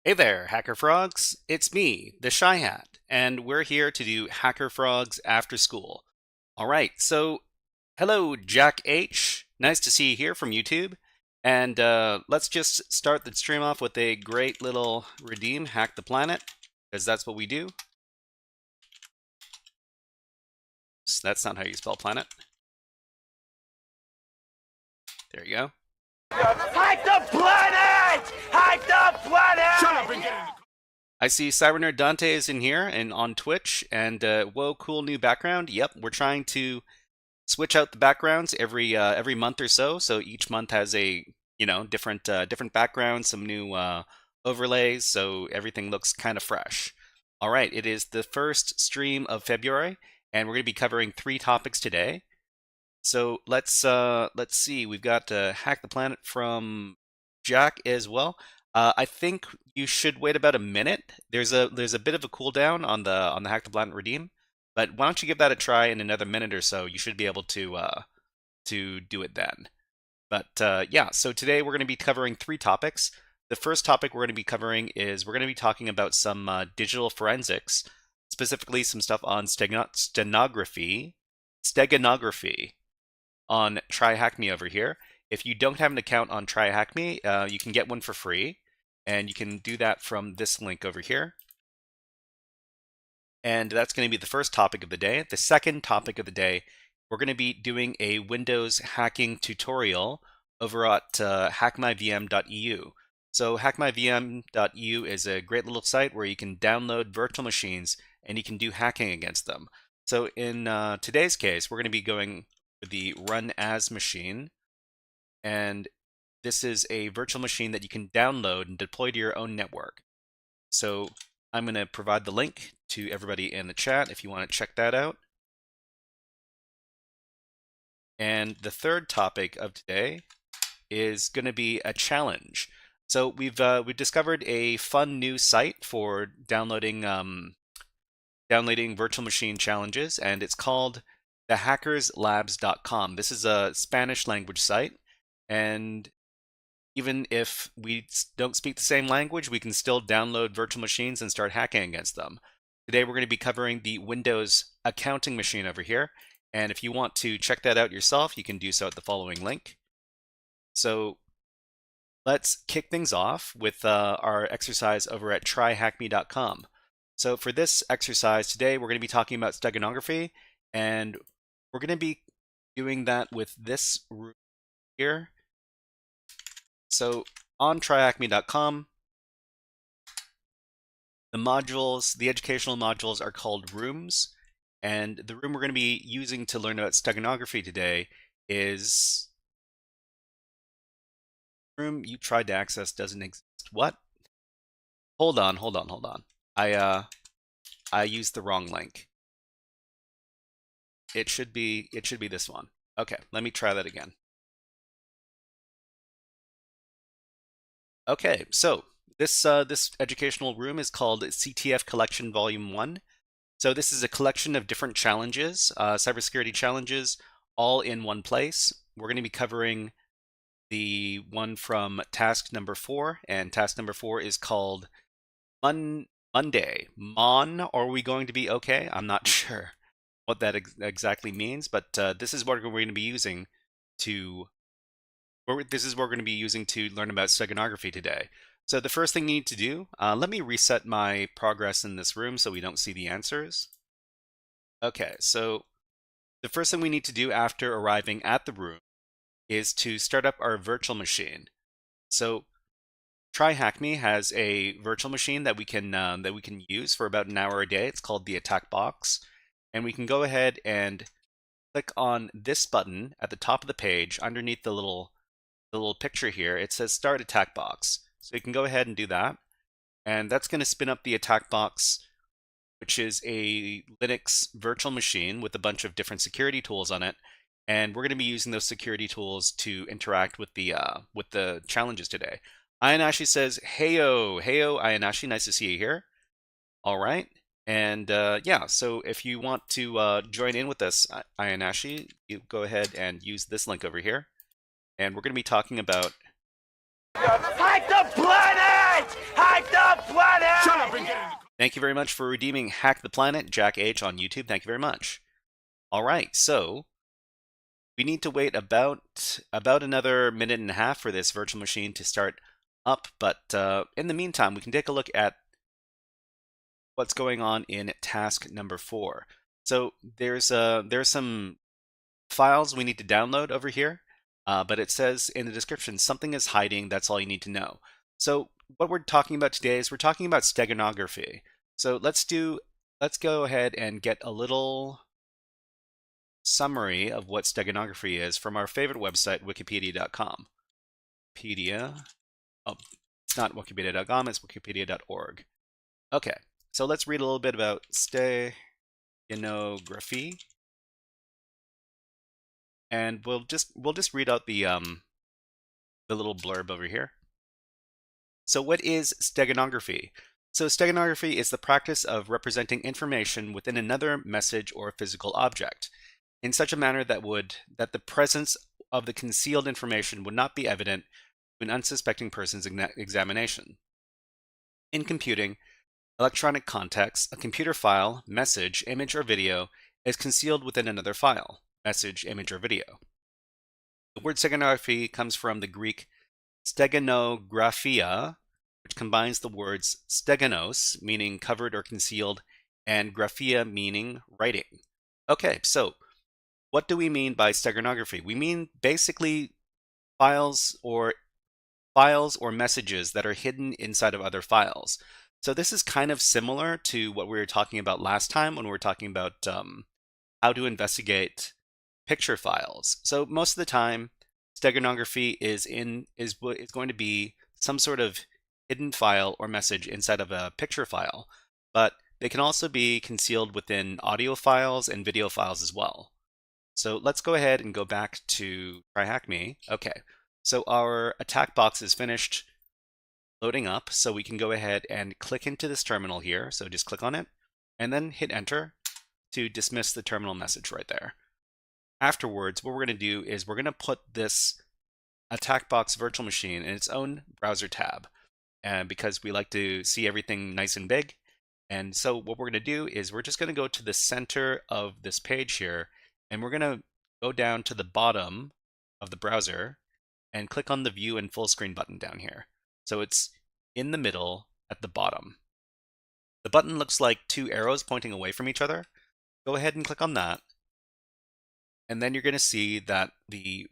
Hey there, HackerFrogs. It's me, the Shy Hat, and we're here to do HackerFrogs after school. All right, so hello, Jack H. Nice to see you here from YouTube. And let's just start the stream off with a great little redeem, hack the planet, because that's what we do. That's not how you spell planet. There you go. Hack the planet! Hack the planet! Shut up and get in. I see Cybernerd Dante is in here and on Twitch, and whoa, cool new background. Yep, we're trying to switch out the backgrounds every month or so. So each month has a different background, some new overlays, so everything looks kind of fresh. All right, it is the first stream of February, and we're going to be covering 3 topics today. So let's see. We've got Hack the Planet from Jack as well. I think you should wait about a minute. There's a bit of a cooldown on the Hack the Planet redeem, but why don't you give that a try in another minute or so? You should be able to do it then. But yeah, so today we're going to be covering 3 topics. The first topic we're going to be covering is we're going to be talking about some digital forensics, specifically some stuff on steganography on TryHackMe over here. If you don't have an account on TryHackMe, you can get one for free, and you can do that from this link over here. And that's going to be the first topic of the day. The second topic of the day, we're going to be doing a Windows hacking tutorial over at hackmyvm.eu. So hackmyvm.eu is a great little site where you can download virtual machines and you can do hacking against them. So in today's case, we're going to be going with the run as machine, and this is a virtual machine that you can download and deploy to your own network. So I'm going to provide the link to everybody in the chat if you want to check that out. And the third topic of today is going to be a challenge. So we've discovered a fun new site for downloading virtual machine challenges, and it's called thehackerslabs.com. This is a Spanish language site, and even if we don't speak the same language, we can still download virtual machines and start hacking against them. Today we're going to be covering the Windows accounting machine over here, and if you want to check that out yourself, you can do so at the following link. So let's kick things off with our exercise over at tryhackme.com. So for this exercise today, we're going to be talking about steganography, and we're going to be doing that with this room here. So on tryhackme.com, the educational modules are called rooms, and the room we're going to be using to learn about steganography today is room you tried to access doesn't exist. What? Hold on. I used the wrong link. It should be this one. Okay, let me try that again. Okay, so this educational room is called CTF Collection Volume 1. So this is a collection of different challenges, cybersecurity challenges, all in one place. We're going to be covering the one from task number 4, and task number 4 is called Monday. Are we going to be okay? I'm not sure what that exactly means, but this is what we're going to be using to learn about steganography today. So the first thing you need to do, let me reset my progress in this room so we don't see the answers. Okay, so the first thing we need to do after arriving at the room is to start up our virtual machine. So TryHackMe has a virtual machine that we can use for about an hour a day. It's called the attack box, and we can go ahead and click on this button at the top of the page underneath the little picture here. It says Start Attack Box. So you can go ahead and do that, and that's going to spin up the attack box, which is a Linux virtual machine with a bunch of different security tools on it. And we're going to be using those security tools to interact with the challenges today. Ayanashi says, heyo, Ayanashi, nice to see you here. All right. And yeah, so if you want to join in with us, Ayanashi, you go ahead and use this link over here. And we're going to be talking about Hack the planet! planet! Hack the planet! Shut up and get in. Thank you very much for redeeming Hack the Planet, Jack H on YouTube. Thank you very much. All right, so we need to wait about another minute and a half for this virtual machine to start up, but in the meantime, we can take a look at what's going on in task number 4. So there's some files we need to download over here, but it says in the description something is hiding. That's all you need to know. So what we're talking about today is we're talking about steganography. So let's go ahead and get a little summary of what steganography is from our favorite website, wikipedia.com. Wikipedia. Oh, it's not wikipedia.com, it's wikipedia.org. Okay, so let's read a little bit about steganography. And we'll just read out the little blurb over here. So what is steganography? So steganography is the practice of representing information within another message or physical object in such a manner that the presence of the concealed information would not be evident to an unsuspecting person's examination. In computing, electronic context, a computer file, message, image, or video is concealed within another file, message, image, or video. The word steganography comes from the Greek Steganographia, which combines the words steganos, meaning covered or concealed, and graphia, meaning writing. Okay, so what do we mean by steganography? We mean basically files or messages that are hidden inside of other files. So this is kind of similar to what we were talking about last time when we were talking about how to investigate picture files. So most of the time, steganography is going to be some sort of hidden file or message inside of a picture file, but they can also be concealed within audio files and video files as well. So let's go ahead and go back to TryHackMe. Okay, so our attack box is finished loading up, so we can go ahead and click into this terminal here. So just click on it and then hit enter to dismiss the terminal message right there. Afterwards, what we're going to do is we're going to put this attack box virtual machine in its own browser tab, and because we like to see everything nice and big. And so what we're going to do is we're just going to go to the center of this page here, and we're going to go down to the bottom of the browser and click on the view and full screen button down here. So it's in the middle at the bottom. The button looks like two arrows pointing away from each other. Go ahead and click on that. And then you're going to see that the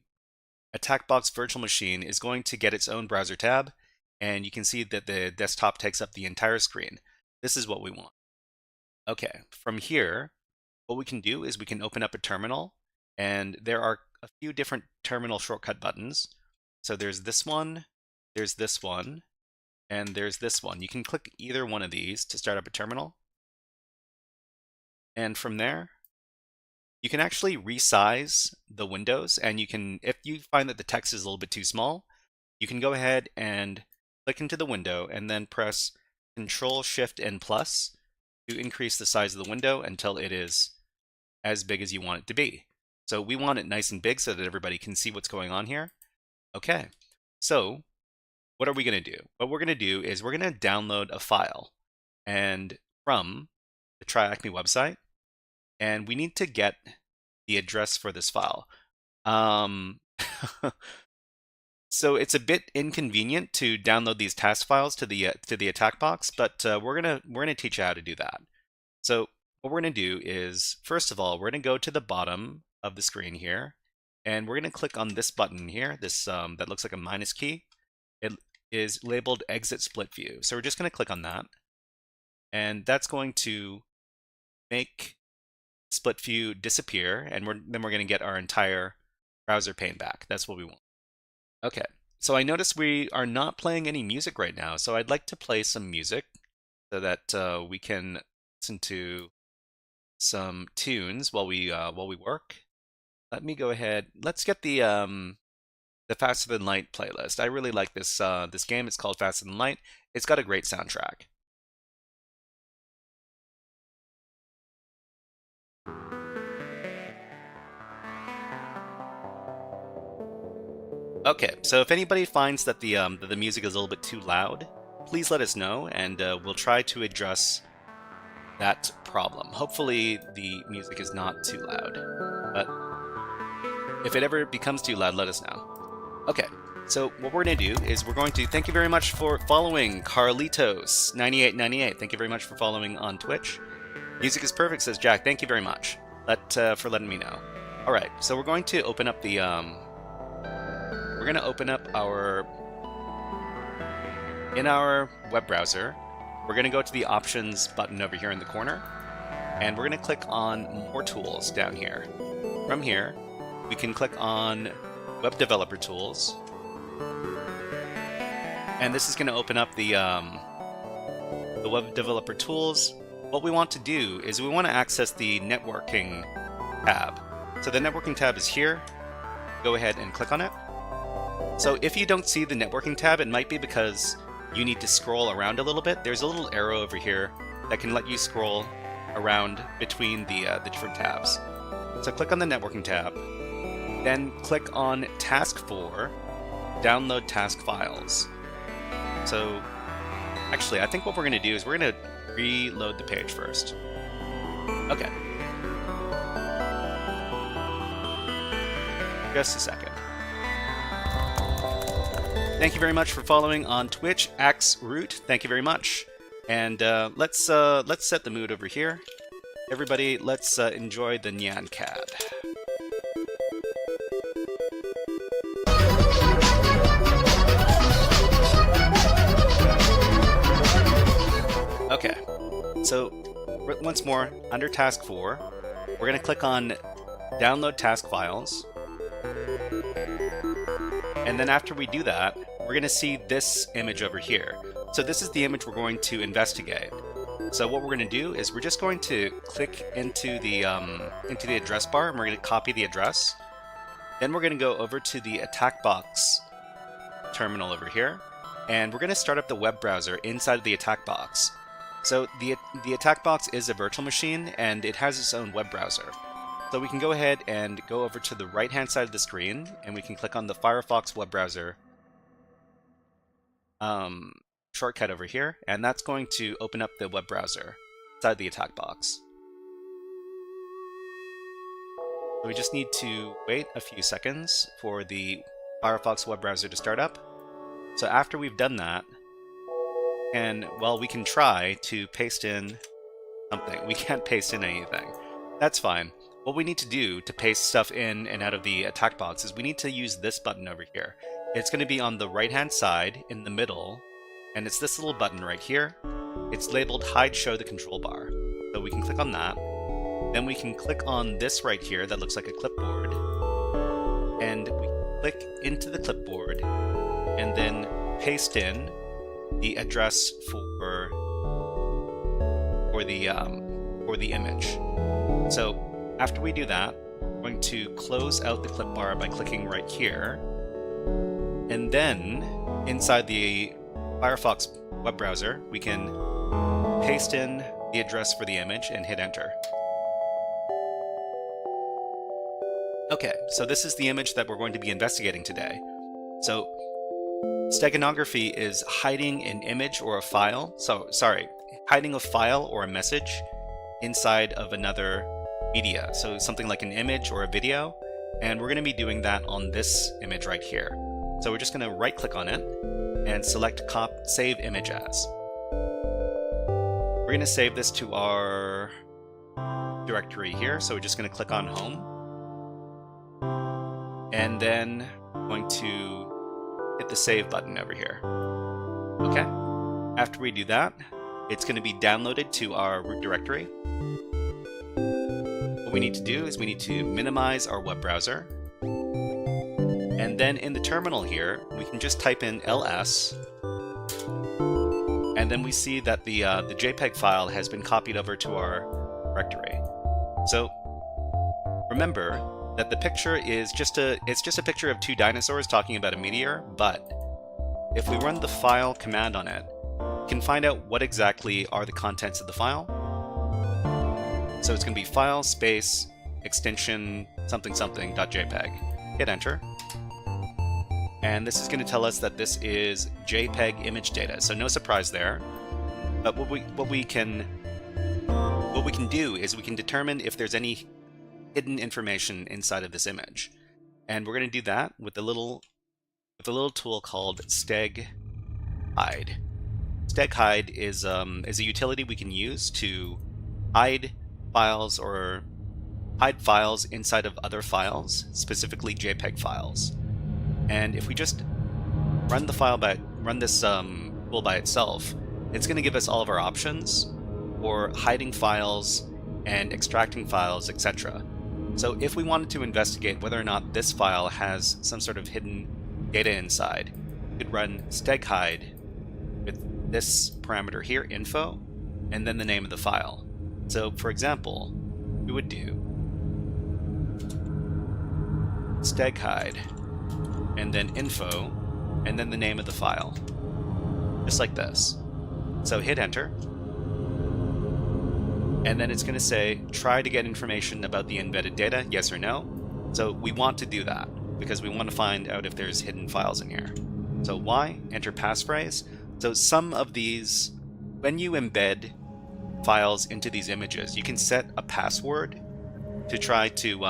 attack box virtual machine is going to get its own browser tab, and you can see that the desktop takes up the entire screen. This is what we want. Okay, from here, what we can do is we can open up a terminal, and there are a few different terminal shortcut buttons. So there's this one, there's this one, and there's this one. You can click either one of these to start up a terminal. And from there, you can actually resize the windows, and you can, if you find that the text is a little bit too small, you can go ahead and click into the window and then press Control Shift and plus to increase the size of the window until it is as big as you want it to be. So we want it nice and big so that everybody can see what's going on here. Okay, so what are we going to do? What we're going to do is we're going to download a file and from the TryHackMe website, and we need to get the address for this file. So it's a bit inconvenient to download these task files to the attack box, but we're gonna teach you how to do that. So what we're gonna do is, first of all, we're gonna go to the bottom of the screen here, and we're gonna click on this button here. This that looks like a minus key. It is labeled Exit Split View. So we're just gonna click on that, and that's going to make split view disappear, and then we're going to get our entire browser pane back. That's what we want. Okay, so I notice we are not playing any music right now, so I'd like to play some music so that we can listen to some tunes while we work. Let me go ahead. Let's get the Faster Than Light playlist. I really like this this game. It's called Faster Than Light. It's got a great soundtrack. Okay, so if anybody finds that the music is a little bit too loud, please let us know, and we'll try to address that problem. Hopefully the music is not too loud, but if it ever becomes too loud, let us know. Okay, so what we're going to do is we're going to thank you very much for following Carlitos9898. Thank you very much for following on Twitch. Music is perfect, says Jack. Thank you very much for letting me know. All right, so we're going to open up the in our web browser. We're going to go to the options button over here in the corner, and we're going to click on more tools down here. From here, we can click on Web Developer Tools, and this is going to open up the Web Developer Tools. What we want to do is we want to access the networking tab. So the networking tab is here. Go ahead and click on it. So if you don't see the networking tab, it might be because you need to scroll around a little bit. There's a little arrow over here that can let you scroll around between the different tabs. So click on the networking tab, then click on task 4, download task files. So actually, I think what we're going to do is we're going to reload the page first. Okay. Just a second. Thank you very much for following on Twitch, AxeRoot. Thank you very much. And let's set the mood over here. Everybody, let's enjoy the Nyan Cad. Okay, so once more, under Task 4, we're going to click on Download Task Files. And then after we do that, we're going to see this image over here. So this is the image we're going to investigate. So what we're going to do is we're just going to click into the address bar, and we're going to copy the address. Then we're going to go over to the attack box terminal over here, and we're going to start up the web browser inside of the attack box. So the attack box is a virtual machine, and it has its own web browser. So we can go ahead and go over to the right-hand side of the screen, and we can click on the Firefox web browser shortcut over here, and that's going to open up the web browser inside the attack box. So we just need to wait a few seconds for the Firefox web browser to start up. So after we've done that, and well, we can try to paste in something. We can't paste in anything. That's fine. What we need to do to paste stuff in and out of the attack box is we need to use this button over here. It's going to be on the right-hand side in the middle, and it's this little button right here. It's labeled Hide Show the Control Bar. So we can click on that. Then we can click on this right here that looks like a clipboard, and we click into the clipboard and then paste in the address for the image. So after we do that, we're going to close out the clip bar by clicking right here, and then inside the Firefox web browser we can paste in the address for the image and hit enter. Okay, so this is the image that we're going to be investigating today. So Steganography is hiding an image or a file, hiding a file or a message inside of another media, so something like an image or a video, and we're going to be doing that on this image right here. So we're just going to right click on it and select Save Image As. We're going to save this to our directory here, so we're just going to click on Home, and then I'm going to hit the Save button over here. Okay, after we do that, it's going to be downloaded to our root directory. What we need to do is we need to minimize our web browser, and then in the terminal here we can just type in ls, and then we see that the JPEG file has been copied over to our directory. So remember that the picture is just a picture of two dinosaurs talking about a meteor, but if we run the file command on it, we can find out what exactly are the contents of the file. So it's going to be file space extension something something .jpg. Hit enter. And this is going to tell us that this is JPEG image data. So no surprise there. But what we can do is we can determine if there's any hidden information inside of this image. And we're going to do that with a little tool called StegHide. StegHide is a utility we can use to hide files or hide files inside of other files, specifically JPEG files. And if we just run this tool by itself, it's going to give us all of our options for hiding files and extracting files, etc. So if we wanted to investigate whether or not this file has some sort of hidden data inside, we could run StegHide with this parameter here, info, and then the name of the file. So for example, we would do StegHide and then info and then the name of the file, just like this. So hit enter, and then it's going to say try to get information about the embedded data, yes or no. So we want to do that because we want to find out if there's hidden files in here. So Y, enter passphrase. So some of these, when you embed files into these images, you can set a password to try to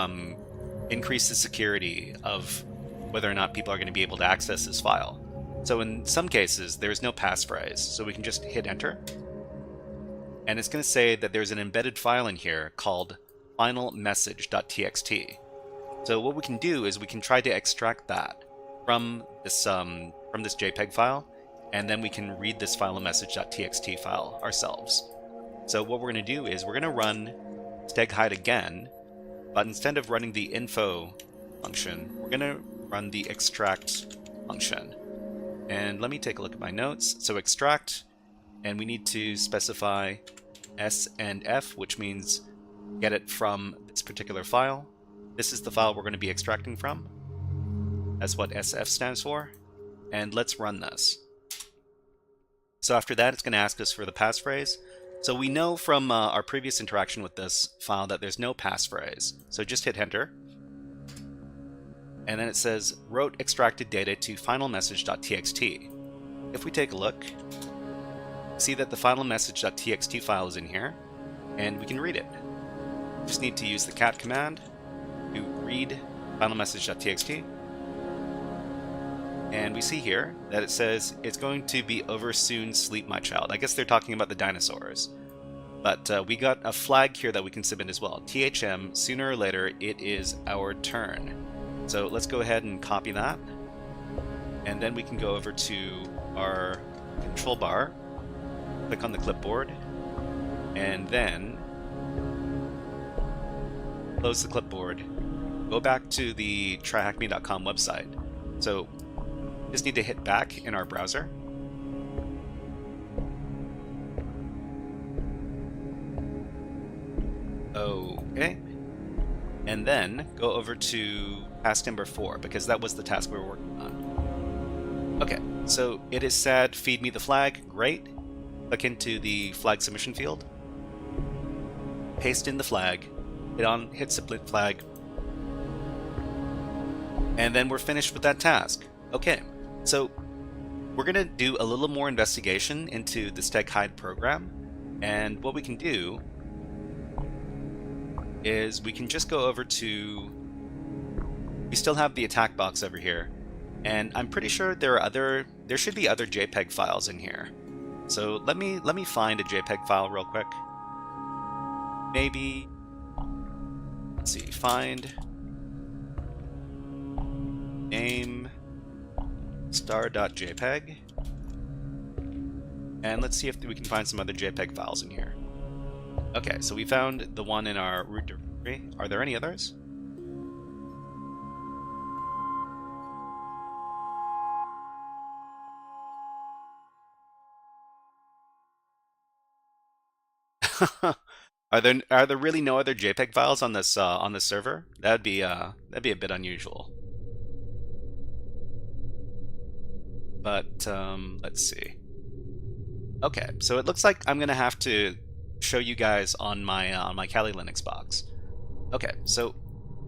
increase the security of whether or not people are going to be able to access this file. So in some cases, there's no passphrase, so we can just hit enter. And it's going to say that there's an embedded file in here called finalmessage.txt. So what we can do is we can try to extract that from this JPEG file, and then we can read this finalmessage.txt file ourselves. So what we're going to do is we're going to run StegHide again, but instead of running the info function, we're going to run the extract function. And let me take a look at my notes. So extract, and we need to specify S and F, which means get it from this particular file. This is the file we're going to be extracting from. That's what SF stands for. And let's run this. So after that, it's going to ask us for the passphrase. So we know from our previous interaction with this file that there's no passphrase. So just hit enter. And then it says wrote extracted data to finalmessage.txt. If we take a look, see that the finalmessage.txt file is in here, and we can read it. We just need to use the cat command to read finalmessage.txt. And we see here that it says it's going to be over soon, sleep my child. I guess they're talking about the dinosaurs. But we got a flag here that we can submit as well. THM, sooner or later, it is our turn. So let's go ahead and copy that. And then we can go over to our control bar, click on the clipboard, and then close the clipboard. Go back to the TryHackMe.com website. So just need to hit back in our browser. Okay. And then go over to task number 4, because that was the task we were working on. Okay, so it is said, feed me the flag. Great. Click into the flag submission field. Paste in the flag. Hit submit flag. And then we're finished with that task. Okay, so we're going to do a little more investigation into the StegHide program. And what we can do is we can just go over to, we still have the attack box over here, and I'm pretty sure there should be other JPEG files in here. So let me find a JPEG file real quick. Maybe, let's see, find name star.jpg, and let's see if we can find some other JPEG files in here. Okay, so we found the one in our root directory. Are there any others? Are there really no other JPEG files on this server? That'd be a bit unusual. But let's see. Okay, so it looks like I'm gonna have to show you guys on my Kali Linux box. Okay, so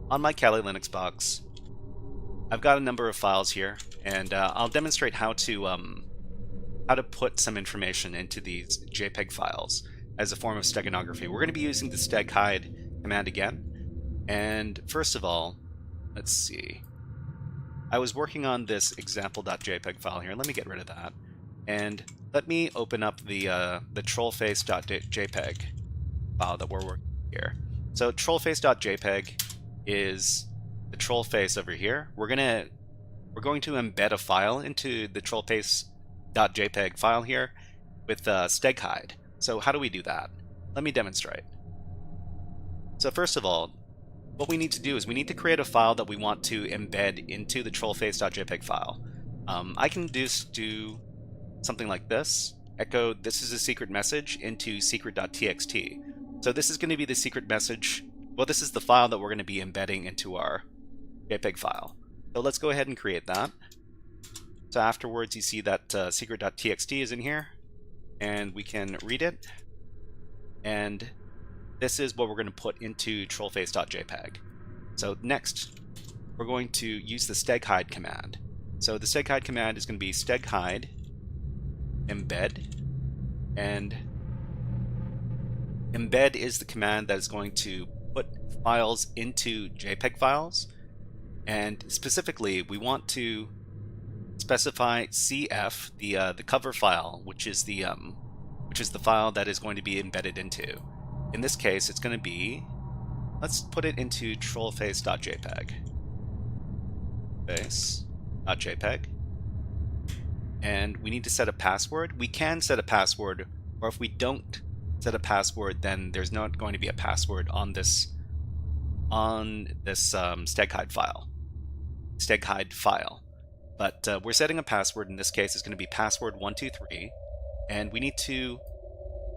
on my Kali Linux box, I've got a number of files here, and I'll demonstrate how to put some information into these JPEG files as a form of steganography. We're going to be using the steghide command again. And first of all, let's see. I was working on this example.jpg file here. Let me get rid of that. And let me open up the trollface.jpg file that we're working here. So trollface.jpg is the troll face over here. We're going to embed a file into the trollface.jpg file here with steghide. So how do we do that? Let me demonstrate. So first of all, what we need to do is we need to create a file that we want to embed into the trollface.jpg file. I can just do something like this. Echo, this is a secret message into secret.txt. So this is going to be the secret message. Well, this is the file that we're going to be embedding into our JPEG file. So let's go ahead and create that. So afterwards, you see that secret.txt is in here, and we can read it. And this is what we're going to put into trollface.jpg. So next, we're going to use the steghide command. So the steghide command is going to be steghide embed, and embed is the command that is going to put files into JPEG files. And specifically, we want to specify CF, the cover file, which is the file that is going to be embedded into. In this case, it's going to be, let's put it into trollface.jpg. Face.jpg. And we need to set a password. We can set a password, or if we don't set a password, then there's not going to be a password on this steghide file. But we're setting a password. In this case, it's going to be password123, and we need to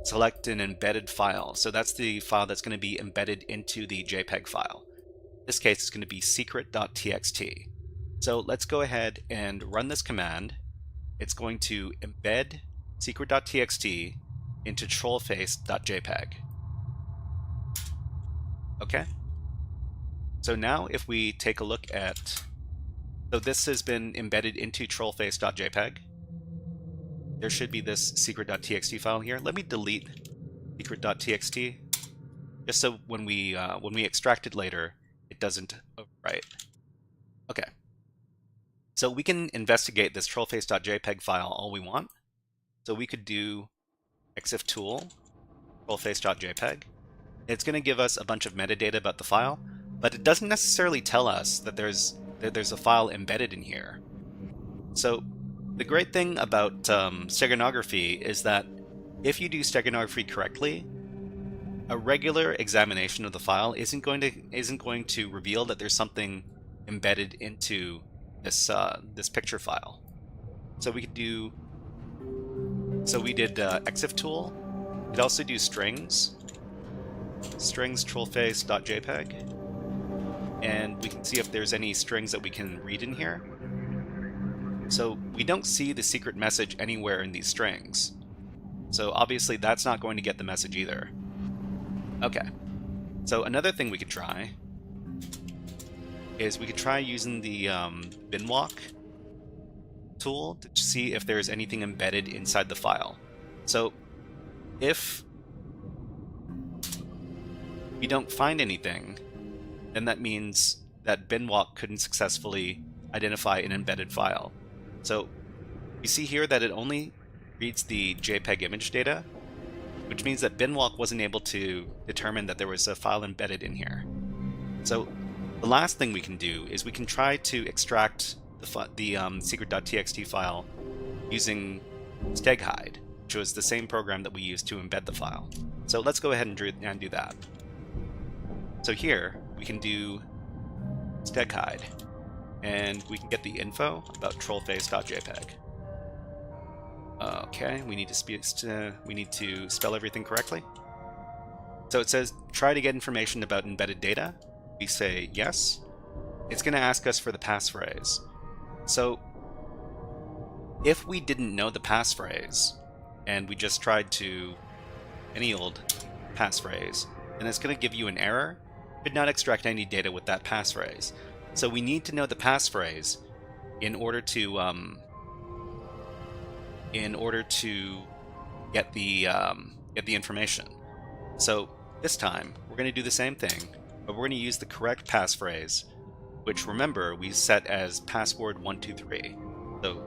select an embedded file. So that's the file that's going to be embedded into the JPEG file. In this case, it's going to be secret.txt. So let's go ahead and run this command. It's going to embed secret.txt into trollface.jpg. Okay. So now if we take a look at, so this has been embedded into trollface.jpg. There should be this secret.txt file here. Let me delete secret.txt, just so when we extract it later, it doesn't overwrite. Okay. So we can investigate this trollface.jpg file all we want. So we could do exif tool trollface.jpg. It's going to give us a bunch of metadata about the file, but it doesn't necessarily tell us that there's a file embedded in here. So the great thing about steganography is that if you do steganography correctly, a regular examination of the file isn't going to reveal that there's something embedded into this picture file. So we could do. So we did exif tool. We could also do strings trollface.jpg, and we can see if there's any strings that we can read in here. So we don't see the secret message anywhere in these strings. So obviously that's not going to get the message either. Okay. So another thing we could try is we could try using the binwalk tool to see if there's anything embedded inside the file. So if we don't find anything, then that means that binwalk couldn't successfully identify an embedded file. So you see here that it only reads the JPEG image data, which means that binwalk wasn't able to determine that there was a file embedded in here. So the last thing we can do is we can try to extract the secret.txt file using steghide, which was the same program that we used to embed the file. So let's go ahead and do that. So here we can do steghide, and we can get the info about trollface.jpg. Okay, we need to spell everything correctly. So it says try to get information about embedded data. We say yes. It's going to ask us for the passphrase. So if we didn't know the passphrase and we just tried to any old passphrase, then it's going to give you an error. Could not extract any data with that passphrase. So we need to know the passphrase in order to get the information. So this time we're going to do the same thing, but we're going to use the correct passphrase, which remember we set as password 123. So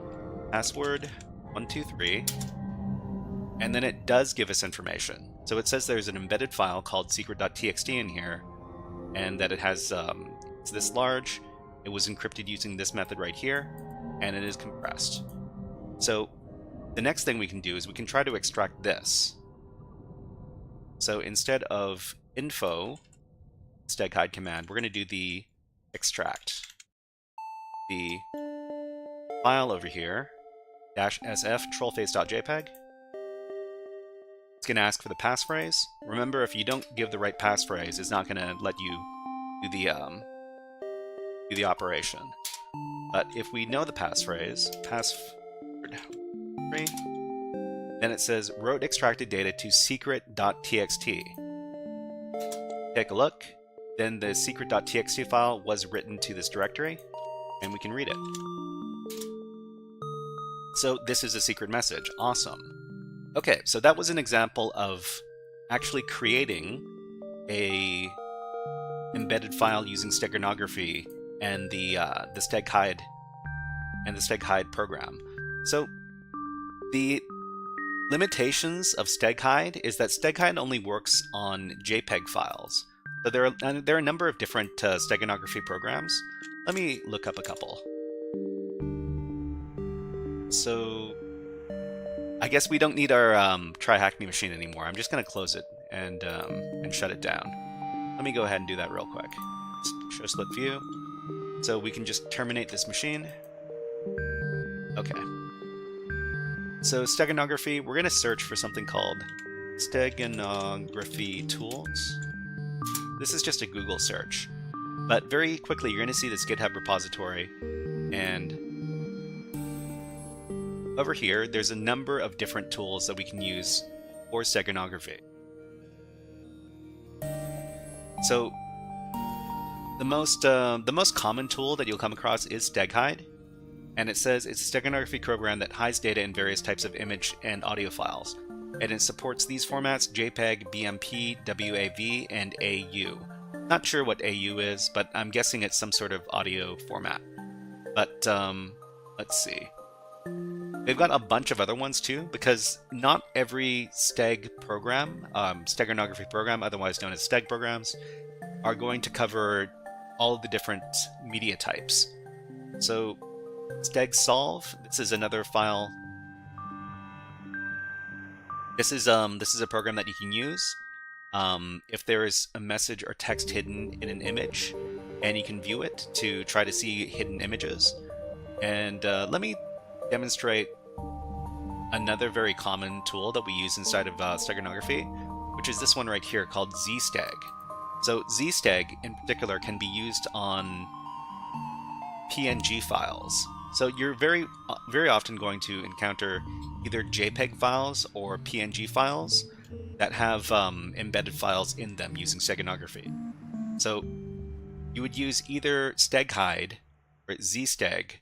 password 123, and then it does give us information. So it says there's an embedded file called secret.txt in here, and that it has it's this large. It was encrypted using this method right here, and it is compressed. So the next thing we can do is we can try to extract this. So instead of info steghide command, we're going to do the extract. The file over here, -sf trollface.jpg. It's going to ask for the passphrase. Remember, if you don't give the right passphrase, it's not going to let you do the operation. But if we know the passphrase, password 3, then it says wrote extracted data to secret.txt. Take a look. Then the secret.txt file was written to this directory, and we can read it. So this is a secret message. Awesome. Okay, so that was an example of actually creating a embedded file using steganography and the steghide program. So the limitations of steghide is that steghide only works on JPEG files. So there are a number of different steganography programs. Let me look up a couple. So I guess we don't need our TryHackMe machine anymore. I'm just going to close it and shut it down. Let me go ahead and do that real quick. Show split view. So we can just terminate this machine. Okay. So steganography, we're going to search for something called steganography tools. This is just a Google search. But very quickly, you're going to see this GitHub repository. And over here, there's a number of different tools that we can use for steganography. So the most common tool that you'll come across is steghide, and it says it's a steganography program that hides data in various types of image and audio files, and it supports these formats: JPEG, BMP, WAV, and AU. Not sure what AU is, but I'm guessing it's some sort of audio format. But let's see. They've got a bunch of other ones too, because not every steg program, steganography program, otherwise known as steg programs, are going to cover all of the different media types. So stegsolve, this is another file. This is a program that you can use if there is a message or text hidden in an image, and you can view it to try to see hidden images. And let me demonstrate another very common tool that we use inside of steganography, which is this one right here called zsteg. So zsteg in particular can be used on PNG files. So you're very often going to encounter either JPEG files or PNG files that have embedded files in them using steganography. So you would use either steghide or zsteg,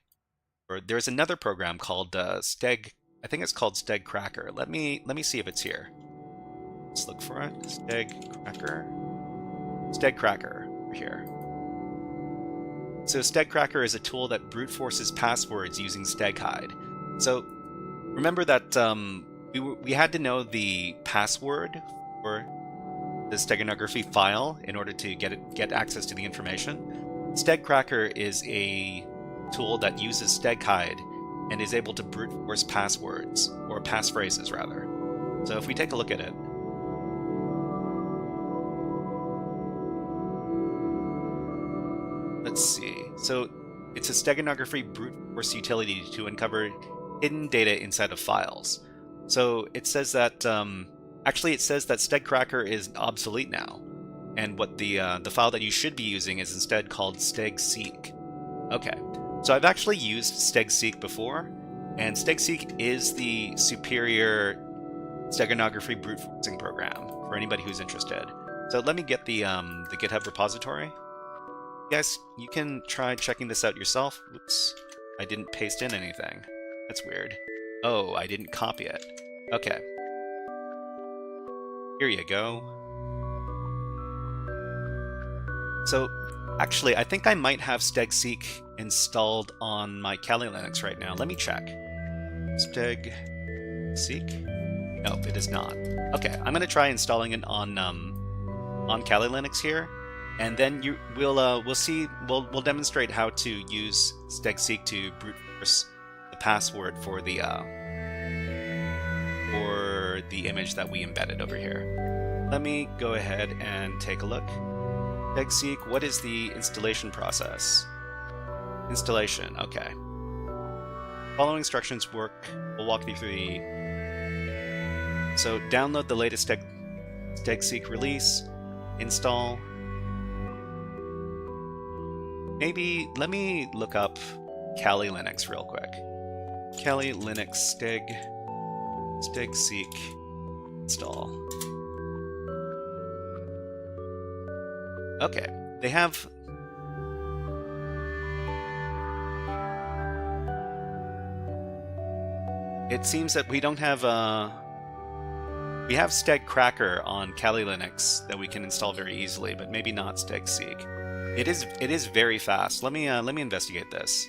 or there's another program called steg. I think it's called StegCracker. Let me see if it's here. Let's look for it. StegCracker. StegCracker here. So StegCracker is a tool that brute forces passwords using steghide. So remember that we had to know the password for the steganography file in order to get access to the information. StegCracker is a tool that uses steghide and is able to brute force passwords, or passphrases rather. So if we take a look at it, let's see. So it's a steganography brute force utility to uncover hidden data inside of files. So it says that actually it says that StegCracker is obsolete now, and what the file that you should be using is instead called stegseek. Okay. So I've actually used stegseek before, and stegseek is the superior steganography brute forcing program for anybody who's interested. So let me get the GitHub repository. Guys, you can try checking this out yourself. Oops, I didn't paste in anything. That's weird. Oh, I didn't copy it. Okay. Here you go. So, actually, I think I might have StegSeek installed on my Kali Linux right now. Let me check. StegSeek? No, it is not. Okay, I'm gonna try installing it on Kali Linux here, and then we'll demonstrate how to use StegSeek to brute force the password for the image that we embedded over here. Let me go ahead and take a look. StegSeek, what is the installation process? Installation, okay. Following instructions work. We'll walk you through the... So download the latest StegSeek release, install. Maybe, let me look up Kali Linux real quick. Kali Linux StegSeek install. Okay, they have... It seems that we don't have we have StegCracker on Kali Linux that we can install very easily, but maybe not StegSeek. It is very fast. Let me investigate this.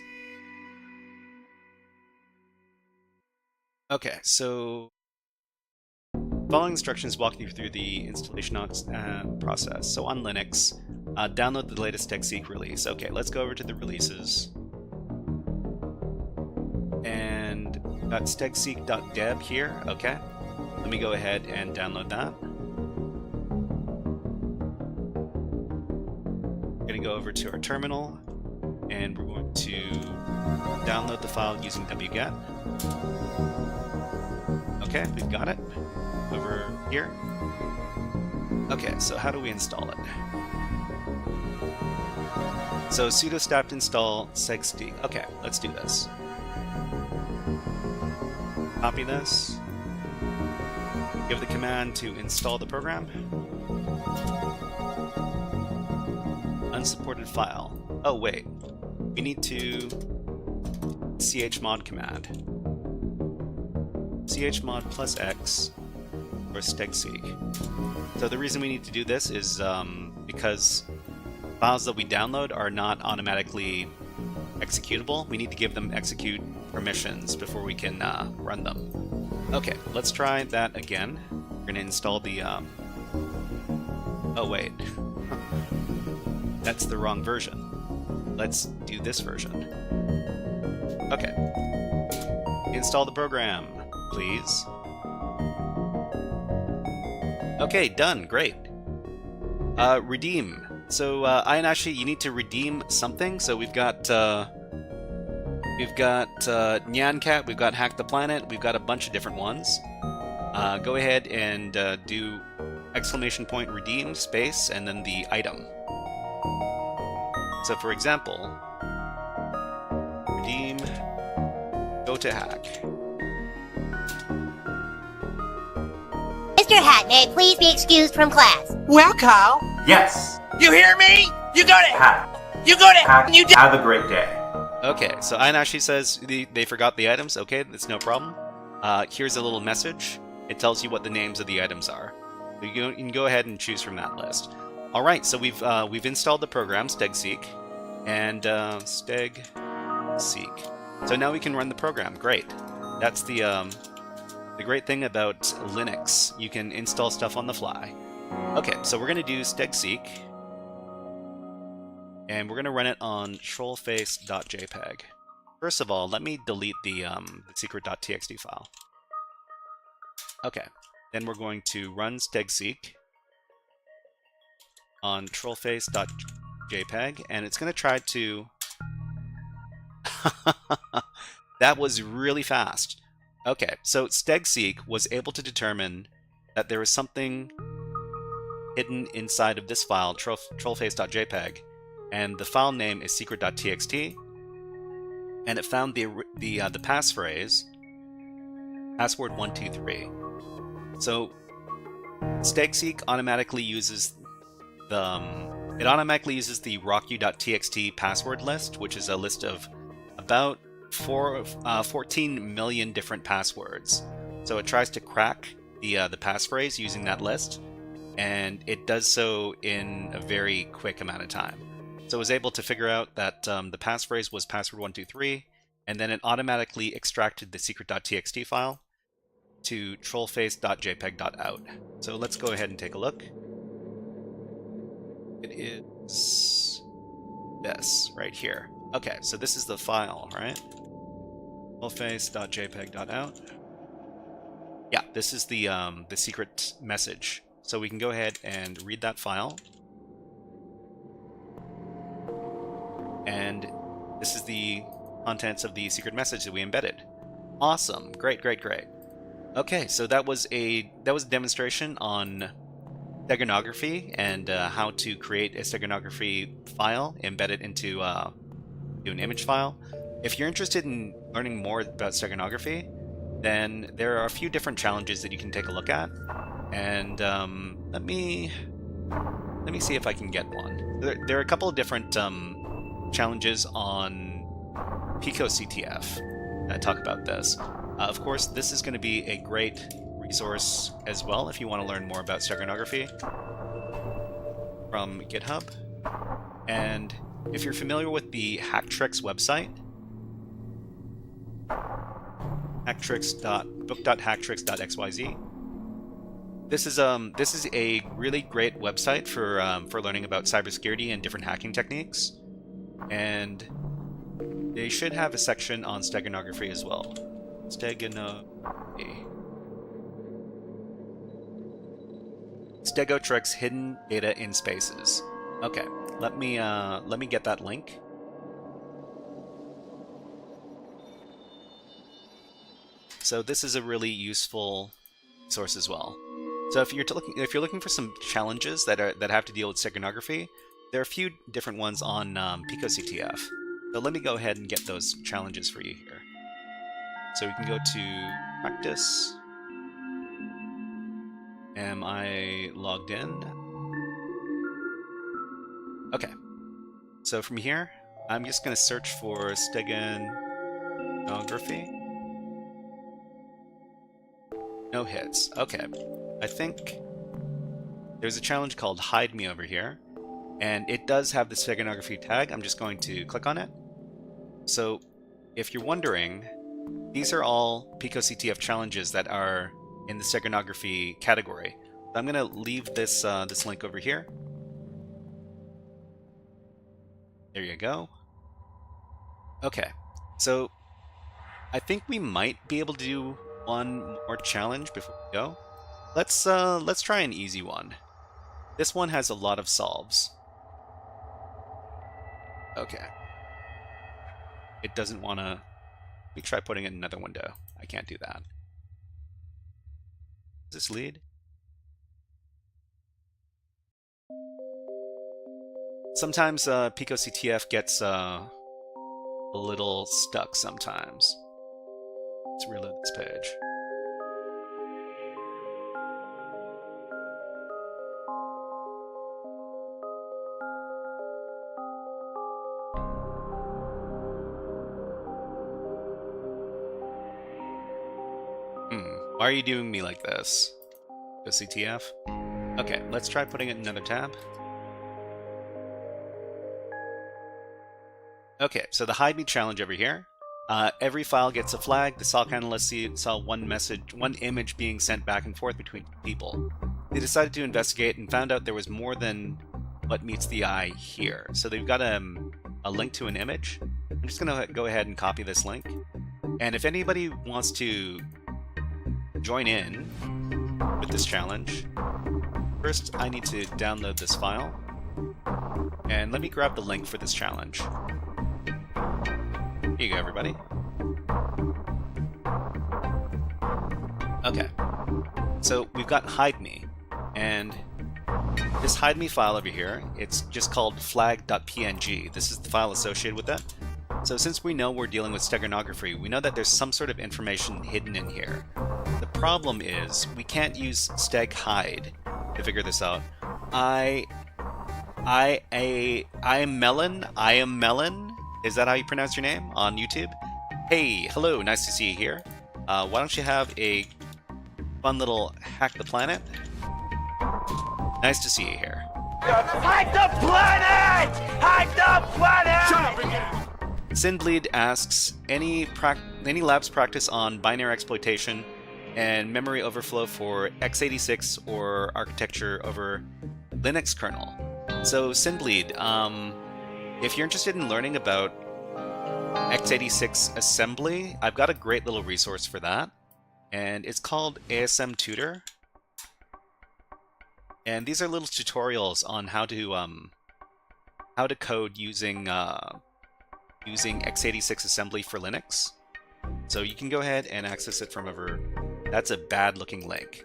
Okay, so following instructions walk you through the installation process. So on Linux, download the latest StegSeek release. Okay, let's go over to the releases. And got stegseek.deb here. Okay, let me go ahead and download that. We're going to go over to our terminal, and we're going to download the file using wget. Okay, we've got it over here. Okay, so how do we install it? So sudo stapt install stegseek. Okay, let's do this. Copy this. Give the command to install the program. Unsupported file. Oh wait, we need to chmod command. Chmod plus X for StegSeek. So the reason we need to do this is because files that we download are not automatically executable. We need to give them execute permissions before we can run them. Okay, let's try that again. We're going to install the... Oh wait, that's the wrong version. Let's do this version. Okay. Install the program, please. Okay, done. Great. Redeem. So, Ayanashi, you need to redeem something. So we've got Nyancat, we've got Hack the Planet, we've got a bunch of different ones. Go ahead and do exclamation point redeem space and then the item. So for example, redeem go to hack. Mr. Hat, may I please be excused from class? Well, Kyle, Yes. you hear me? You go to Hack. You go to Hack. You Have a great day. Okay, so Ayanashi says they forgot the items. Okay, that's no problem. Here's a little message. It tells you what the names of the items are. You can go ahead and choose from that list. All right, so we've installed the program StegSeek and StegSeek. So now we can run the program. Great. That's the great thing about Linux. You can install stuff on the fly. Okay, so we're gonna do StegSeek, and we're gonna run it on trollface.jpg. First of all, let me delete the secret.txt file. Okay, then we're going to run StegSeek on trollface.jpg, and it's going to try to... That was really fast. Okay, so StegSeek was able to determine that there was something hidden inside of this file, trollface.jpg, and the file name is secret.txt, and it found the passphrase, password123. So StegSeek automatically uses the it automatically uses the rocku.txt password list, which is a list of about 14 million different passwords. So it tries to crack the passphrase using that list, and it does so in a very quick amount of time. So it was able to figure out that the passphrase was password123, and then it automatically extracted the secret.txt file to trollface.jpg.out. So let's go ahead and take a look. It is this right here. Okay, so this is the file, right? Trollface.jpg.out. Yeah, this is the secret message. So we can go ahead and read that file. And this is the contents of the secret message that we embedded. Awesome. Great, great, great. Okay, so that was a demonstration on steganography and how to create a steganography file, embed it into an image file. If you're interested in learning more about steganography, then there are a few different challenges that you can take a look at. And let me see if I can get one. There are a couple of different challenges on PicoCTF that talk about this. Of course, this is going to be a great resource as well if you want to learn more about steganography from GitHub. And if you're familiar with the Hacktricks website, book.hacktricks.xyz, this is a really great website for learning about cybersecurity and different hacking techniques, and they should have a section on steganography as well. Stegotricks hidden data in spaces. Okay, let me get that link. So this is a really useful source as well. So if you're looking for some challenges that have to deal with steganography, there are a few different ones on PicoCTF. So let me go ahead and get those challenges for you here. So we can go to practice. Am I logged in? Okay. So from here, I'm just going to search for steganography. No hits. Okay. I think there's a challenge called Hide Me over here, and it does have the steganography tag. I'm just going to click on it. So if you're wondering, these are all PicoCTF challenges that are in the steganography category. I'm going to leave this this link over here. There you go. Okay, so I think we might be able to do one more challenge before we go. Let's try an easy one. This one has a lot of solves. Okay. It doesn't want to... Let me try putting it in another window. I can't do that. Does this lead? Sometimes PicoCTF gets a little stuck sometimes. Let's reload this page. Why are you doing me like this? PicoCTF? Okay, let's try putting it in another tab. Okay, so the hide me challenge over here. Every file gets a flag. The SOC analyst saw one image being sent back and forth between people. They decided to investigate and found out there was more than what meets the eye here. So they've got a link to an image. I'm just going to go ahead and copy this link. And if anybody wants to join in with this challenge, first I need to download this file. And let me grab the link for this challenge. Here you go, everybody. Okay, so we've got hide me, and this hide me file over here, it's just called flag.png. This is the file associated with that. So since we know we're dealing with steganography, we know that there's some sort of information hidden in here. The problem is we can't use steg hide to figure this out. I I am Melon. I am Melon. Is that how you pronounce your name on YouTube? Hey, hello. Nice to see you here. Why don't you have a fun little hack the planet? Nice to see you here. Hack the planet! Hack the planet! Shut up again! Sinbleed asks, any labs practice on binary exploitation and memory overflow for x86 or architecture over Linux kernel? So Sinbleed, if you're interested in learning about x86 assembly, I've got a great little resource for that, and it's called ASM Tutor. And these are little tutorials on how to code using x86 assembly for Linux. So you can go ahead and access it from over. That's a bad looking link.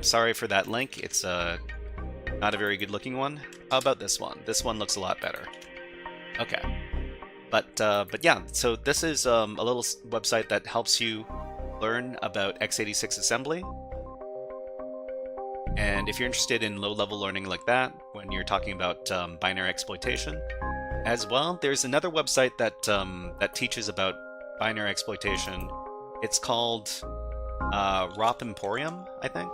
Sorry for that link. It's not a very good looking one. How about this one? This one looks a lot better. Okay. But yeah, so this is a little website that helps you learn about x86 assembly. And if you're interested in low-level learning like that, when you're talking about binary exploitation as well, there's another website that that teaches about binary exploitation. It's called ROP Emporium, I think.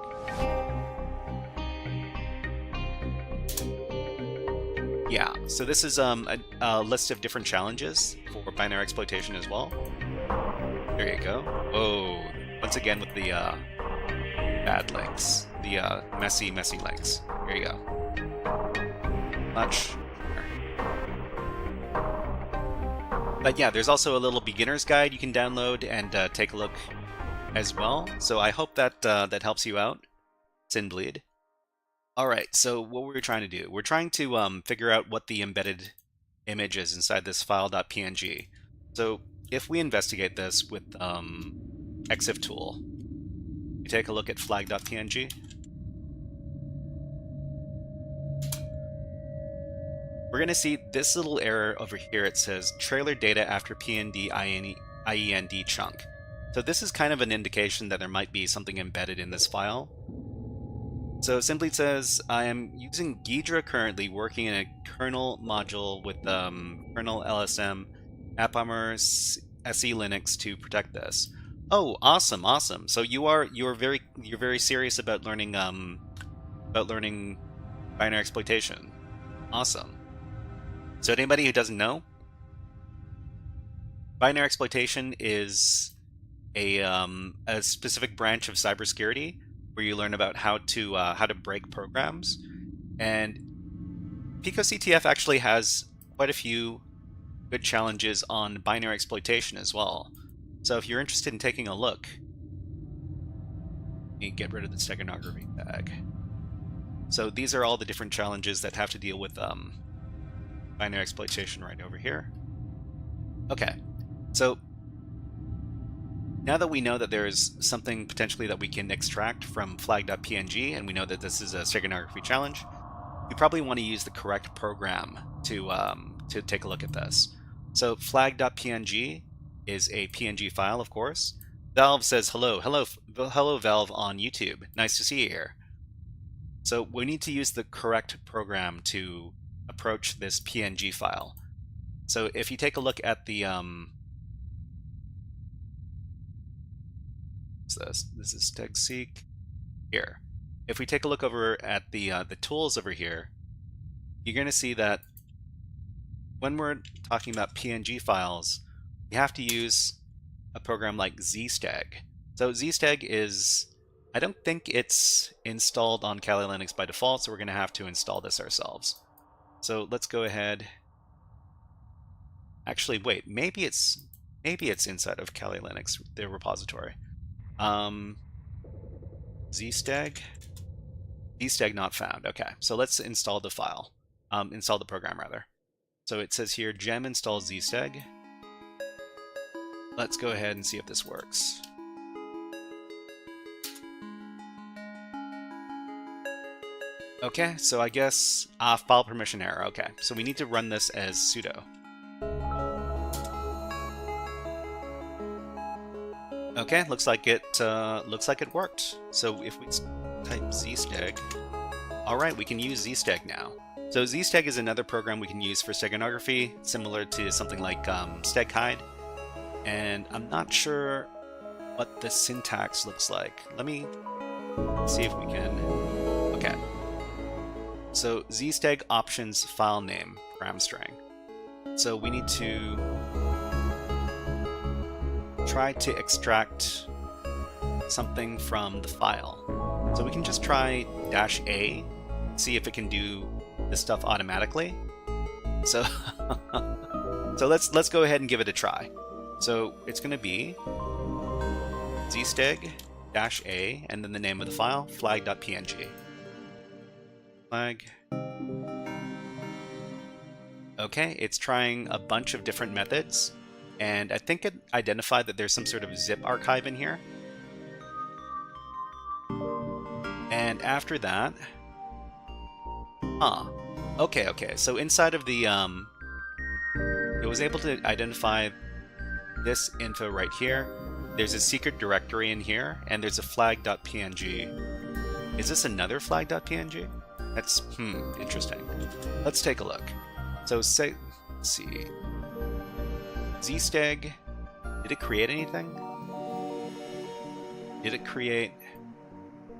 Yeah, so this is a list of different challenges for binary exploitation as well. There you go. Oh, once again with the bad links. The messy links. Here you go. Much. But yeah, there's also a little beginner's guide you can download and take a look as well. So I hope that that helps you out, Sinbleed. All right, so what were we trying to do? We're trying to figure out what the embedded image is inside this file.png. So if we investigate this with exif tool, we take a look at flag.png. We're going to see this little error over here. It says trailer data after pnd IEND chunk. So this is kind of an indication that there might be something embedded in this file. So simply says, I am using Ghidra currently, working in a kernel module with kernel LSM AppArmor SE Linux to protect this. Oh, awesome, awesome. So you're very serious about learning binary exploitation. Awesome. So anybody who doesn't know, binary exploitation is a specific branch of cybersecurity where you learn about how to break programs. And PicoCTF actually has quite a few good challenges on binary exploitation as well. So if you're interested in taking a look, you get rid of the Steganography tag. So these are all the different challenges that have to deal with binary exploitation right over here. Okay, so now that we know that there's something potentially that we can extract from flag.png, and we know that this is a Steganography challenge, we probably want to use the correct program to take a look at this. So flag.png is a PNG file, of course. Valve says hello Valve on YouTube. Nice to see you here. So we need to use the correct program to approach this PNG file. So if you take a look at the this is TegSeq here. If we take a look over at the tools over here, you're going to see that when we're talking about PNG files, you have to use a program like ZSteg. So ZSteg is, I don't think it's installed on Kali Linux by default, so we're going to have to install this ourselves. So let's go ahead. Actually, wait, maybe it's inside of Kali Linux, the repository. ZSteg not found. Okay, so let's install the file. Install the program rather. So it says here gem install ZSteg. Let's go ahead and see if this works. Okay, so I guess file permission error. Okay, so we need to run this as sudo. Okay, looks like it worked. So if we type ZSteg, all right, we can use ZSteg now. So zsteg is another program we can use for steganography, similar to something like steghide. And I'm not sure what the syntax looks like. Let me see if we can. Okay. So zsteg options file name param string. So we need to try to extract something from the file. So we can just try -a, see if it can do this stuff automatically. So so let's go ahead and give it a try. So it's going to be zsteg -a and then the name of the file, flag.png. Flag. Okay, it's trying a bunch of different methods, and I think it identified that there's some sort of zip archive in here. And after that, okay, so inside of the, it was able to identify this info right here. There's a secret directory in here, and there's a flag.png. Is this another flag.png? That's, interesting. Let's take a look. So let's see. zsteg, did it create anything? Did it create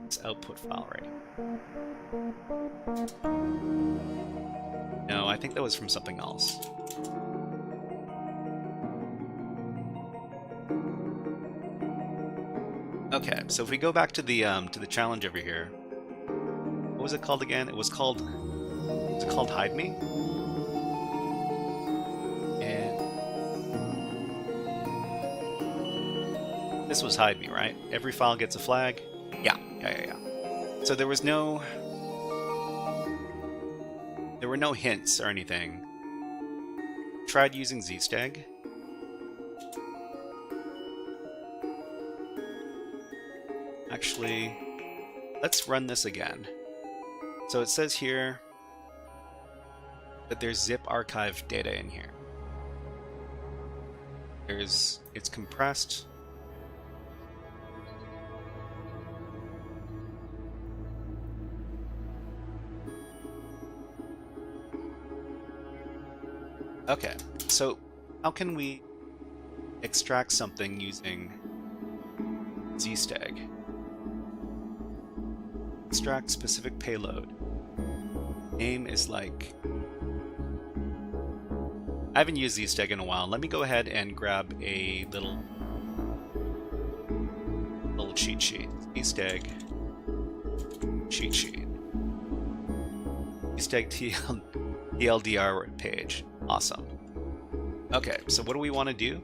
this output file right here? No, I think that was from something else. Okay, so if we go back to the challenge over here, what was it called again? It was called Hide Me? And this was Hide Me, right? Every file gets a flag? Yeah. So there were no hints or anything. Tried using zsteg. Actually, let's run this again. So it says here that there's zip archive data in here. It's compressed. Okay, so how can we extract something using zsteg? Extract specific payload. Name is like... I haven't used zsteg in a while. Let me go ahead and grab a little cheat sheet. zsteg cheat sheet. zsteg TLDR page. Awesome. Okay, so what do we want to do?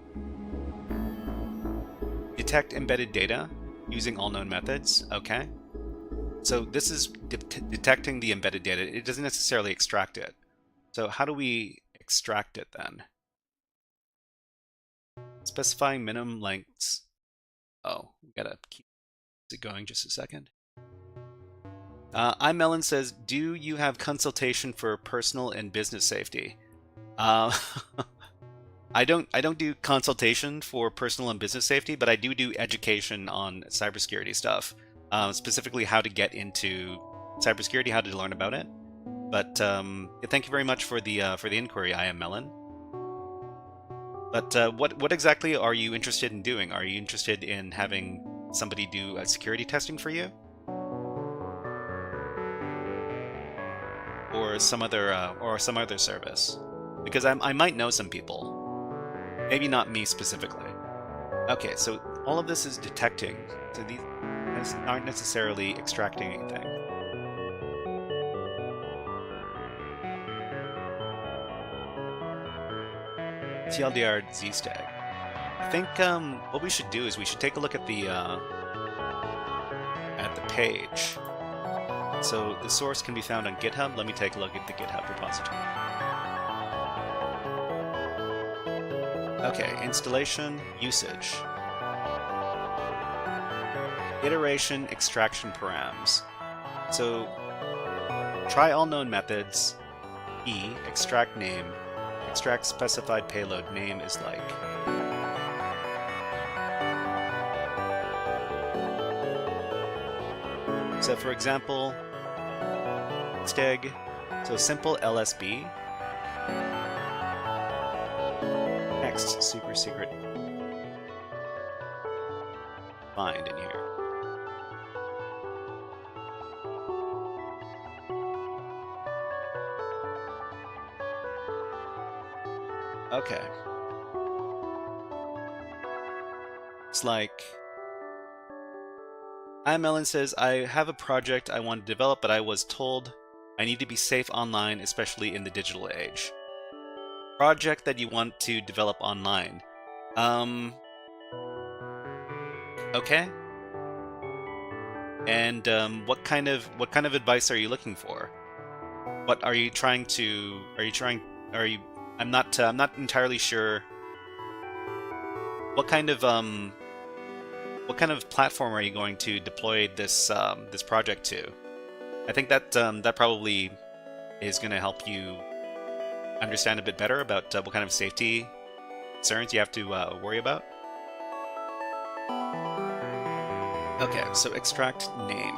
Detect embedded data using all known methods. Okay. So this is detecting the embedded data. It doesn't necessarily extract it. So how do we extract it then? Specifying minimum lengths. Oh, we gotta keep it going just a second. iMelon says, do you have consultation for personal and business safety? I don't do consultation for personal and business safety, but I do education on cybersecurity stuff. Specifically how to get into cybersecurity, how to learn about it. But thank you very much for the inquiry, I am Melon. But what exactly are you interested in doing? Are you interested in having somebody do security testing for you, or some other service? Because I might know some people, maybe not me specifically. Okay, so all of this is detecting. So these aren't necessarily extracting anything. TLDR zsteg. I think what we should do is we should take a look at the page. So the source can be found on GitHub. Let me take a look at the GitHub repository. Okay, installation, usage. Iteration, extraction params. So try all known methods. E, extract name. Extract specified payload. Name is like. So for example, steg So simple LSB. Next, super secret find in here. Okay. It's like Melon says, I have a project I want to develop, but I was told I need to be safe online, especially in the digital age. Project that you want to develop online. Okay. And what kind of advice are you looking for? What are you trying to? I'm not entirely sure. What kind of platform are you going to deploy this this project to? I think that that probably is going to help you understand a bit better about what kind of safety concerns you have to worry about. Okay, so extract name.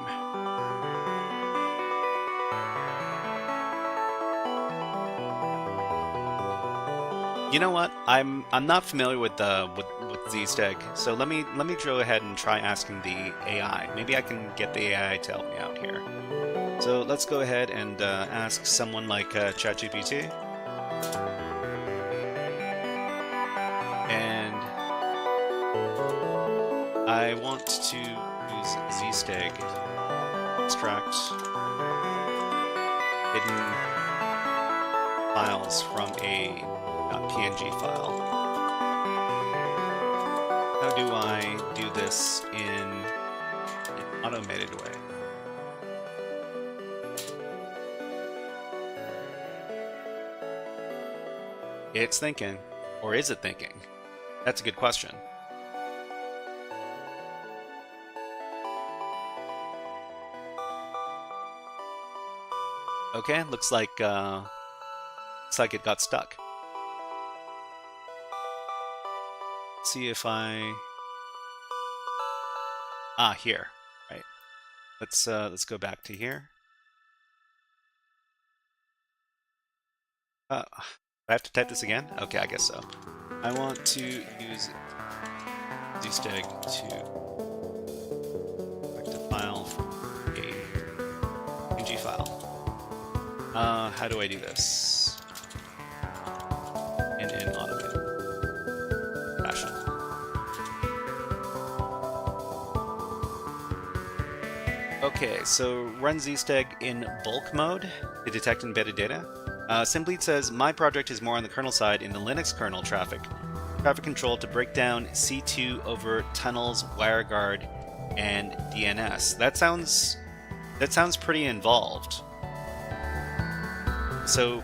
You know what? I'm not familiar with ZSteg, so let me go ahead and try asking the AI. Maybe I can get the AI to help me out here. So let's go ahead and ask someone like ChatGPT. And I want to use ZSteg to extract hidden files from a .png file. How do I do this in an automated way? It's thinking. Or is it thinking? That's a good question. Okay, looks like it got stuck. Let's see if here, right? Let's go back to here. I have to type this again? Okay, I guess so. I want to use ZSteg to extract a file from a PNG file. How do I do this? In an automated fashion. Okay, so run ZSteg in bulk mode to detect embedded data. Simply says, my project is more on the kernel side in the Linux kernel traffic control to break down C2 over tunnels, WireGuard, and DNS. That sounds pretty involved. So,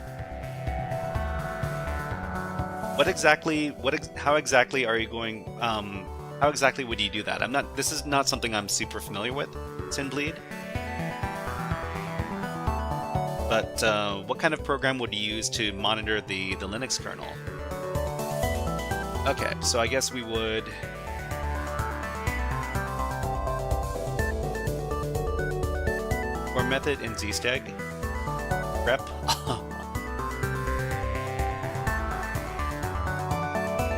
how exactly are you going? How exactly would you do that? This is not something I'm super familiar with, Synbleed. But what kind of program would you use to monitor the Linux kernel? Okay, so I guess we would for method in ZSteg grep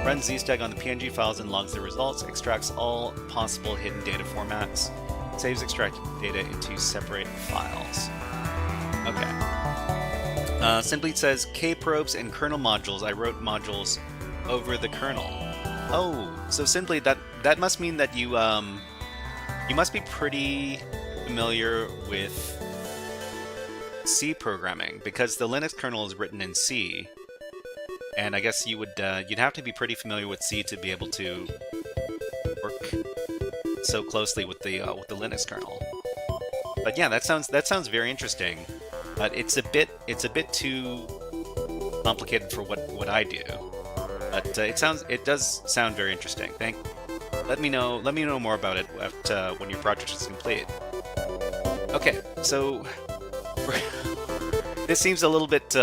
run ZSteg on the PNG files and logs the results, extracts all possible hidden data formats, saves extracted data into separate files. Okay. Simply says kprobes and kernel modules. I wrote modules over the kernel. Oh, so simply that must mean that you must be pretty familiar with C programming, because the Linux kernel is written in C, and I guess you would you'd have to be pretty familiar with C to be able to work so closely with the Linux kernel. But yeah, that sounds very interesting. But it's a bit too complicated for what I do. But it does sound very interesting. Let me know more about it when your project is complete. Okay, so this seems a little bit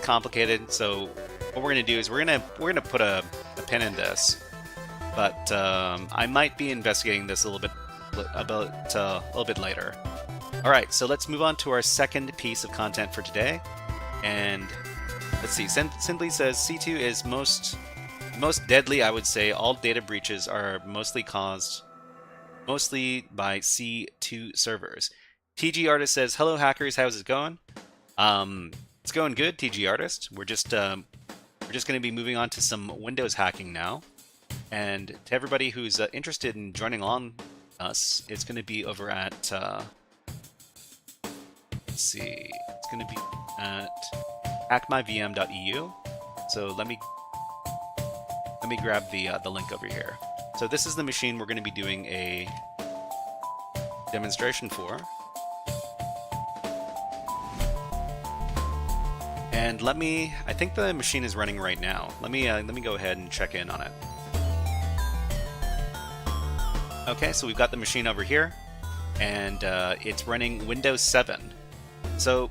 complicated. So what we're gonna do is we're gonna put a pin in this. But I might be investigating this a little bit later. All right, so let's move on to our second piece of content for today. And let's see, Simply says C2 is most deadly. I would say all data breaches are mostly caused by C2 servers. TG Artist says, hello hackers, how's it going? It's going good, TG Artist. We're just going to be moving on to some Windows hacking now. And to everybody who's interested in joining on us, it's going to be over at let's see, it's going to be at hackmyvm.eu. So let me grab the link over here. So this is the machine we're going to be doing a demonstration for. And I think the machine is running right now. Let me go ahead and check in on it. Okay, so we've got the machine over here, and it's running Windows 7. So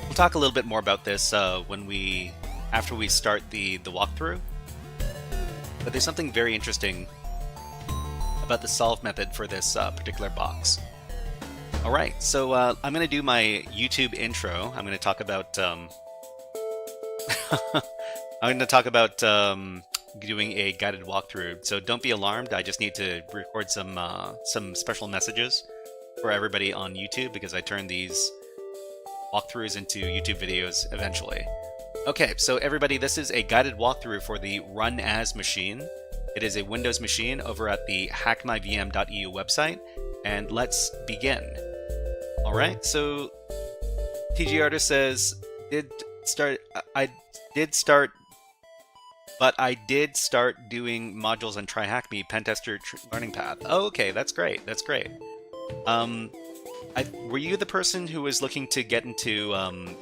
we'll talk a little bit more about this after we start the walkthrough. But there's something very interesting about the solve method for this particular box. All right, so I'm going to do my YouTube intro. I'm going to talk about doing a guided walkthrough. So don't be alarmed. I just need to record some special messages for everybody on YouTube because I turn these walkthroughs into YouTube videos eventually. Okay, so everybody, this is a guided walkthrough for the Run As machine. It is a Windows machine over at the hackmyvm.eu website, and let's begin. All right, so TG Artist says, I did start doing modules on TryHackMe Pentester Learning Path. Oh, okay, that's great. That's great. Were you the person who was looking to get into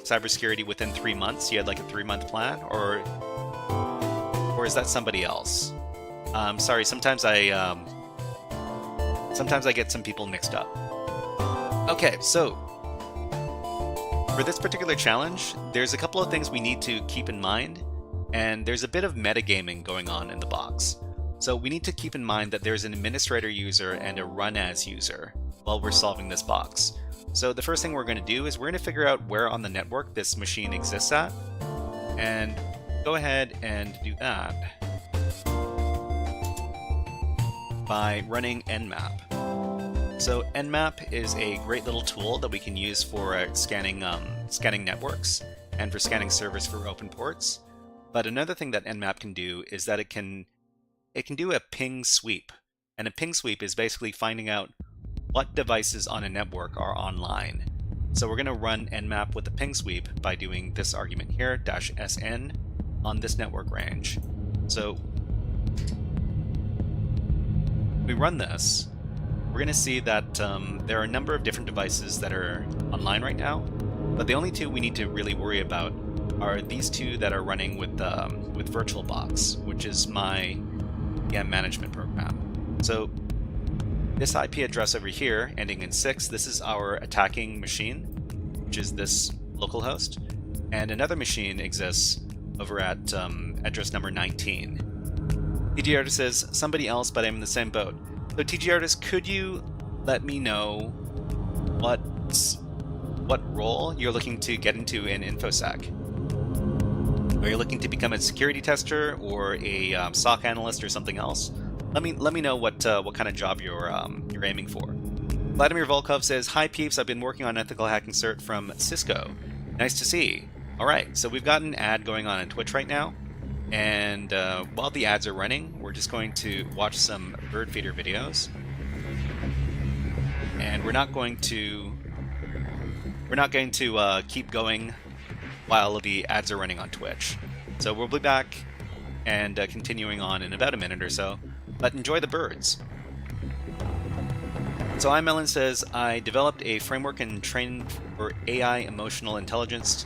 cybersecurity within 3 months? You had like a 3-month plan, or is that somebody else? Sorry, sometimes I get some people mixed up. Okay, so for this particular challenge, there's a couple of things we need to keep in mind, and there's a bit of metagaming going on in the box. So we need to keep in mind that there's an administrator user and a run as user while we're solving this box. So the first thing we're going to do is we're going to figure out where on the network this machine exists at, and go ahead and do that by running nmap. So nmap is a great little tool that we can use for scanning networks and for scanning servers for open ports. But another thing that nmap can do is that it can do a ping sweep. And a ping sweep is basically finding out what devices on a network are online. So we're going to run nmap with a ping sweep by doing this argument here, -sn, on this network range. So we run this, we're going to see that there are a number of different devices that are online right now, but the only two we need to really worry about are these two that are running with VirtualBox, which is my VM management program. So this IP address over here, ending in 6, this is our attacking machine, which is this localhost, and another machine exists over at address number 19. TG Artist says, somebody else, but I'm in the same boat. So TG Artist, could you let me know what role you're looking to get into in InfoSec? Are you looking to become a security tester or a SOC analyst or something else? Let me know what kind of job you're aiming for. Vladimir Volkov says, hi peeps, I've been working on ethical hacking cert from Cisco. Nice to see. Alright, so we've got an ad going on Twitch right now, and while the ads are running, we're just going to watch some bird feeder videos. And we're not going to keep going while the ads are running on Twitch. So we'll be back and continuing on in about a minute or so, but enjoy the birds. So iMelon says, I developed a framework and trained for AI emotional intelligence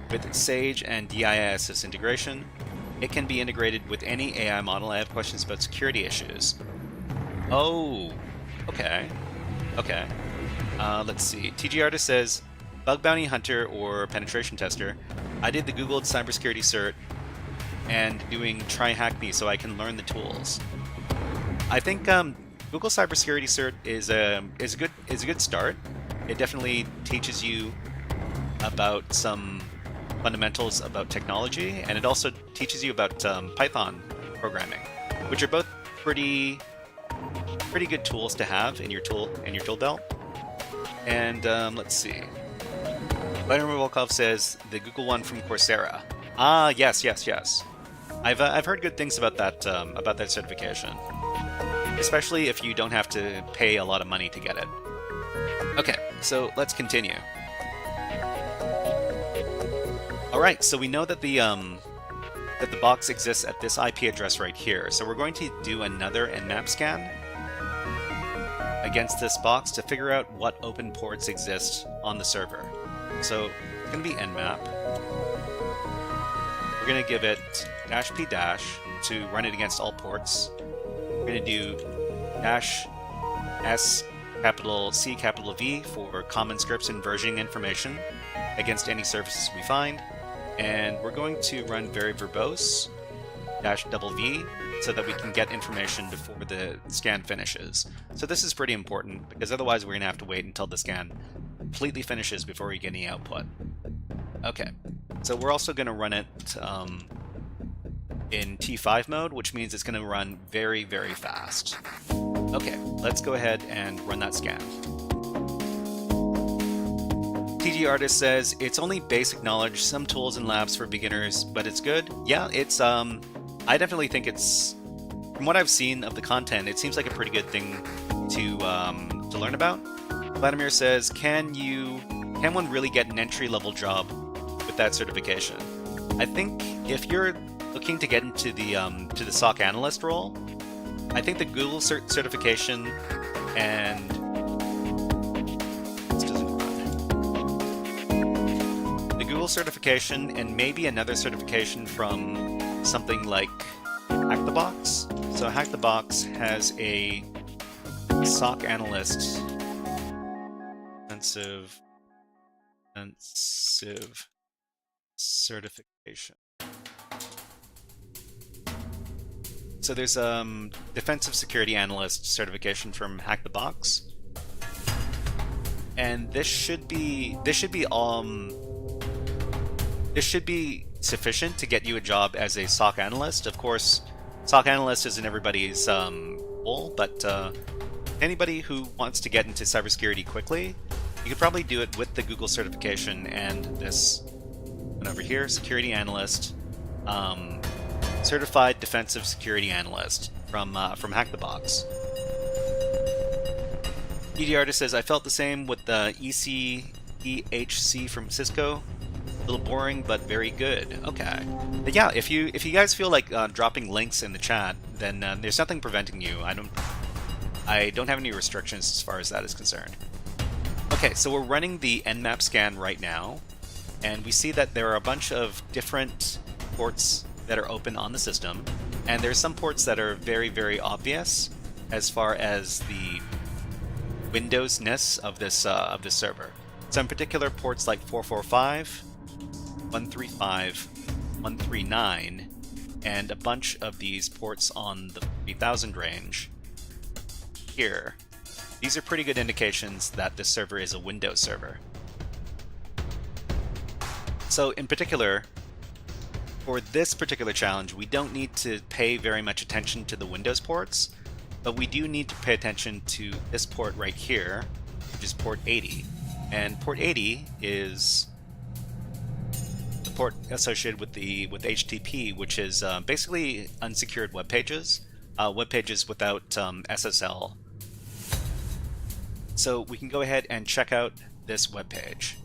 with Sage and DIISS integration. It can be integrated with any AI model. I have questions about security issues. Oh, okay. Okay. Let's see. TG Artist says, Bug Bounty Hunter or Penetration Tester. I did the Googled Cybersecurity Cert and doing TryHackMe so I can learn the tools. I think Google Cybersecurity Cert is a good start. It definitely teaches you about some fundamentals about technology, and it also teaches you about Python programming, which are both pretty good tools to have in your tool belt. And let's see. Vladimir Volkov says the Google one from Coursera. Ah, yes. I've heard good things about that certification, especially if you don't have to pay a lot of money to get it. Okay, so let's continue. All right, so we know that the box exists at this IP address right here. So we're going to do another Nmap scan against this box to figure out what open ports exist on the server. So it's going to be Nmap. We're going to give it -p- to run it against all ports. We're going to do -s capital C capital V for common scripts and versioning information against any services we find. And we're going to run very verbose -v so that we can get information before the scan finishes. So this is pretty important because otherwise we're going to have to wait until the scan completely finishes before we get any output. Okay, so we're also going to run it in T5 mode, which means it's going to run very, very fast. Okay, let's go ahead and run that scan. TG Artist says, it's only basic knowledge, some tools and labs for beginners, but it's good. Yeah, it's, I definitely think it's, from what I've seen of the content, it seems like a pretty good thing to learn about. Vladimir says, can one really get an entry-level job with that certification? I think if you're looking to get into the SOC analyst role, I think the Google certification and certification and maybe another certification from something like Hack the Box. So Hack the Box has a SOC analyst intensive certification. So there's defensive security analyst certification from Hack the Box, and this should be sufficient to get you a job as a SOC analyst. Of course, SOC analyst isn't everybody's goal, but anybody who wants to get into cybersecurity quickly, you could probably do it with the Google certification and this one over here, security analyst, certified defensive security analyst from Hack the Box. ED Artist says, I felt the same with the EHC from Cisco. A little boring, but very good. Okay. But yeah, if you guys feel like dropping links in the chat, then there's nothing preventing you. I don't have any restrictions as far as that is concerned. Okay, so we're running the Nmap scan right now, and we see that there are a bunch of different ports that are open on the system, and there's some ports that are very, very obvious as far as the Windows-ness of this server. So in particular, ports like 445, 135, 139, and a bunch of these ports on the 3000 range here. These are pretty good indications that this server is a Windows server. So in particular, for this particular challenge, we don't need to pay very much attention to the Windows ports, but we do need to pay attention to this port right here, which is port 80. And port 80 is the port associated with HTTP, which is basically unsecured web pages without SSL. So we can go ahead and check out this web page.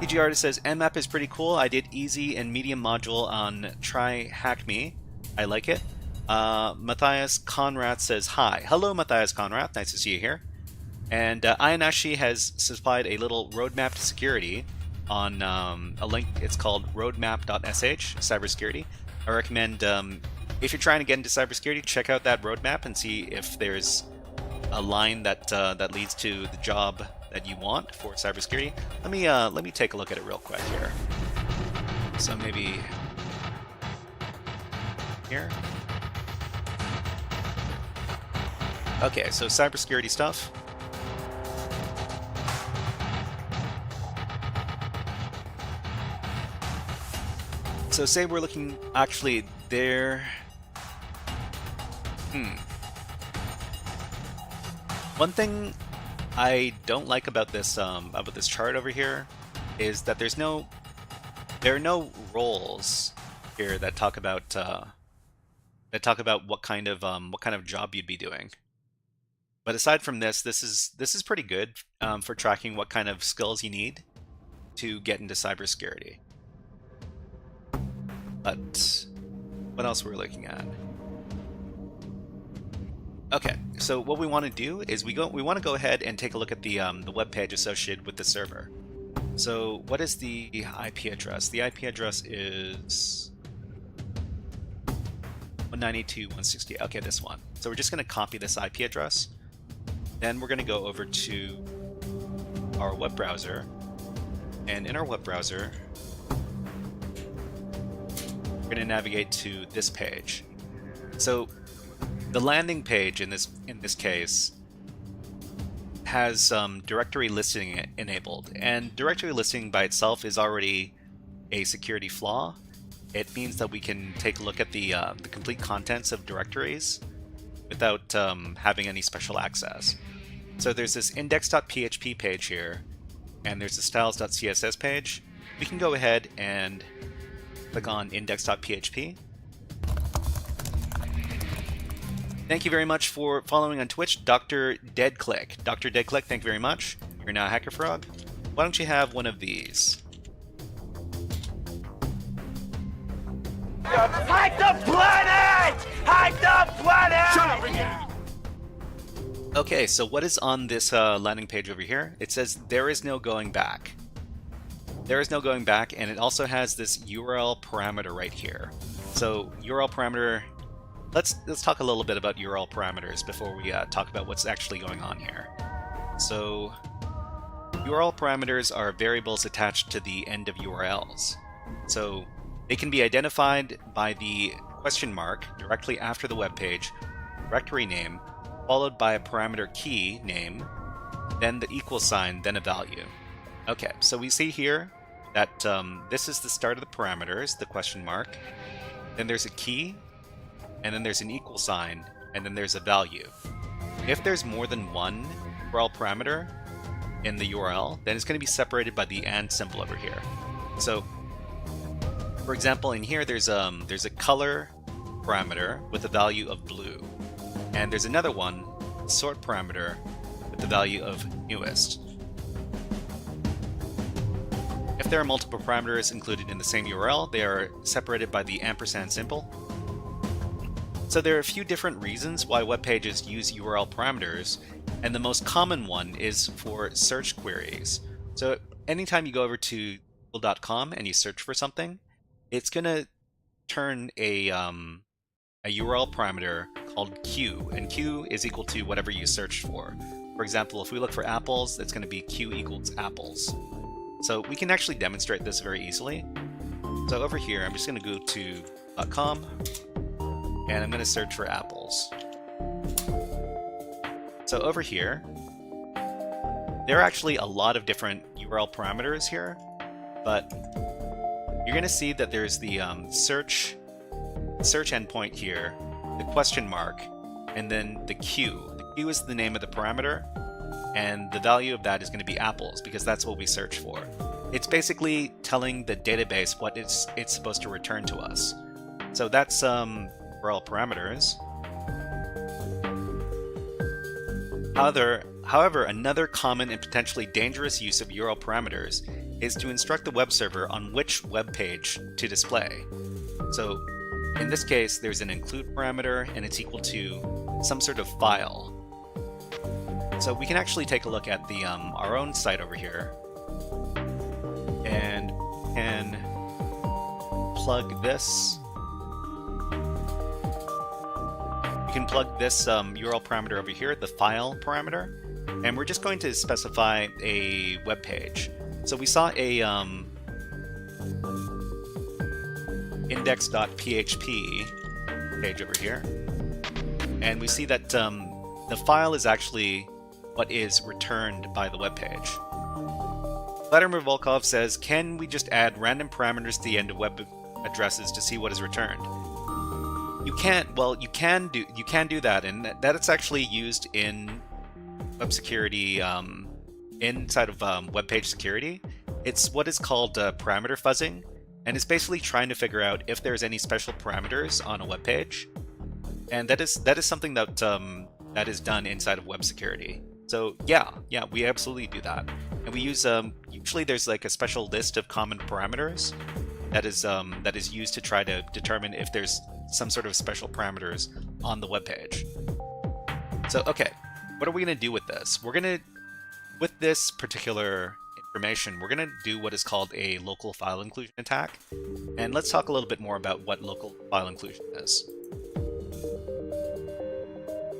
PG Artist says, Nmap is pretty cool. I did easy and medium module on TryHackMe. I like it. Matthias Conrad says, hi. Hello, Matthias Conrad. Nice to see you here. And Ayanashi has supplied a little roadmap to security on a link. It's called roadmap.sh, cybersecurity. I recommend, if you're trying to get into cybersecurity, check out that roadmap and see if there's a line that leads to the job that you want for cybersecurity. Let me take a look at it real quick here. So maybe here. Okay, so cybersecurity stuff. So say we're looking actually there. One thing I don't like about this chart over here is that there are no roles here that talk about what kind of job you'd be doing. But aside from this, this is pretty good for tracking what kind of skills you need to get into cybersecurity. But what else we're looking at? Okay, so what we want to do is we want to go ahead and take a look at the web page associated with the server. So what is the IP address? The IP address is 192.168. Okay, this one. So we're just going to copy this IP address. Then we're going to go over to our web browser, and in our web browser, we're going to navigate to this page. So the landing page in this case has directory listing enabled, and directory listing by itself is already a security flaw. It means that we can take a look at the complete contents of directories without having any special access. So there's this index.php page here, and there's the styles.css page. We can go ahead and click on index.php. Thank you very much for following on Twitch, Dr. Deadclick. Dr. Deadclick, thank you very much. You're now a HackerFrog. Why don't you have one of these? Hack the planet! Hack the planet! Shut up again! Okay, so what is on this landing page over here? It says there is no going back. There is no going back, and it also has this URL parameter right here. So URL parameter, let's talk a little bit about URL parameters before we talk about what's actually going on here. So URL parameters are variables attached to the end of URLs. So they can be identified by the question mark directly after the web page, directory name, followed by a parameter key name, then the equal sign, then a value. Okay, so we see here that this is the start of the parameters, the question mark, then there's a key, and then there's an equal sign, and then there's a value. If there's more than one URL parameter in the URL, then it's going to be separated by the and symbol over here. So, for example, in here there's a color parameter with a value of blue, and there's another one, sort parameter, with the value of newest. If there are multiple parameters included in the same URL, they are separated by the ampersand symbol. So there are a few different reasons why web pages use URL parameters, and the most common one is for search queries. So anytime you go over to google.com and you search for something, it's going to turn a URL parameter called Q, and Q is equal to whatever you searched for. For example, if we look for apples, it's going to be Q equals apples. So we can actually demonstrate this very easily. So over here, I'm just going to go to .com, and I'm going to search for apples. So over here, there are actually a lot of different URL parameters here, but you're going to see that there's the search endpoint here, the question mark, and then the Q. The Q is the name of the parameter, and the value of that is going to be apples, because that's what we search for. It's basically telling the database what it's supposed to return to us. So that's URL parameters. However, another common and potentially dangerous use of URL parameters is to instruct the web server on which web page to display. So in this case, there's an include parameter, and it's equal to some sort of file. So we can actually take a look at the our own site over here, and can plug this. You can plug this URL parameter over here, the file parameter, and we're just going to specify a web page. So we saw a index.php page over here, and we see that the file is actually what is returned by the web page. Vladimir Volkov says, can we just add random parameters to the end of web addresses to see what is returned? You can't. Well, you can do that, and that it's actually used in web security, inside of web page security. It's what is called parameter fuzzing, and it's basically trying to figure out if there's any special parameters on a web page, and that is something that that is done inside of web security. So yeah, we absolutely do that, and we use usually there's like a special list of common parameters that is used to try to determine if there's some sort of special parameters on the web page. So okay, what are we going to do with this? With this particular information, we're going to do what is called a local file inclusion attack, and let's talk a little bit more about what local file inclusion is.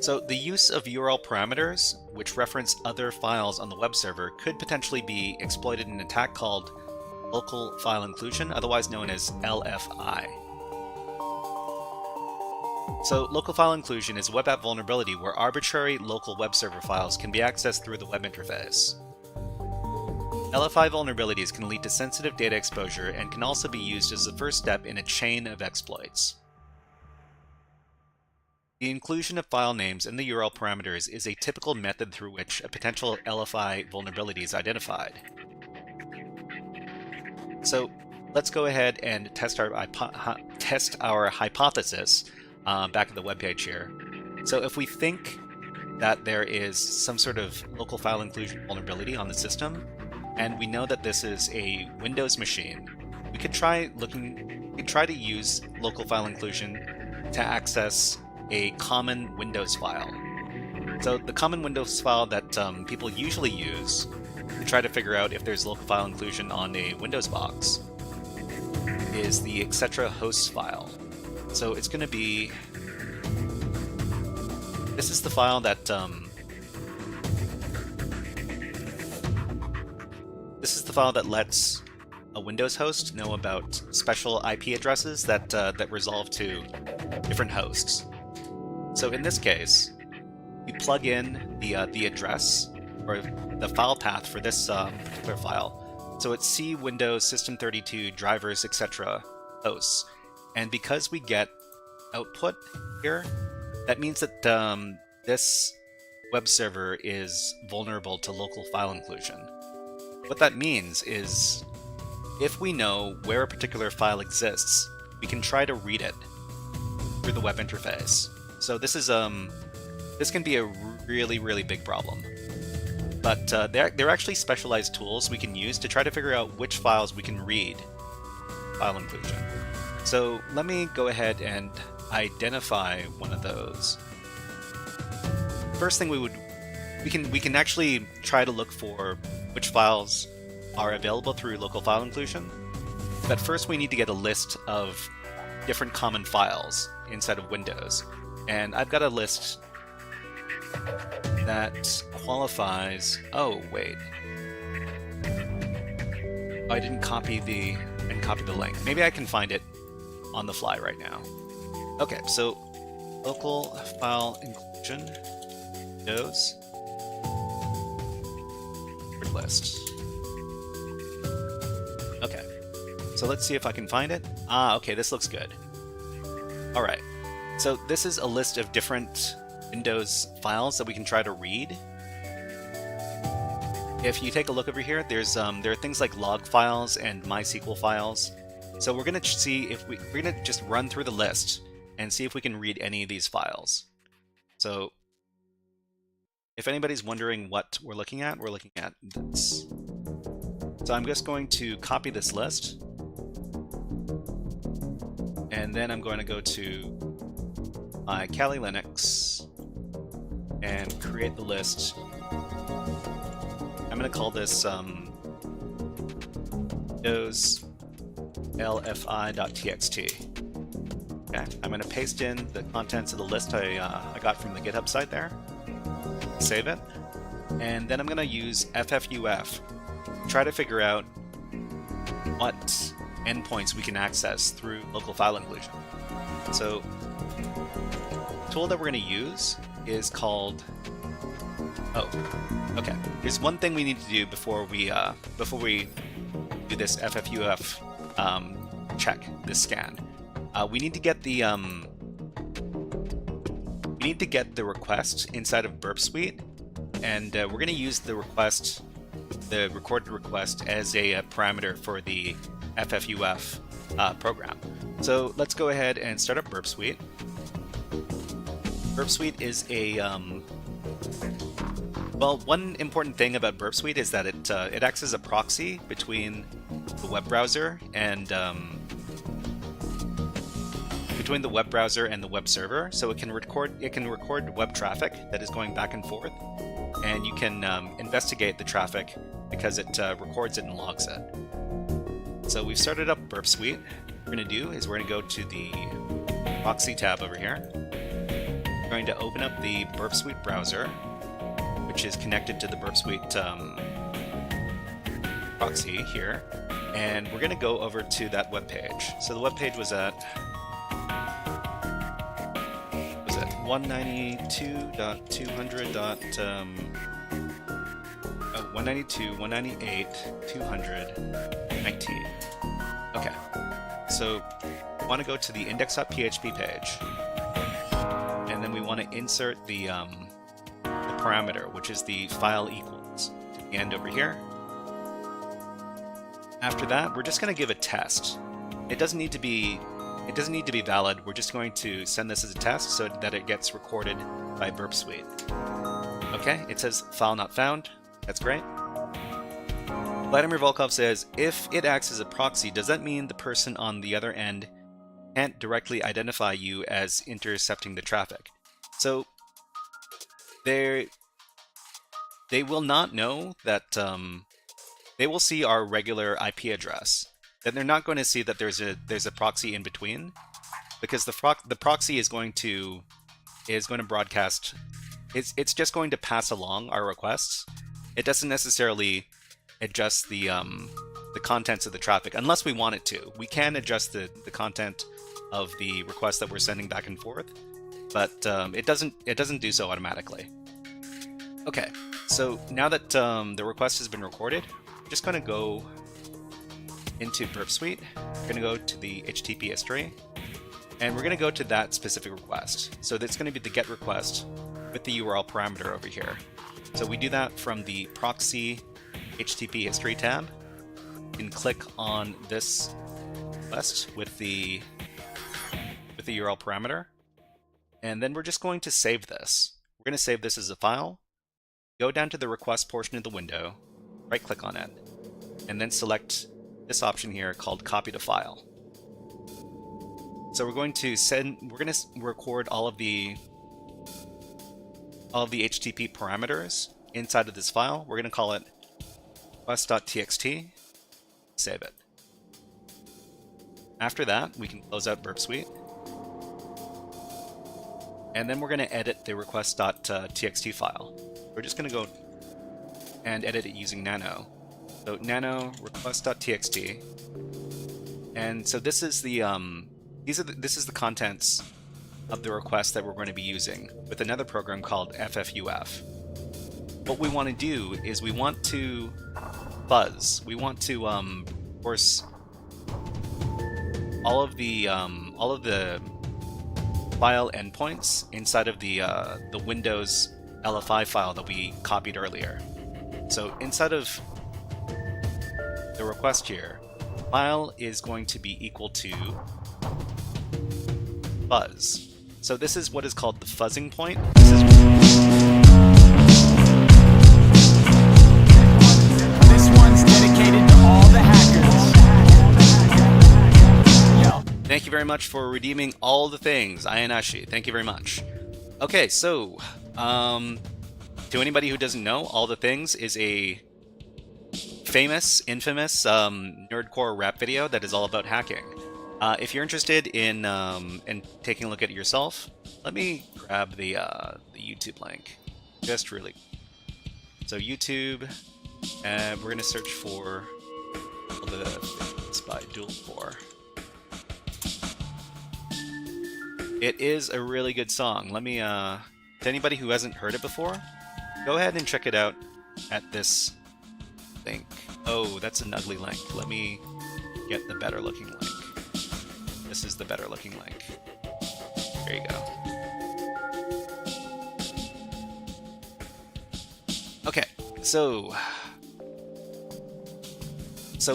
So the use of URL parameters, which reference other files on the web server, could potentially be exploited in an attack called local file inclusion, otherwise known as LFI. So local file inclusion is a web app vulnerability where arbitrary local web server files can be accessed through the web interface. LFI vulnerabilities can lead to sensitive data exposure and can also be used as the first step in a chain of exploits. The inclusion of file names in the URL parameters is a typical method through which a potential LFI vulnerability is identified. So let's go ahead and test our hypothesis back at the webpage here. So if we think that there is some sort of local file inclusion vulnerability on the system, and we know that this is a Windows machine, we could try to use local file inclusion to access a common Windows file. So the common Windows file that people usually use to try to figure out if there's local file inclusion on a Windows box is the etc hosts file. So it's going to be, this is the file that lets a Windows host know about special IP addresses that resolve to different hosts. So in this case, we plug in the address or the file path for this particular file. So it's C Windows System 32 drivers etc hosts, and because we get output here, that means that this web server is vulnerable to local file inclusion. What that means is, if we know where a particular file exists, we can try to read it through the web interface. So this is this can be a really big problem. But there are actually specialized tools we can use to try to figure out which files we can read file inclusion. So let me go ahead and identify one of those. First thing we can actually try to look for which files are available through local file inclusion. But first we need to get a list of different common files inside of Windows. And I've got a list that qualifies. Oh wait, I didn't copy the link. Maybe I can find it on the fly right now. Okay, so local file inclusion Windows list. Okay, so let's see if I can find it. Okay, this looks good. All right, so this is a list of different Windows files that we can try to read. If you take a look over here, there are things like log files and MySQL files. So we're gonna see if we're gonna just run through the list and see if we can read any of these files. So if anybody's wondering what we're looking at this. So I'm just going to copy this list, and then I'm going to go to my Kali Linux and create the list. I'm going to call this Windows lfi.txt. Okay, I'm going to paste in the contents of the list I got from the GitHub site there. Save it, and then I'm going to use ffuf to try to figure out what endpoints we can access through local file inclusion. So the tool that we're going to use is called... Oh, okay. There's one thing we need to do before we do this FFUF check, this scan. We need to get the request inside of Burp Suite, and we're going to use the request, the recorded request, as a parameter for the FFUF program. So let's go ahead and start up Burp Suite. Burp Suite is a well, one important thing about Burp Suite is that it acts as a proxy between the web browser and the web server. So it can record web traffic that is going back and forth, and you can investigate the traffic because it records it and logs it. So we've started up Burp Suite. What we're going to do is we're going to go to the proxy tab over here. We're going to open up the Burp Suite browser, which is connected to the Burp Suite proxy here, and we're going to go over to that web page. So the web page was at 192.200.198.219. Okay, so we want to go to the index.php page, and then we want to insert the parameter, which is the file equals, to the end over here. After that, we're just going to give a test. It doesn't need to be valid. We're just going to send this as a test so that it gets recorded by Burp Suite. Okay, it says file not found. That's great. Vladimir Volkov says, if it acts as a proxy, does that mean the person on the other end can't directly identify you as intercepting the traffic? So they will not know that they will see our regular IP address. Then they're not going to see that there's a proxy in between, because the proxy is going to broadcast. It's just going to pass along our requests. It doesn't necessarily adjust the contents of the traffic unless we want it to. We can adjust the content of the request that we're sending back and forth, but it doesn't do so automatically. Okay, so now that the request has been recorded, we're just going to go into Burp Suite. We're going to go to the HTTP history, and we're going to go to that specific request. So that's going to be the GET request with the URL parameter over here. So we do that from the proxy HTTP history tab. You can click on this request with the URL parameter, and then we're just going to save this. We're going to save this as a file. Go down to the request portion of the window, right-click on it, and then select this option here called Copy to File. So we're going to record all of the HTTP parameters inside of this file. We're going to call it request.txt. Save it. After that, we can close out Burp Suite. And then we're going to edit the request.txt file. We're just going to go and edit it using nano. So nano request.txt, and so this is the this is the contents of the request that we're going to be using with another program called FFUF. What we want to do is we want to fuzz. We want to force all of the file endpoints inside of the Windows LFI file that we copied earlier. So inside of the request here, file is going to be equal to fuzz. So this is what is called the fuzzing point. This one's dedicated to all the hackers. Yo. Thank you very much for redeeming all the things, Ayanashi. Thank you very much. Okay, so to anybody who doesn't know, All the Things is a infamous nerdcore rap video that is all about hacking. If you're interested in taking a look at it yourself, let me grab the YouTube link. Just really. So YouTube, and we're gonna search for All the Things by Dual4. It is a really good song. Let me to anybody who hasn't heard it before, go ahead and check it out at this link. Oh, that's an ugly link. Let me get the better looking link. This is the better looking link. There you go. Okay, so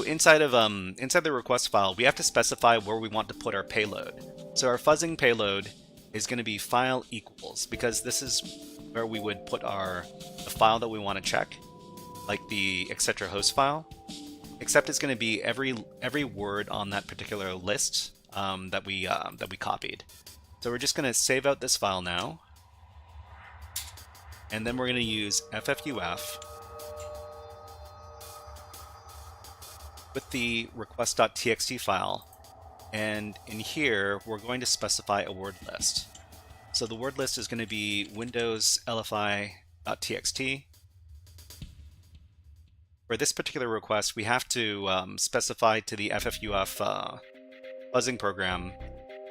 inside the request file, we have to specify where we want to put our payload. So our fuzzing payload is going to be file equals, because this is where we would put the file that we want to check, like the etc host file. Except it's going to be every word on that particular list that we copied. So we're just going to save out this file now, and then we're going to use ffuf with the request.txt file, and in here we're going to specify a word list. So the word list is going to be Windows lfi.txt. For this particular request, we have to specify to the ffuf fuzzing program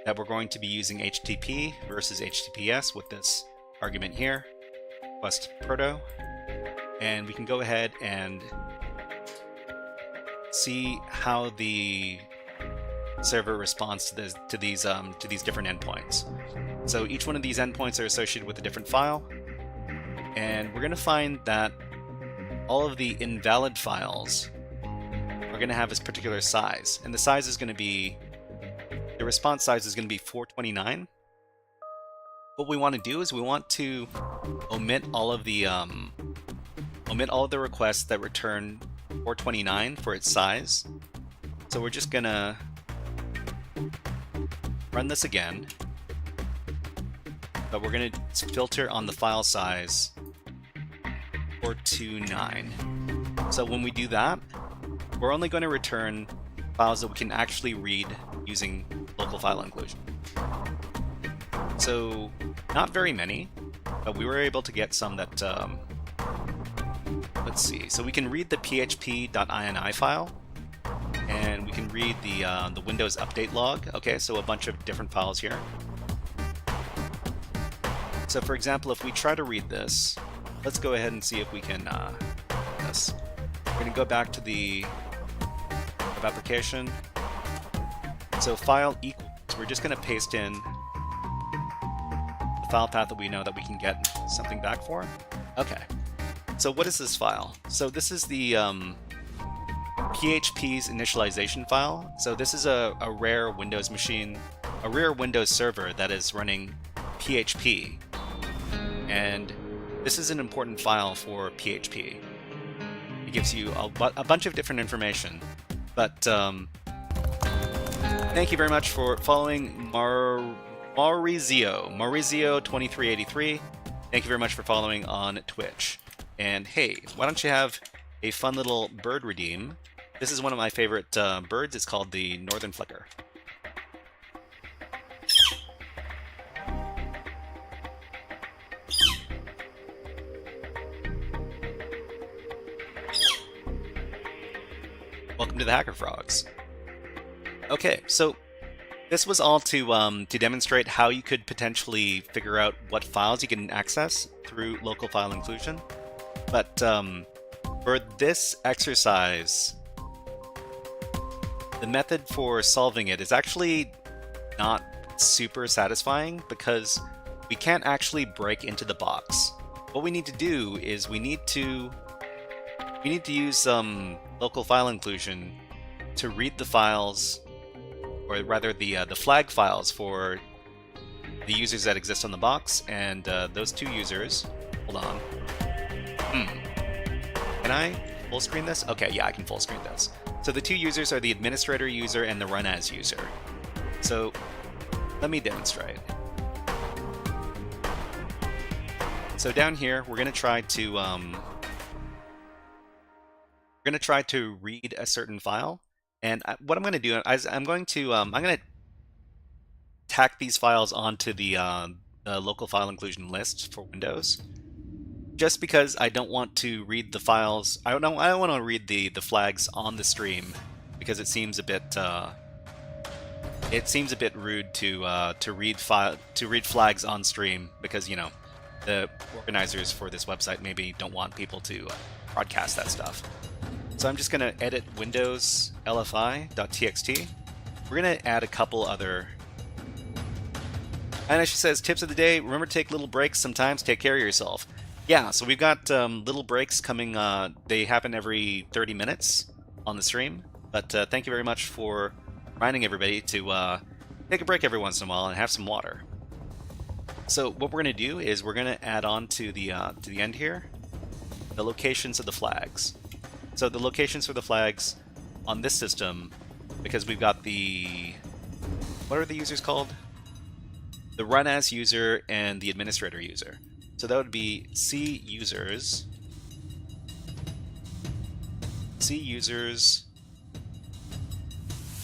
that we're going to be using HTTP versus HTTPS with this argument here, request proto, and we can go ahead and see how the server responds to these different endpoints. So each one of these endpoints are associated with a different file, and we're going to find that all of the invalid files are going to have this particular size, and the size is going to be, the response size is going to be 429. What we want to do is we want to omit all of the requests that return 429 for its size. So we're just gonna run this again, but we're gonna filter on the file size 429. So when we do that, we're only going to return files that we can actually read using local file inclusion. So not very many, but we were able to get some that, let's see. So we can read the php.ini file, and we can read the Windows update log. Okay, so a bunch of different files here. So for example, if we try to read this, let's go ahead and see if we can this. We're going to go back to the application. So file equals, we're just going to paste in the file path that we know that we can get something back for. Okay. So what is this file? So this is the PHP's initialization file. So this is a rare Windows machine, a rare Windows server that is running PHP. And this is an important file for PHP. It gives you a bunch of different information. But thank you very much for following Maurizio2383. Thank you very much for following on Twitch. And hey, why don't you have a fun little bird redeem? This is one of my favorite birds. It's called the Northern Flicker. Welcome to the HackerFrogs. Okay, so this was all to demonstrate how you could potentially figure out what files you can access through local file inclusion. But for this exercise, the method for solving it is actually not super satisfying because we can't actually break into the box. What we need to do is we need to use local file inclusion to read the files, or rather the flag files for the users that exist on the box, and those two users. Hold on. Can I full screen this? Okay, yeah, I can full screen this. So the two users are the administrator user and the run as user. So let me demonstrate. So down here, we're going to try to read a certain file, and what I'm going to do is I'm going to tack these files onto the local file inclusion list for Windows. Just because I don't want to read the files, I don't want to read the flags on the stream, because it seems a bit rude to read flags on stream, because the organizers for this website maybe don't want people to broadcast that stuff. So I'm just going to edit Windows LFI.txt. We're going to add a couple other. And she says, tips of the day, remember to take little breaks sometimes, take care of yourself. Yeah, so we've got little breaks coming, they happen every 30 minutes on the stream. But thank you very much for reminding everybody to take a break every once in a while and have some water. So what we're going to do is we're going to add on to the end here, the locations of the flags. So the locations for the flags on this system, because we've got the, what are the users called? The run as user and the administrator user. So that would be C users,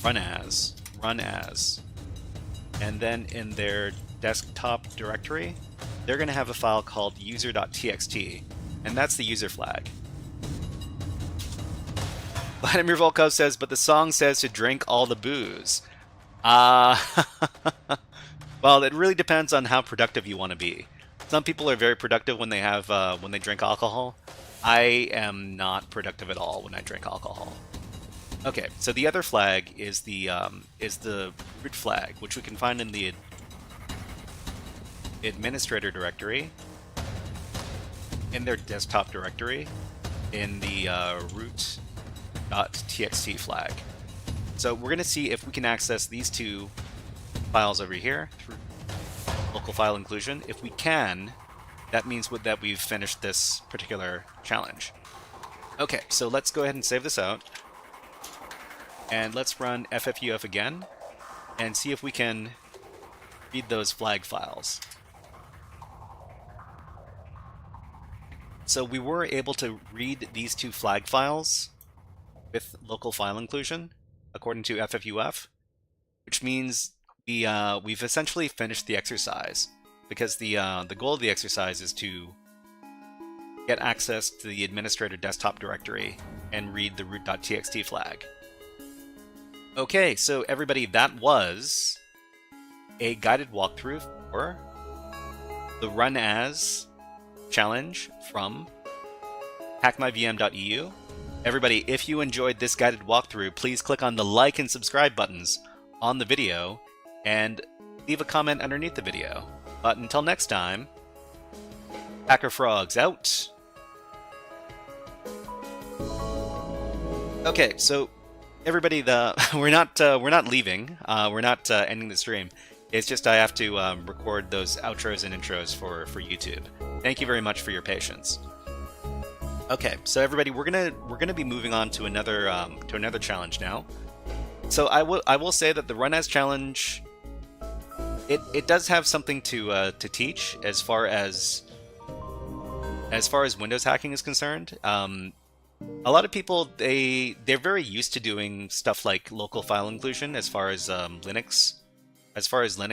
run as, and then in their desktop directory, they're going to have a file called user.txt, and that's the user flag. Vladimir Volkov says, but the song says to drink all the booze. Well, it really depends on how productive you want to be. Some people are very productive when they have when they drink alcohol. I am not productive at all when I drink alcohol. Okay, so the other flag is the root flag, which we can find in the administrator directory, in their desktop directory, in the root.txt flag. So we're going to see if we can access these two files over here through local file inclusion. If we can, that means that we've finished this particular challenge. Okay, so let's go ahead and save this out. And let's run ffuf again and see if we can read those flag files. So we were able to read these two flag files with local file inclusion, according to ffuf, which means we've essentially finished the exercise, because the goal of the exercise is to get access to the administrator desktop directory and read the root.txt flag. Okay, so everybody, that was a guided walkthrough for the Run As challenge from hackmyvm.eu. Everybody, if you enjoyed this guided walkthrough, please click on the like and subscribe buttons on the video and leave a comment underneath the video. But until next time, HackerFrogs out. Okay, so everybody, we're not leaving. We're not ending the stream. It's just I have to record those outros and intros for YouTube. Thank you very much for your patience. Okay, so everybody, we're gonna be moving on to another challenge now. So I will say that the Run As challenge, it does have something to teach as far as Windows hacking is concerned. A lot of people, they're very used to doing stuff like local file inclusion as far as Linux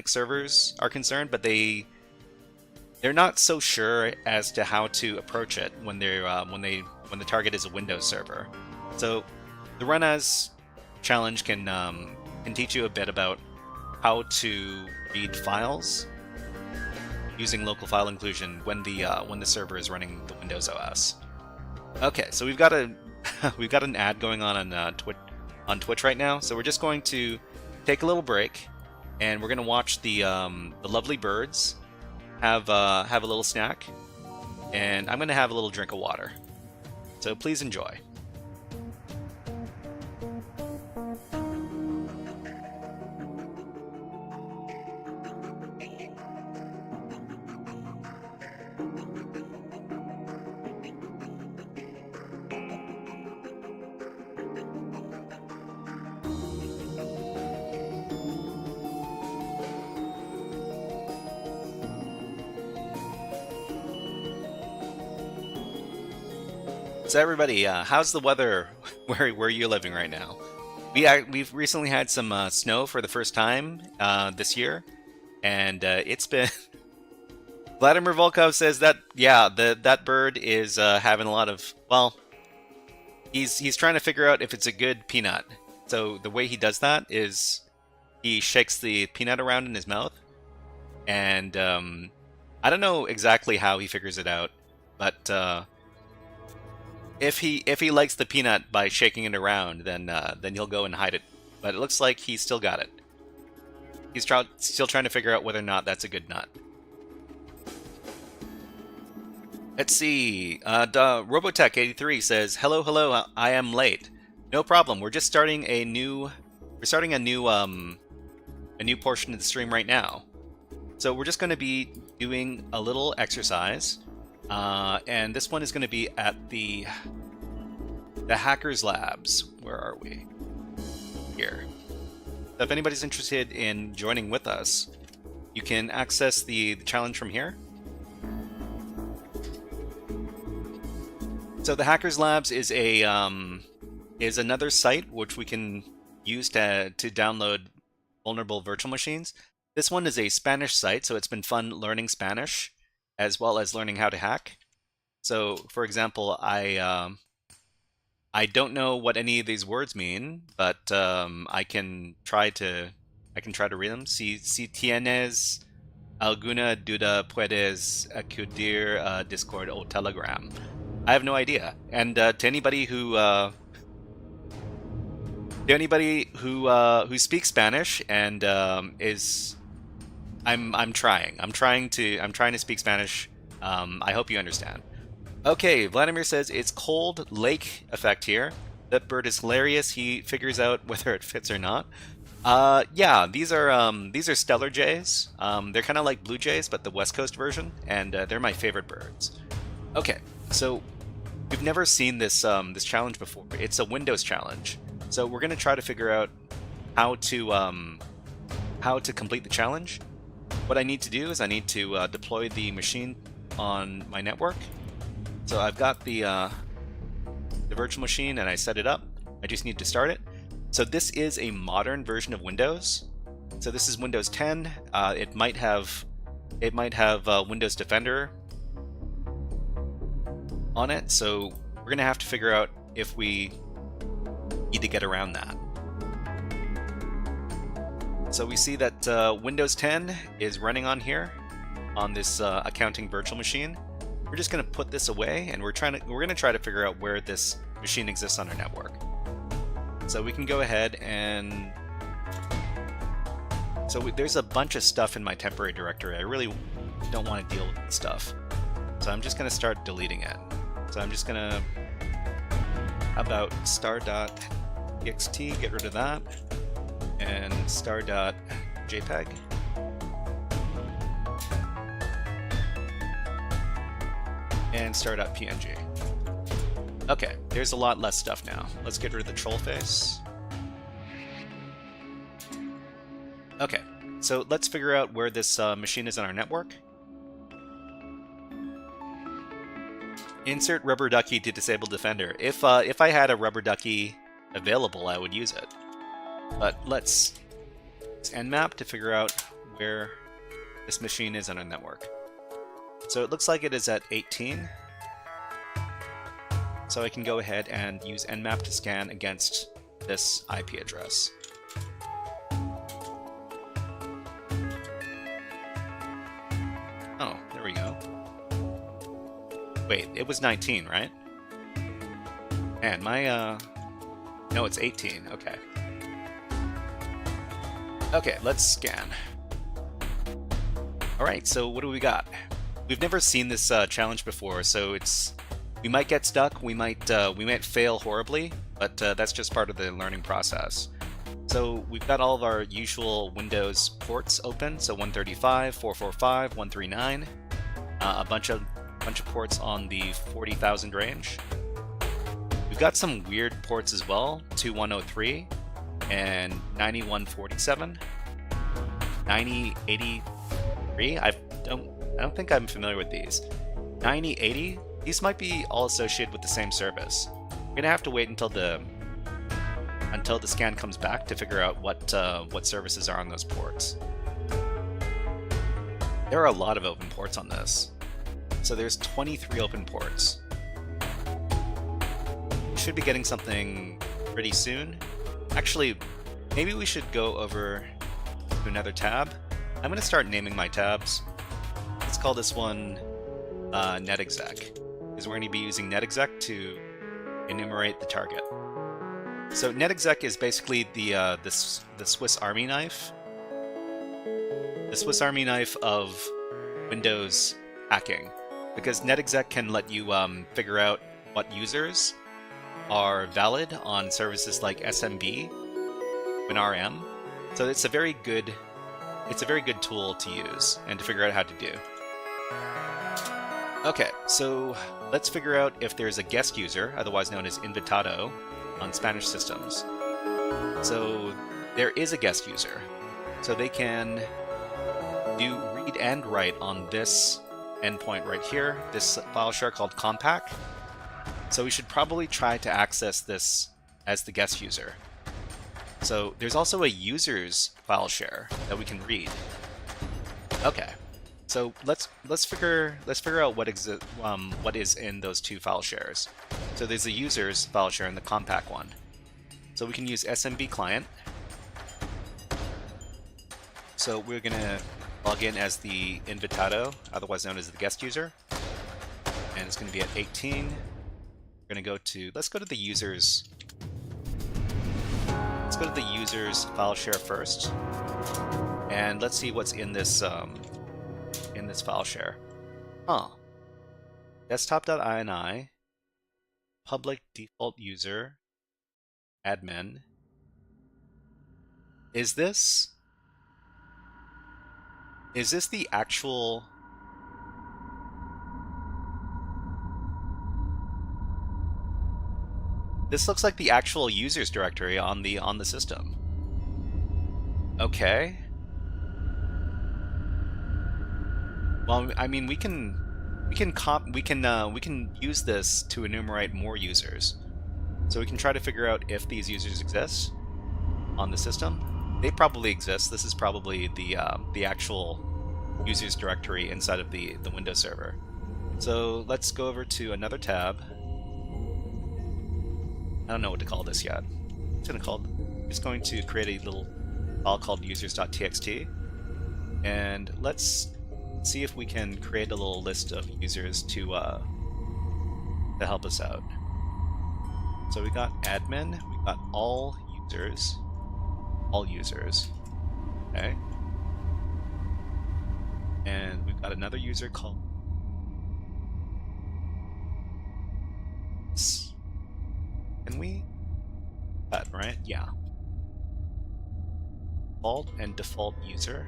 servers are concerned, but they're not so sure as to how to approach it when the target is a Windows server. So the Run As challenge can teach you a bit about how to read files using local file inclusion when the server is running the Windows OS. Okay, so we've got an ad going on Twitch right now, so we're just going to take a little break, and we're going to watch the lovely birds have a little snack, and I'm going to have a little drink of water. So please enjoy. So everybody, how's the weather where you're living right now? We've recently had some snow for the first time this year, and it's been. Vladimir Volkov says that that bird is having a lot of, well, he's trying to figure out if it's a good peanut. So the way he does that is he shakes the peanut around in his mouth, and I don't know exactly how he figures it out, but if he likes the peanut by shaking it around, then he'll go and hide it. But it looks like he's still got it. He's still trying to figure out whether or not that's a good nut. Let's see. Robotech83 says, "Hello, hello. I am late. No problem. We're just starting a new. We're starting a new portion of the stream right now. So we're just going to be doing a little exercise, and this one is going to be at the Hackers Labs. Where are we? Here. So if anybody's interested in joining with us, you can access the challenge from here. So the Hackers Labs is a is another site which we can use to download vulnerable virtual machines. This one is a Spanish site, so it's been fun learning Spanish as well as learning how to hack. So, for example, I don't know what any of these words mean, but I can try to read them. Si tienes alguna duda puedes acudir a Discord o Telegram. I have no idea. And to anybody who speaks Spanish and I'm trying to speak Spanish. I hope you understand. Okay, Vladimir says it's cold lake effect here. That bird is hilarious. He figures out whether it fits or not. Yeah, these are stellar jays. They're kind of like blue jays, but the West Coast version, and they're my favorite birds. Okay, so we've never seen this this challenge before. It's a Windows challenge, so we're gonna try to figure out how to complete the challenge. What I need to do is I need to deploy the machine on my network. So I've got the virtual machine and I set it up. I just need to start it. So this is a modern version of Windows. So this is Windows 10. It might have Windows Defender on it. So we're gonna have to figure out if we need to get around that. So we see that Windows 10 is running on here on this accounting virtual machine. We're just going to put this away, and we're going to try to figure out where this machine exists on our network. So we can go ahead and there's a bunch of stuff in my temporary directory. I really don't want to deal with this stuff, so I'm just going to start deleting it. So I'm just going to star.txt, get rid of that, and star.jpg. And star.png. Okay, there's a lot less stuff now. Let's get rid of the troll face. Okay, so let's figure out where this machine is on our network. Insert rubber ducky to disable defender. If I had a rubber ducky available, I would use it. But let's nmap to figure out where this machine is on our network. So it looks like it is at 18. So I can go ahead and use nmap to scan against this IP address. Oh, there we go. Wait, it was 19, right? Man, my no, it's 18. Okay. Okay, let's scan. Alright, so what do we got? We've never seen this challenge before, so we might get stuck, we might fail horribly, but that's just part of the learning process. So we've got all of our usual Windows ports open, so 135, 445, 139, a bunch of ports on the 40,000 range. We've got some weird ports as well, 2103 and 9147, 9083. I don't think I'm familiar with these. 9080. These might be all associated with the same service. We're gonna have to wait until the scan comes back to figure out what services are on those ports. There are a lot of open ports on this. So there's 23 open ports. We should be getting something pretty soon. Actually, maybe we should go over to another tab. I'm gonna start naming my tabs. let's call this one netexec, because we're going to be using netexec to enumerate the target. So netexec is basically the Swiss Army knife. The Swiss Army knife of Windows hacking, because netexec can let you figure out what users are valid on services like SMB, WinRM. So it's a very good tool to use and to figure out how to do. Okay, so let's figure out if there's a guest user, otherwise known as invitado, on Spanish systems. So there is a guest user. So they can do read and write on this endpoint right here, this file share called compact. So we should probably try to access this as the guest user. So there's also a user's file share that we can read. Okay, so let's figure out what is in those two file shares. So there's a user's file share and the compact one. So we can use SMB client. So we're gonna log in as the invitado, otherwise known as the guest user, and it's gonna be at 18. We're gonna go to let's go to the user's file share first, and let's see what's in this file share. Desktop.ini, public default user, admin. Is this the actual? This looks like the actual users directory on the system. Okay. Well, I mean, we can use this to enumerate more users. So we can try to figure out if these users exist on the system. They probably exist. This is probably the actual users directory inside of the Windows server. So let's go over to another tab. I don't know what to call this yet. I'm just going to create a little file called users.txt, and let's see if we can create a little list of users to help us out. So we got admin, we got all users, okay, and we've got another user called. Can we? That right? Yeah. Default and default user.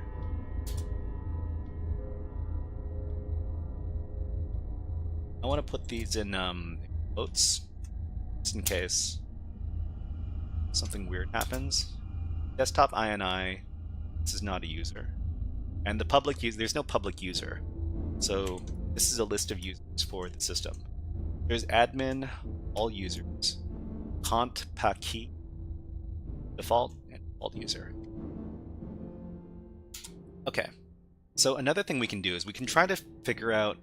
I want to put these in quotes, just in case something weird happens. Desktop INI. This is not a user, and the public user. There's no public user, so this is a list of users for the system. There's admin, all users. Cont Paki, default, and default user. Okay, so another thing we can do is we can try to figure out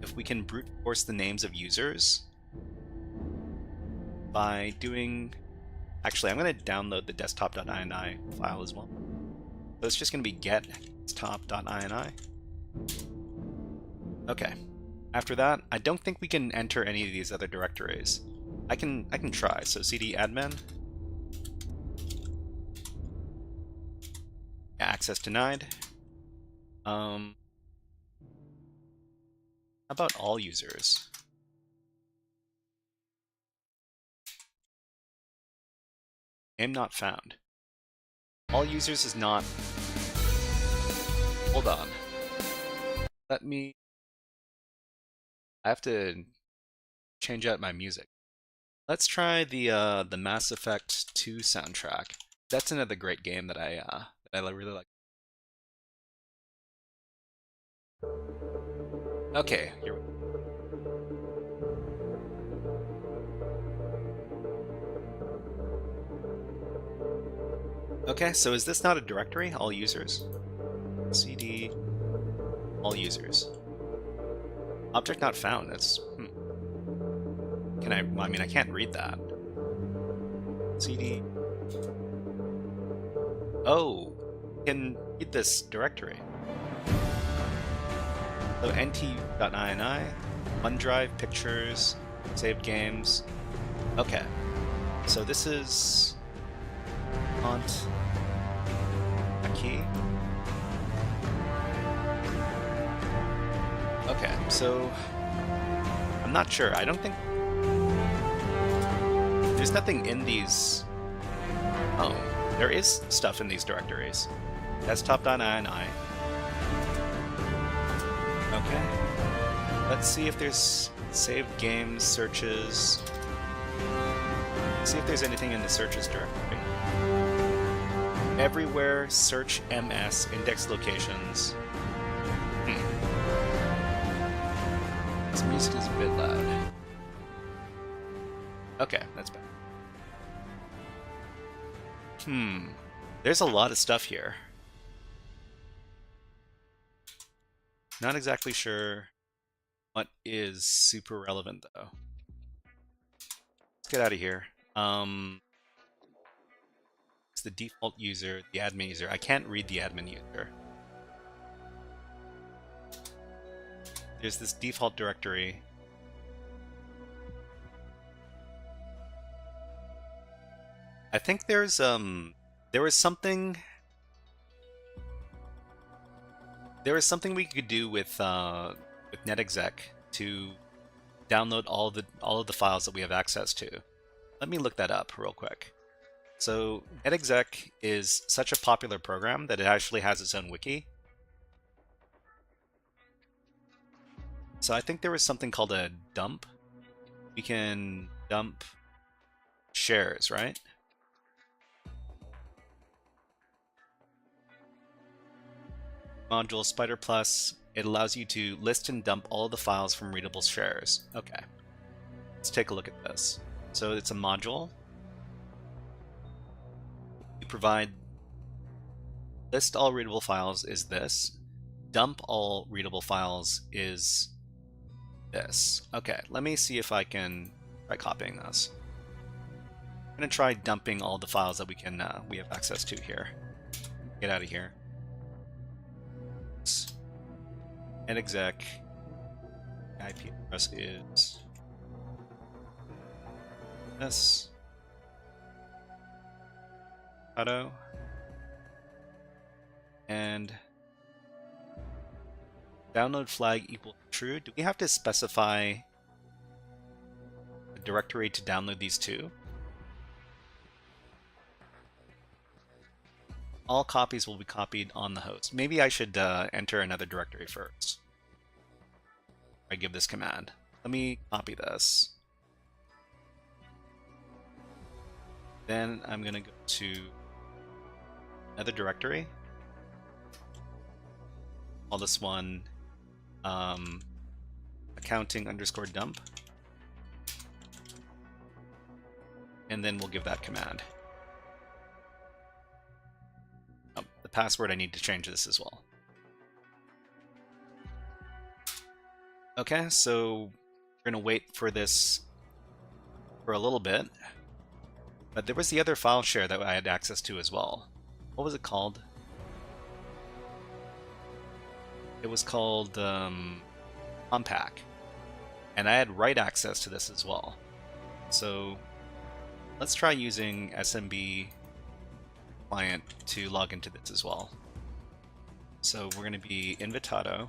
if we can brute force the names of users by doing. Actually, I'm going to download the desktop.ini file as well. So it's just going to be get desktop.ini. Okay. After that, I don't think we can enter any of these other directories. I can try. So cd admin. Access denied. How about all users? Name not found. All users is not. Hold on. Let me. I have to change out my music. Let's try the Mass Effect 2 soundtrack. That's another great game that I really like. Okay, here we go. Okay, so is this not a directory? All users. CD. All users. Object not found. That's. Can I? Well, I mean, I can't read that. CD. Oh, can read this directory. So nt.ini, OneDrive, pictures, saved games. Okay, so this is font a key. Okay, so I'm not sure. I don't think there's nothing in these. Oh, there is stuff in these directories. Desktop.ini. Okay. Let's see if there's saved games, searches. Let's see if there's anything in the searches directory. Everywhere, search ms, index locations. This music is a bit loud. Okay, that's better. There's a lot of stuff here. Not exactly sure what is super relevant though. Let's get out of here. It's the default user, the admin user. I can't read the admin user. There's this default directory. I think there was something we could do with netexec to download all of the files that we have access to. Let me look that up real quick. So netexec is such a popular program that it actually has its own wiki. So I think there was something called a dump. We can dump shares, right? Module Spider Plus, it allows you to list and dump all the files from readable shares. Okay, let's take a look at this. So it's a module. You provide list all readable files is this. Dump all readable files is this. Okay, let me see if I can try copying this. I'm gonna try dumping all the files that we have access to here. Get out of here. Netexec IP address is this. Auto and download flag equal true. Do we have to specify a directory to download these two? All copies will be copied on the host. Maybe I should enter another directory first. I give this command. Let me copy this. Then I'm going to go to another directory. Call this one accounting_dump. And then we'll give that command. The password, I need to change this as well. Okay, so we're going to wait for this for a little bit. But there was the other file share that I had access to as well. What was it called? It was called Compac. And I had write access to this as well. So let's try using SMB client to log into this as well. So we're going to be invitado.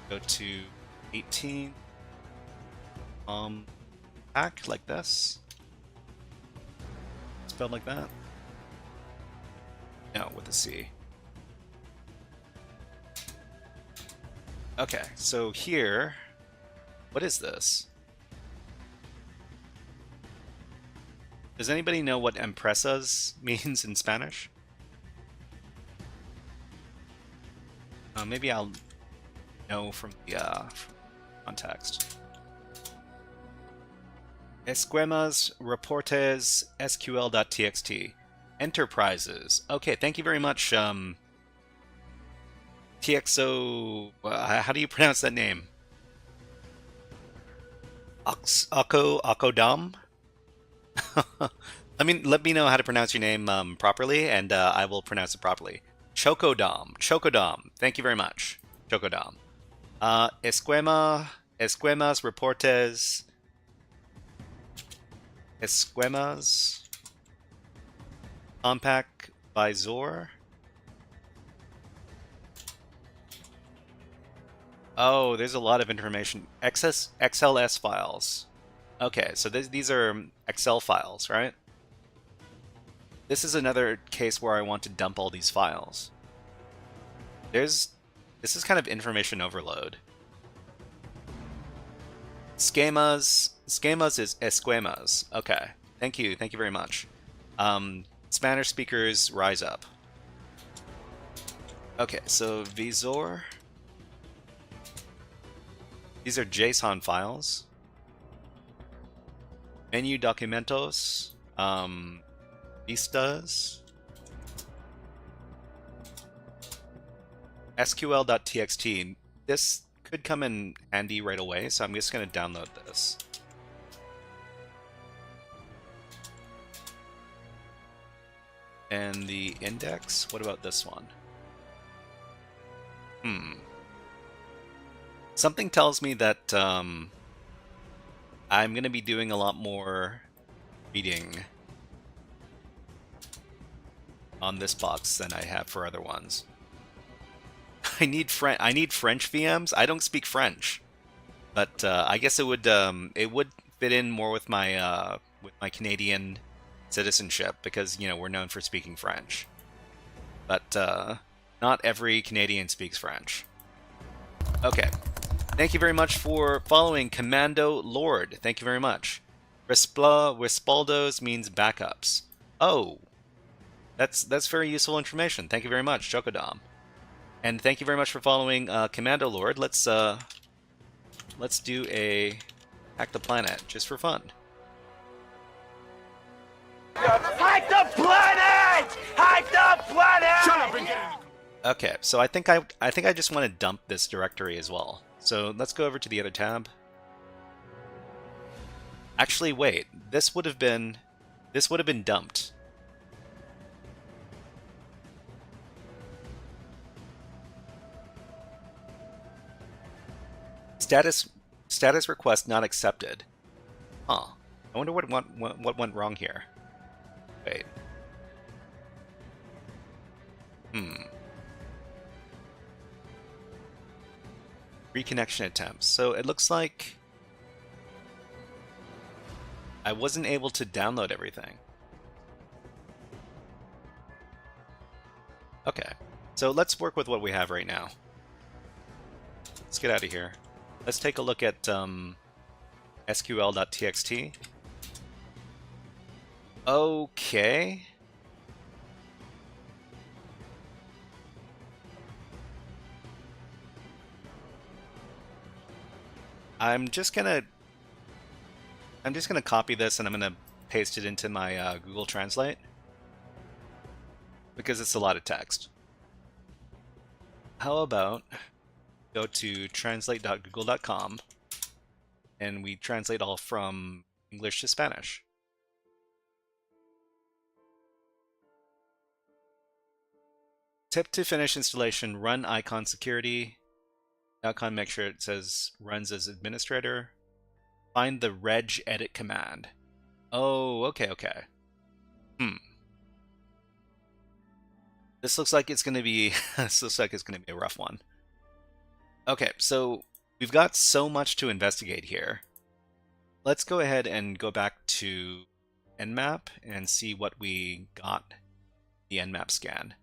Go to 18 hack like this. Spelled like that? No, with a C. Okay, so here, what is this? Does anybody know what empresas means in Spanish? Maybe I'll know from the context. Esquemas reportes sql.txt. Enterprises. Okay, thank you very much, TXO. How do you pronounce that name? Akodam? Let me know how to pronounce your name properly, and I will pronounce it properly. Chokodom. Chokodom. Thank you very much. Chokodom. Esquemas reportes. Esquemas. Compact visor. Oh, there's a lot of information. XLS files. Okay, so these are Excel files, right? This is another case where I want to dump all these files. This is kind of information overload. Schemas is esquemas. Okay, thank you very much. Spanish speakers, rise up. Okay, so visor. These are JSON files. Menu documentos. Vistas. SQL.txt. This could come in handy right away, so I'm just going to download this. And the index, what about this one? Something tells me that I'm going to be doing a lot more reading on this box than I have for other ones. I need French VMs. I don't speak French, but I guess it would fit in more with my Canadian citizenship, because we're known for speaking French, but not every Canadian speaks French. Okay, thank you very much for following, Commando Lord. Thank you very much. Respaldos means backups. Oh, that's very useful information. Thank you very much, Chokodom. And thank you very much for following, Commando Lord. Let's do a Hack the Planet just for fun. Hack the planet! Hack the planet! Shut up and get in. Okay, so I think I just want to dump this directory as well. So let's go over to the other tab. Actually, wait. This would have been dumped. Status request not accepted. Huh. I wonder what went wrong here. Wait. Reconnection attempts. So it looks like I wasn't able to download everything. Okay. So let's work with what we have right now. Let's get out of here. Let's take a look at SQL.txt. Okay. I'm just gonna copy this and I'm gonna paste it into my Google Translate, because it's a lot of text. How about go to translate.google.com and we translate all from English to Spanish. Tip to finish installation: run icon security. Icon, make sure it says runs as administrator. Find the reg edit command. Oh, okay. This looks like it's going to be a rough one. Okay, so we've got so much to investigate here. Let's go ahead and go back to Nmap and see what we got the Nmap scan,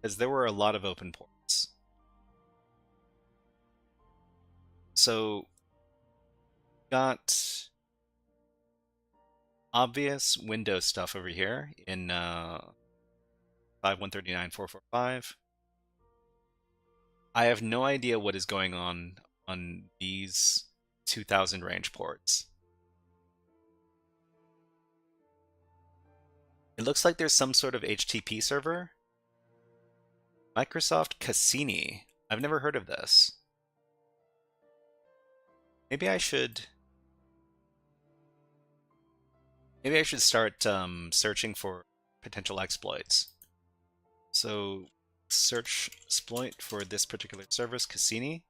because there were a lot of open ports. So got obvious Windows stuff over here in 5.139.445. I have no idea what is going on these 2000 range ports. It looks like there's some sort of HTTP server. Microsoft Cassini. I've never heard of this. Maybe I should Maybe I should start searching for potential exploits. So search exploit for this particular service, Cassini.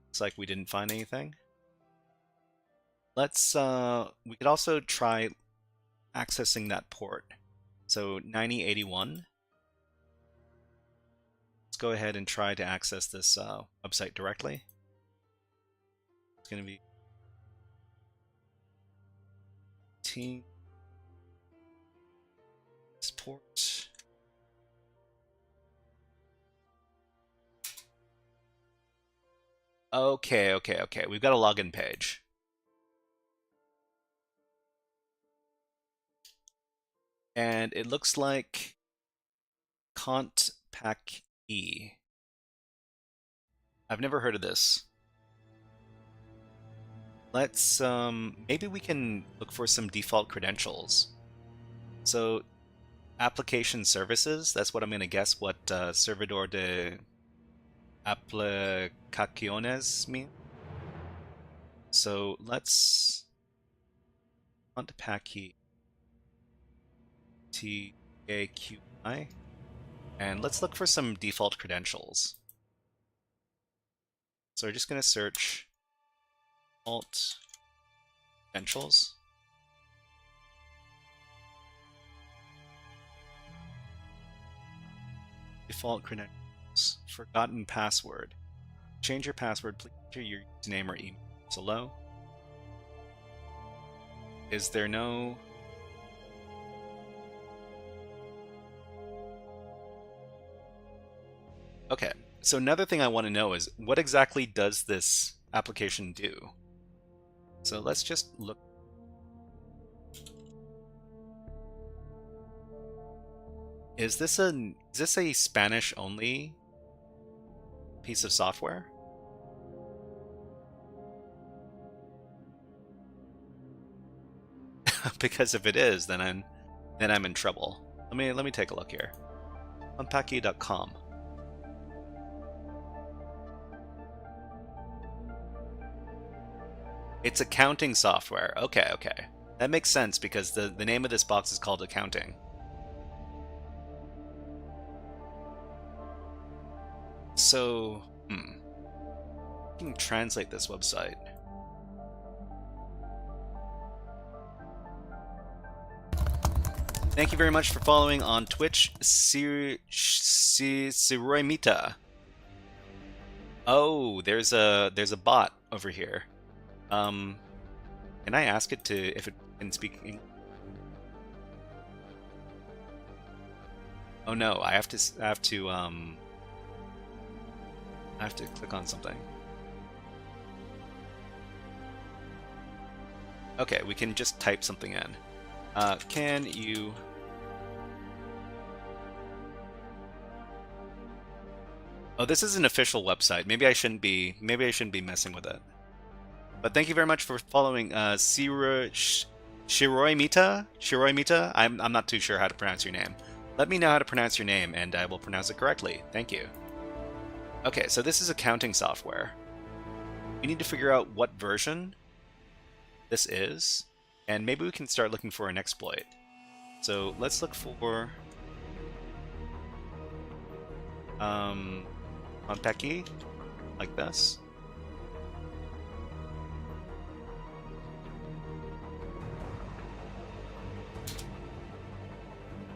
Looks like we didn't find anything. Let's we could also try accessing that port. So 9081. Let's go ahead and try to access this website directly. It's going to be team port. Okay. We've got a login page. And it looks like Cont Pack E. I've never heard of this. Let's maybe we can look for some default credentials. So application services, that's what I'm gonna guess what servidor de aplicaciones mean. So let's Cont Pack E. TAQI, and let's look for some default credentials. So we're just going to search alt credentials. Default credentials. Forgotten password. Change your password. Please enter your username or email below. Is there no... Okay, so another thing I want to know is what exactly does this application do? So let's just look. Is this a Spanish only piece of software? Because if it is, then I'm in trouble. Let me take a look here. Unpacky.com. It's accounting software. Okay. That makes sense because the name of this box is called accounting. So, I can translate this website. Thank you very much for following on Twitch, Siroimita. Oh, there's a bot over here. Can I ask it if it can speak English? Oh no, I have to click on something. Okay, we can just type something in. Can you... Oh, this is an official website. Maybe I shouldn't be messing with it. But thank you very much for following Shiroimita. I'm not too sure how to pronounce your name. Let me know how to pronounce your name and I will pronounce it correctly. Thank you. Okay, so this is accounting software. We need to figure out what version this is, and maybe we can start looking for an exploit. So let's look for Unpacky, like this.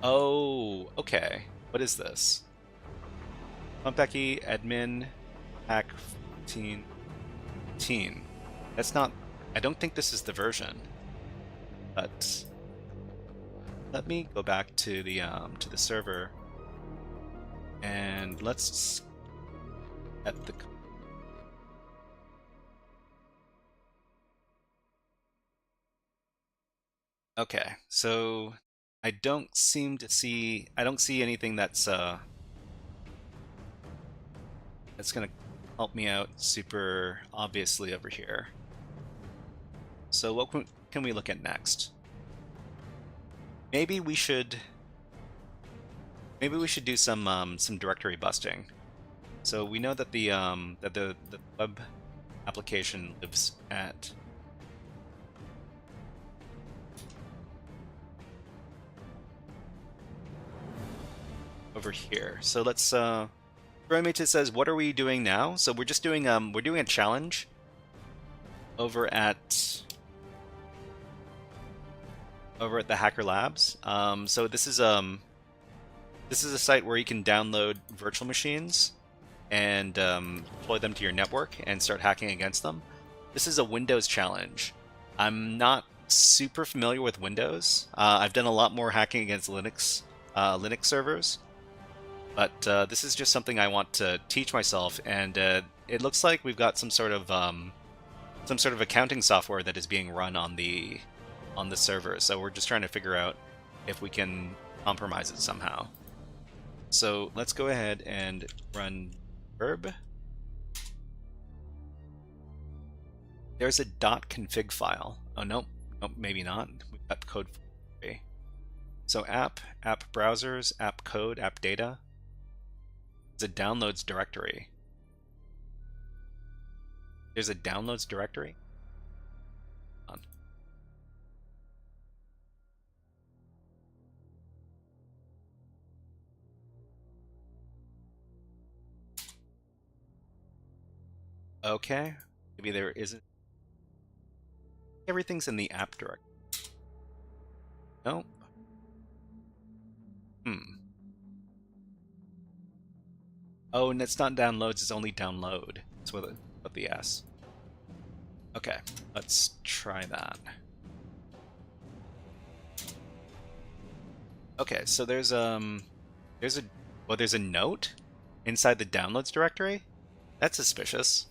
Oh, okay. What is this? Unpacky admin hack teen. That's not... I don't think this is the version. But let me go back to the server and let's at the... Okay, so I don't see anything that's gonna help me out super obviously over here. So what can we look at next? Maybe we should do some directory busting. So we know that the web application lives at. Over here. So let's Promete says, what are we doing now? So we're just doing we're doing a challenge over at the Hacker Labs. So this is a site where you can download virtual machines and deploy them to your network and start hacking against them. This is a Windows challenge. I'm not super familiar with Windows. I've done a lot more hacking against Linux servers. But this is just something I want to teach myself, and it looks like we've got some sort of accounting software that is being run on the server. So we're just trying to figure out if we can compromise it somehow. So let's go ahead and run verb. There's a .config file. Oh no, nope, maybe not. We've got code. So app browsers, app code, app data. There's a downloads directory. There's a downloads directory? Okay. Maybe there isn't. Everything's in the app directory. Nope. Oh, and it's not downloads, it's only download. It's with the S. Okay, let's try that. Okay, so there's a note inside the downloads directory? That's suspicious.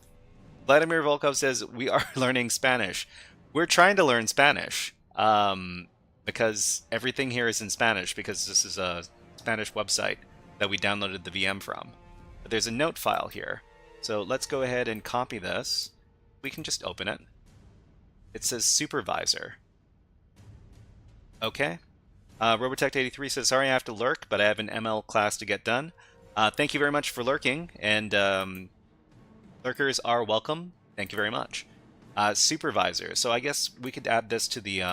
Vladimir Volkov says, we are learning Spanish. We're trying to learn Spanish. Because everything here is in Spanish, because this is a Spanish website that we downloaded the VM from. But there's a note file here. So let's go ahead and copy this. We can just open it. It says supervisor. Okay. Robotech83 says, sorry I have to lurk, but I have an ML class to get done. Thank you very much for lurking, and lurkers are welcome. Thank you very much. Supervisor. So I guess we could add this to the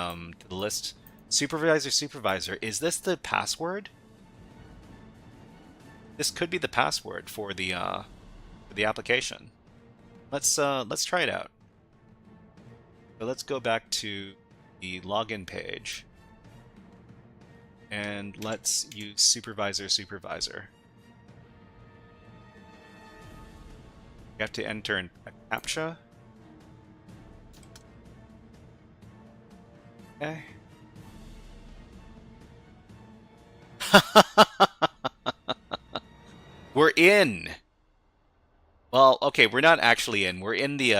list. Supervisor. Is this the password? This could be the password for the application. Let's try it out. So let's go back to the login page, and let's use supervisor. You have to enter a CAPTCHA. Okay. We're in. Well, okay, we're not actually in. We're in the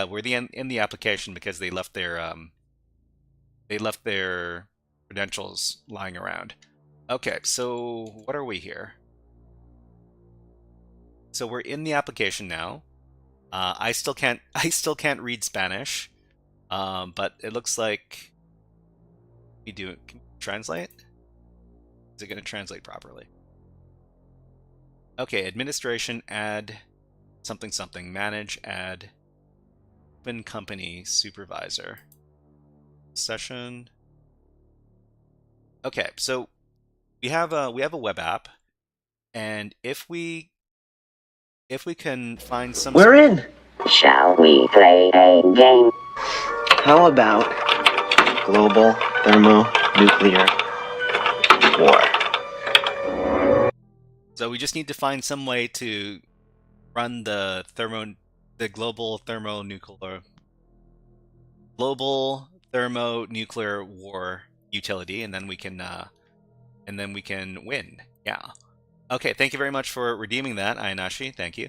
in the application because they left their credentials lying around. Okay, so what are we here? So we're in the application now. I still can't read Spanish, but it looks like we do. Can you translate? Is it going to translate properly? Okay, administration, add something, manage, add open company supervisor session. Okay, so we have a web app, and if we can find some. We're in. Shall we play a game? How about global thermonuclear war? So we just need to find some way to run the global thermonuclear war utility, and then we can win. Yeah. Okay, thank you very much for redeeming that, Ayanashi. Thank you.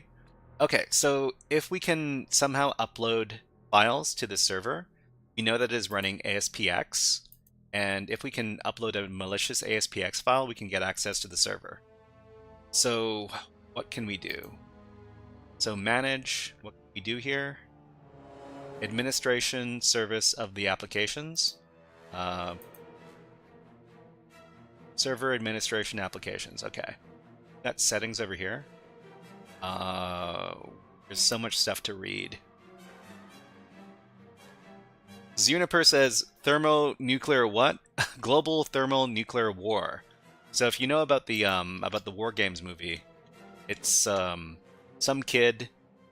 Okay, so if we can somehow upload files to the server, we know that it is running ASPX, and if we can upload a malicious ASPX file, we can get access to the server. So what can we do? So manage, what can we do here? Administration service of the applications. Server administration applications, okay. Got settings over here. There's so much stuff to read. Juniper says thermonuclear what? Global thermonuclear war. So if you know about the War Games movie, it's some kid,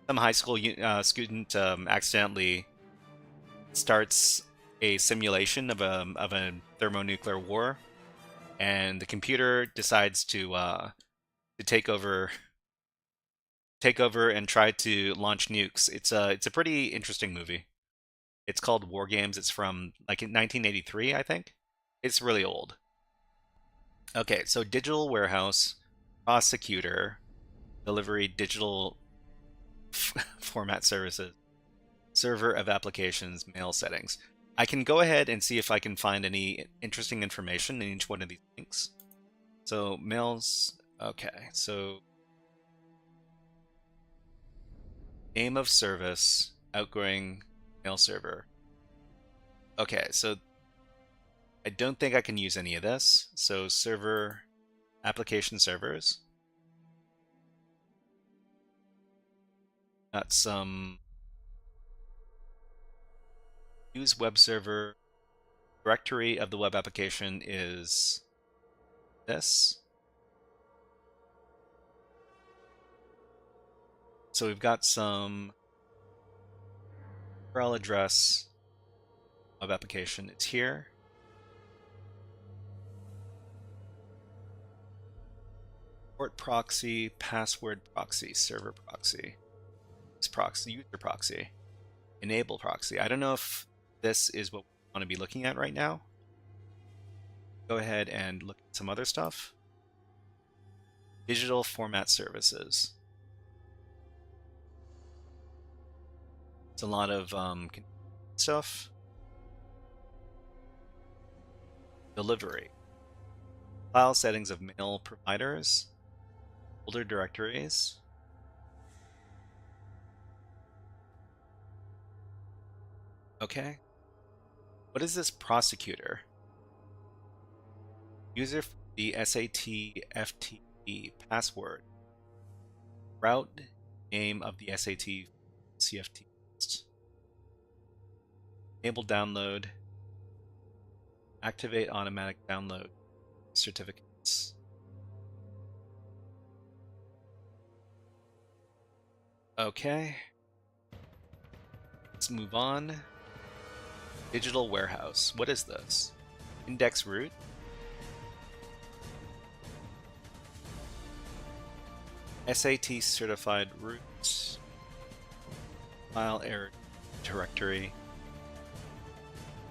some high school student accidentally starts a simulation of a thermonuclear war, and the computer decides to take over and try to launch nukes. It's a pretty interesting movie. It's called War Games. It's from like in 1983, I think. It's really old. Okay, so digital warehouse, prosecutor, delivery, digital format services, server of applications, mail settings. I can go ahead and see if I can find any interesting information in each one of these links. So mails, okay, so name of service, outgoing mail server. Okay, so I don't think I can use any of this. So server, application servers. Got some use web server. Directory of the web application is this. So we've got some URL address web application. It's here. Port proxy, password proxy, server proxy, proxy, user proxy, enable proxy. I don't know if this is what we want to be looking at right now. Go ahead and look at some other stuff. Digital format services. It's a lot of stuff. Delivery. File settings of mail providers. Folder directories. Okay. What is this prosecutor? User for the SAT FTP password. Route name of the SAT CFT list. Enable download. Activate automatic download certificates. Okay. Let's move on. Digital warehouse. What is this? Index root. SAT certified root. File error directory.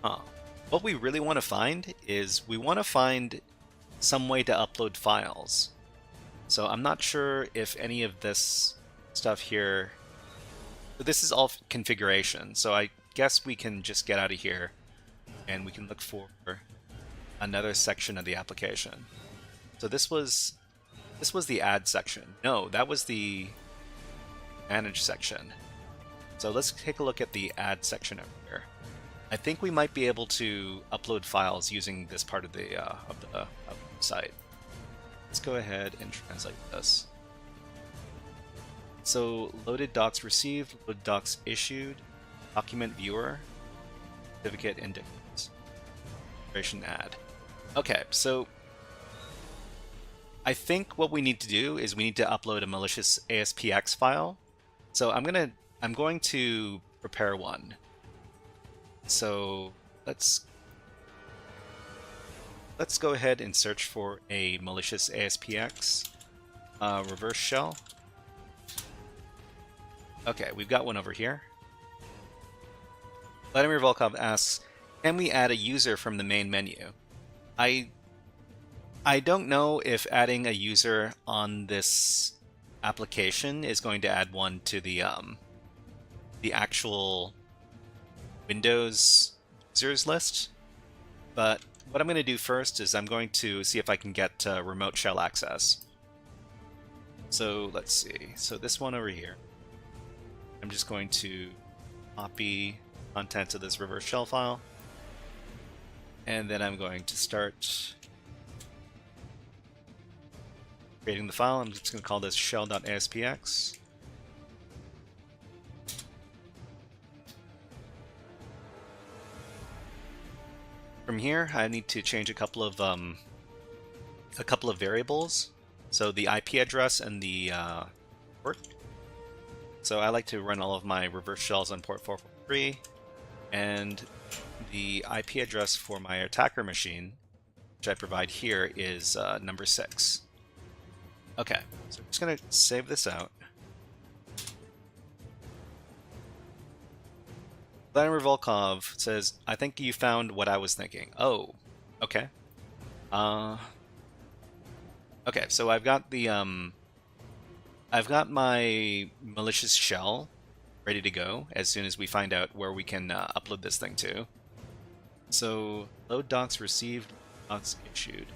What we really want to find is we want to find some way to upload files. So I'm not sure if any of this stuff here. This is all configuration. So I guess we can just get out of here and we can look for another section of the application. So this was the add section. No, that was the manage section. So let's take a look at the add section over here. I think we might be able to upload files using this part of the site. Let's go ahead and translate this. So loaded docs received, loaded docs issued, document viewer, certificate index, configuration add. Okay, so I think what we need to do is we need to upload a malicious ASPX file. So I'm going to prepare one. So let's go ahead and search for a malicious ASPX reverse shell. Okay, we've got one over here. Vladimir Volkov asks, can we add a user from the main menu? I don't know if adding a user on this application is going to add one to the actual Windows users list, but what I'm going to do first is I'm going to see if I can get remote shell access. So let's see. So this one over here, I'm just going to copy contents of this reverse shell file, and then I'm going to start creating the file. I'm just going to call this shell.aspx. here, I need to change a couple of variables. So the IP address and the port. So I like to run all of my reverse shells on port 443, and the IP address for my attacker machine, which I provide here, is number 6. Okay, so I'm just going to save this out. Vladimir Volkov says, I think you found what I was thinking. Oh, okay. Okay, so I've got the I've got my malicious shell ready to go as soon as we find out where we can upload this thing to. So load docs received, docs issued.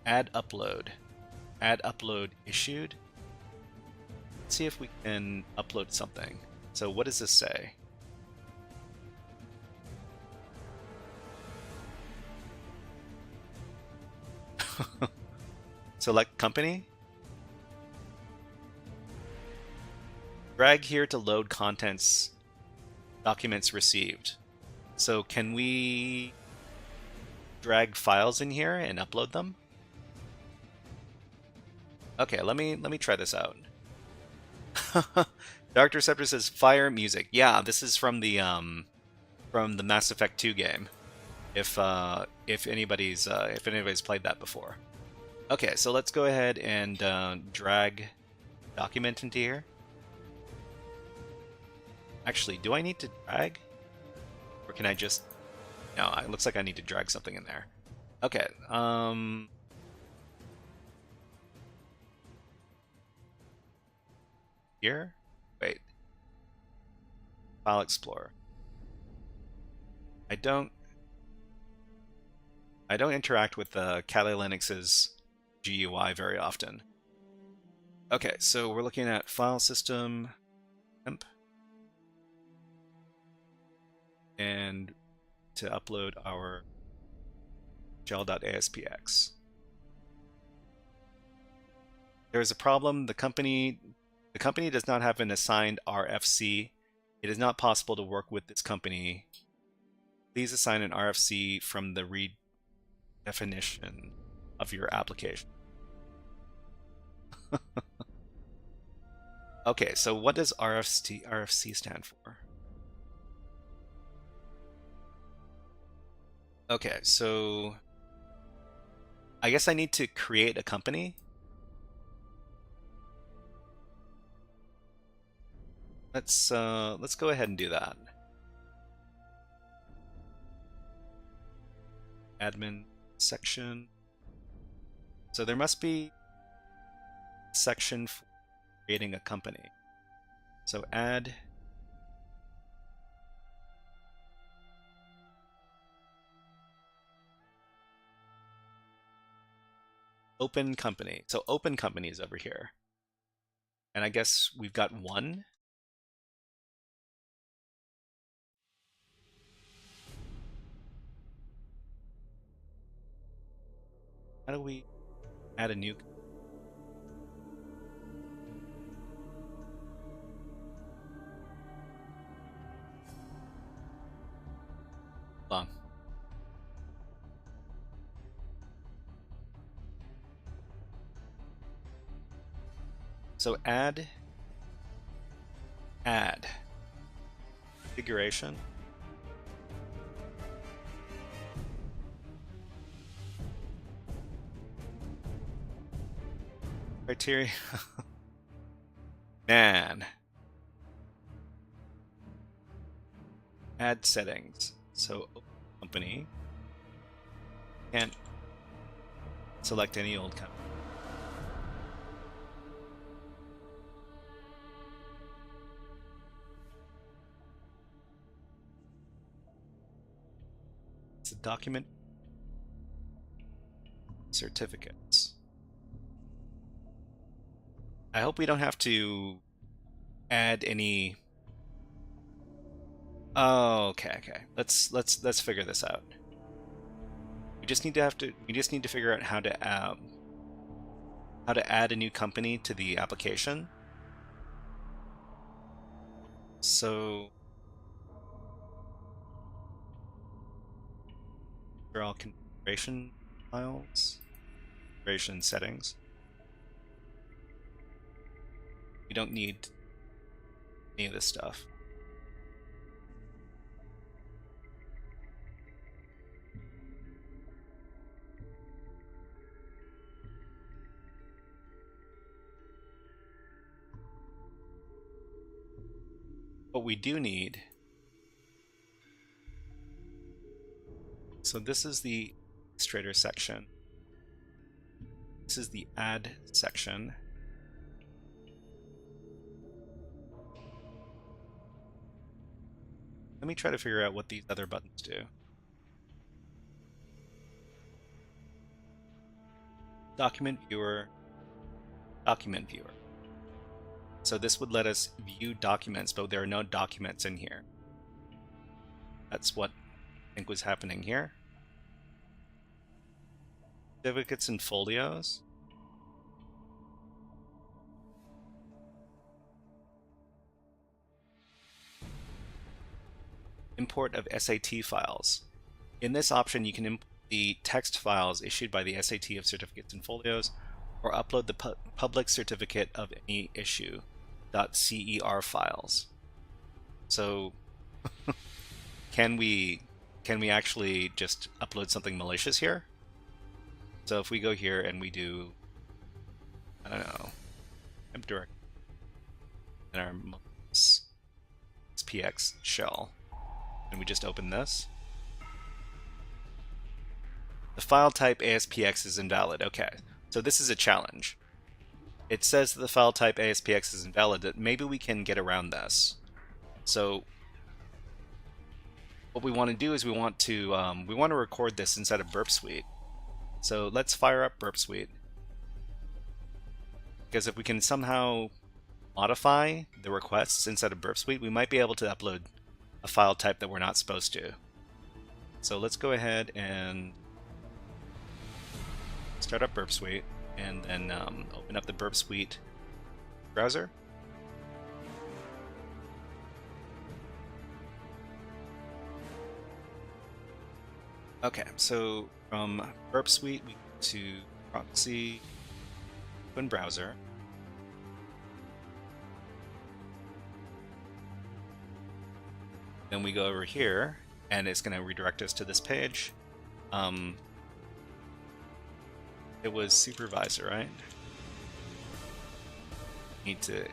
Add upload issued. Let's see if we can upload something. So what does this say? Select company. Drag here to load contents, documents received. So can we drag files in here and upload them? Okay, let me try this out. Dark Receptor says fire music. Yeah, this is from the Mass Effect 2 game. If anybody's played that before. Okay, so let's go ahead and drag document into here. Actually, do I need to drag? Or can I just... No, it looks like I need to drag something in there. Okay, here? Wait. File Explorer. I don't interact with Kali Linux's GUI very often. Okay, so we're looking at file system temp, and to upload our shell.aspx. There's a problem. The company does not have an assigned RFC. It is not possible to work with this company. Please assign an RFC from the redefinition of your application. Okay, so what does RFC stand for? Okay, so I guess I need to create a company. Let's go ahead and do that. Admin section. So there must be a section for creating a company. So add open company. So open company is over here. And I guess we've got one. How do we add a new? Hold on. So add configuration. Criteria. Man. Add settings. So company. Can't select any old company. It's a document. Certificates. I hope we don't have to add any. Oh, okay. Let's figure this out. We just need to figure out how to add a new company to the application. So They're all configuration files, configuration settings. We don't need any of this stuff. What we do need, so this is the illustrator section. This is the add section. Let me try to figure out what these other buttons do. Document viewer, document viewer. So this would let us view documents, but there are no documents in here. That's what I think was happening here. Certificates and folios. Import of SAT files. In this option, you can import the text files issued by the SAT of certificates and folios, or upload the public certificate of any issue .cer files. So can we actually just upload something malicious here? So if we go here and we do, I don't know, temp direct in our SPX shell, and we just open this, the file type ASPX is invalid. Okay, so this is a challenge. It says that the file type ASPX is invalid, that maybe we can get around this. So what we want to do is we want to record this inside of Burp Suite. So let's fire up Burp Suite, because if we can somehow modify the requests inside of Burp Suite, we might be able to upload a file type that we're not supposed to. So let's go ahead and start up Burp Suite, and then open up the Burp Suite browser. Okay, so from Burp Suite we go to proxy, open browser. Then we go over here, and it's going to redirect us to this page. It was supervisor, right? Need to.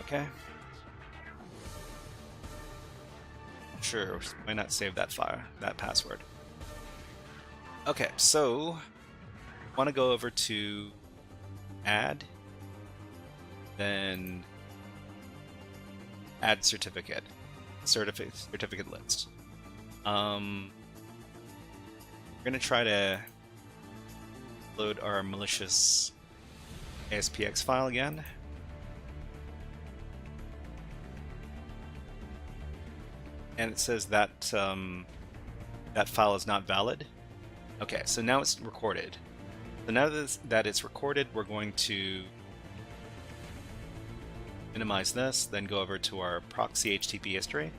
Okay. Sure. Why not save that file, that password? Okay, so want to go over to add, then add certificate list. We're going to try to load our malicious ASPX file again. And it says that that file is not valid. Okay, so now it's recorded. So now that it's recorded, we're going to minimize this, then go over to our proxy HTTP history,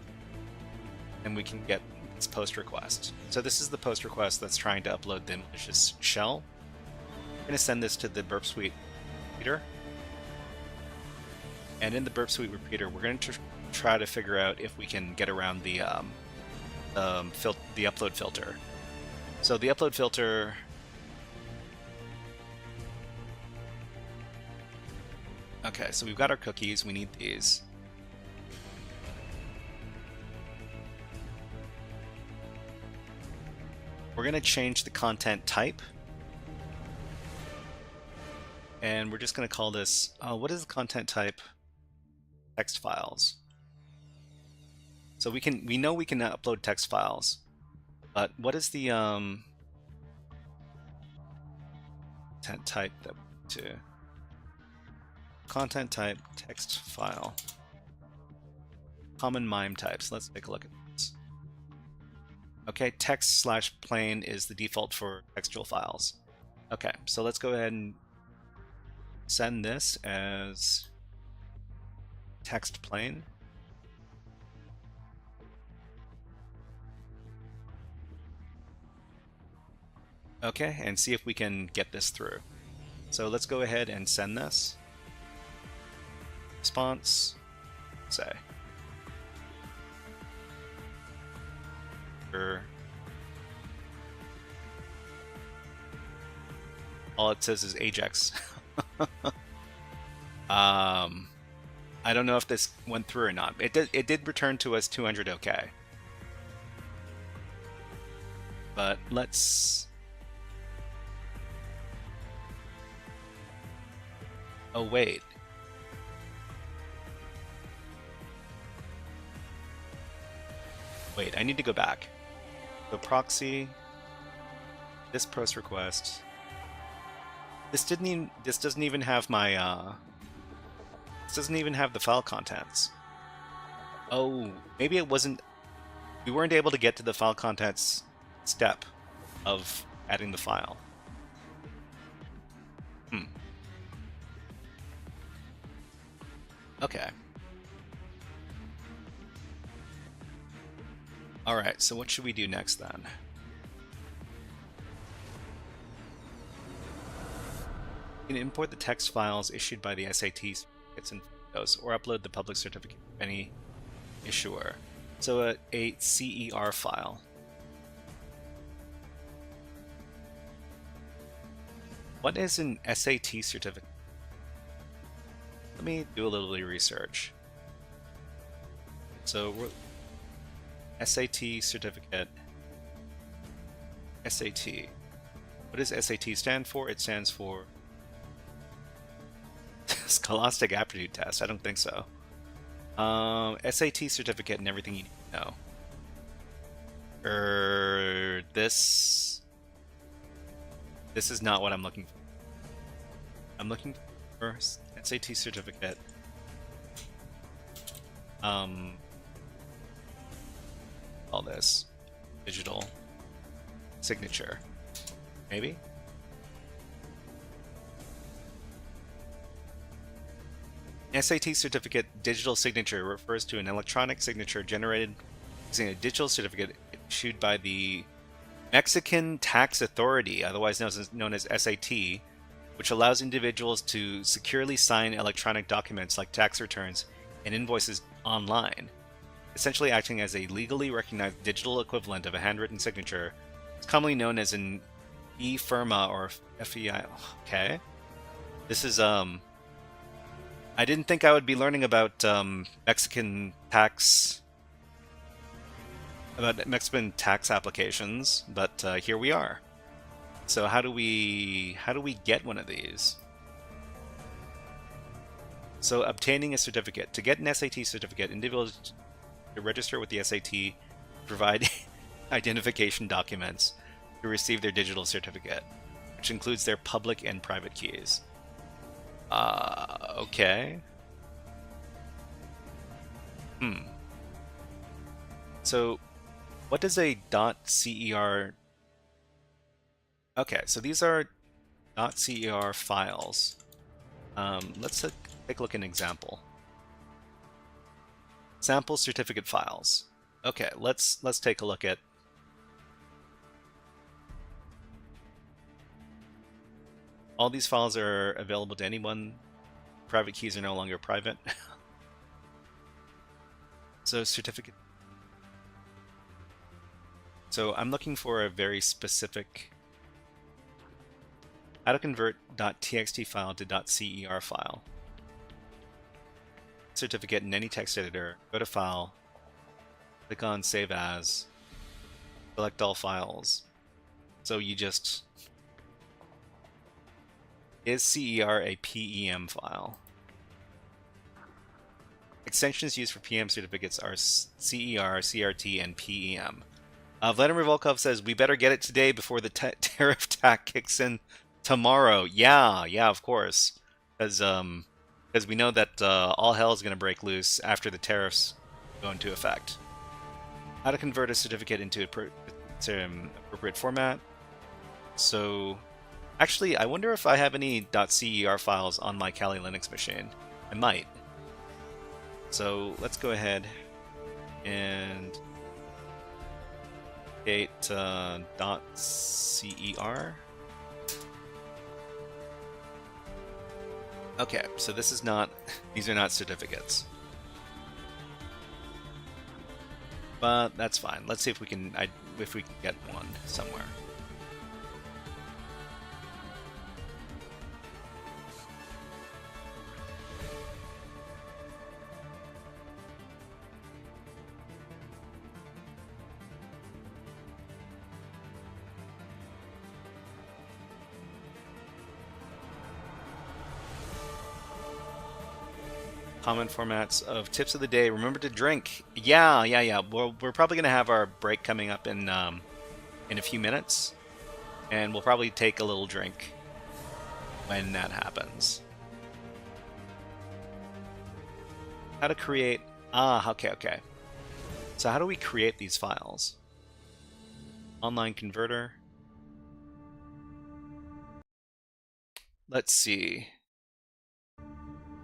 and we can get this post request. So this is the post request that's trying to upload the malicious shell. We're going to send this to the Burp Suite repeater. And in the Burp Suite repeater, we're going to try to figure out if we can get around the upload filter. So the upload filter, okay, so we've got our cookies, we need these. We're going to change the content type, and we're just going to call this, what is the content type? Text files. So we know we can upload text files, but what is the content type that to content type text file? Common MIME types. Let's take a look at this. Okay, text/plain is the default for textual files. Okay, so let's go ahead and send this as text plain. Okay, and see if we can get this through. So let's go ahead and send this. Response, say. All it says is Ajax. I don't know if this went through or not. It did return to us 200 OK. But let's... Oh, wait. Wait, I need to go back. So proxy, this post request. This doesn't even have my this doesn't even have the file contents. Oh, maybe it wasn't, we weren't able to get to the file contents step of adding the file. Okay. Alright, so what should we do next then? You can import the text files issued by the SAT certificates and photos, or upload the public certificate of any issuer. So a CER file. What is an SAT certificate? Let me do a little bit of research. So SAT certificate. SAT. What does SAT stand for? It stands for Scholastic Aptitude Test. I don't think so. SAT certificate and everything you need to know. This is not what I'm looking for. I'm looking for SAT certificate. All this digital signature, maybe. SAT certificate digital signature refers to an electronic signature generated using a digital certificate issued by the Mexican Tax Authority, otherwise known as SAT, which allows individuals to securely sign electronic documents like tax returns and invoices online, essentially acting as a legally recognized digital equivalent of a handwritten signature. It's commonly known as an e-firma or FEI. Okay. This is, I didn't think I would be learning about Mexican tax applications, but here we are. So how do we get one of these? So obtaining a certificate. To get an SAT certificate, individuals to register with the SAT, provide identification documents to receive their digital certificate, which includes their public and private keys. Okay. So what does a .cer... Okay, so these are .cer files. Let's take a look at an example. Sample certificate files. Okay, let's take a look at... All these files are available to anyone. Private keys are no longer private. So certificate. So I'm looking for a very specific... How to convert .txt file to .cer file. Certificate in any text editor. Go to File. Click on Save As. Select all files. So you just... Is CER a PEM file? Extensions used for PM certificates are CER, CRT, and PEM. Vladimir Volkov says, we better get it today before the tariff tax kicks in tomorrow. Yeah, of course. Because we know that all hell is going to break loose after the tariffs go into effect. How to convert a certificate into appropriate format. So... Actually, I wonder if I have any .cer files on my Kali Linux machine. I might. So let's go ahead and create .cer. Okay, so this is not, these are not certificates. But that's fine. Let's see if we can get one somewhere. Common formats of tips of the day. Remember to drink. Yeah. We're probably gonna have our break coming up in a few minutes, and we'll probably take a little drink when that happens. How to create? Okay. So how do we create these files? Online converter. Let's see.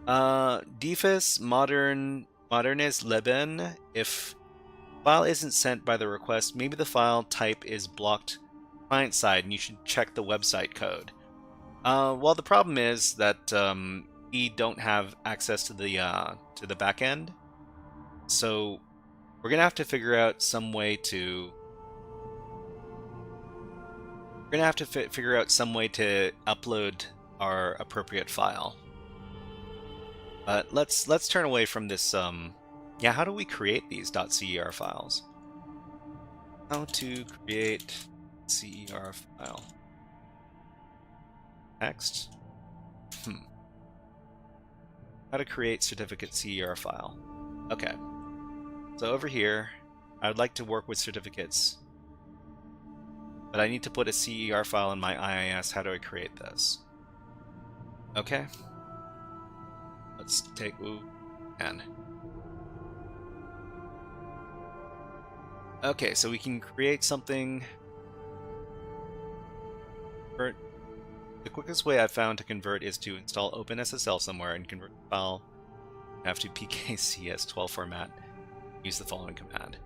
Defus modernis leben. If file isn't sent by the request, maybe the file type is blocked client side, and you should check the website code. Well, the problem is that we don't have access to the back end, so we're gonna have to figure out some way to. We're gonna have to figure out some way to upload our appropriate file. But let's turn away from this. Yeah, how do we create these .cer files? How to create CER file? Text. How to create certificate CER file? Okay. So over here, I would like to work with certificates, but I need to put a CER file in my IIS. How do I create this? Okay. Let's take and okay, so we can create something. The quickest way I've found to convert is to install OpenSSL somewhere and convert the file. You have to PKCS12 format. Use the following command.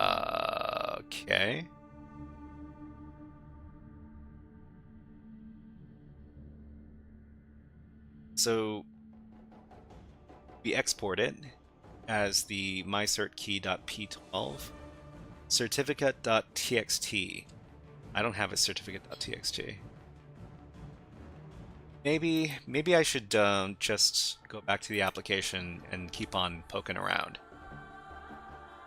Okay. So we export it as the mycertkey.p12 certificate.txt. I don't have a certificate.txt. Maybe I should just go back to the application and keep on poking around.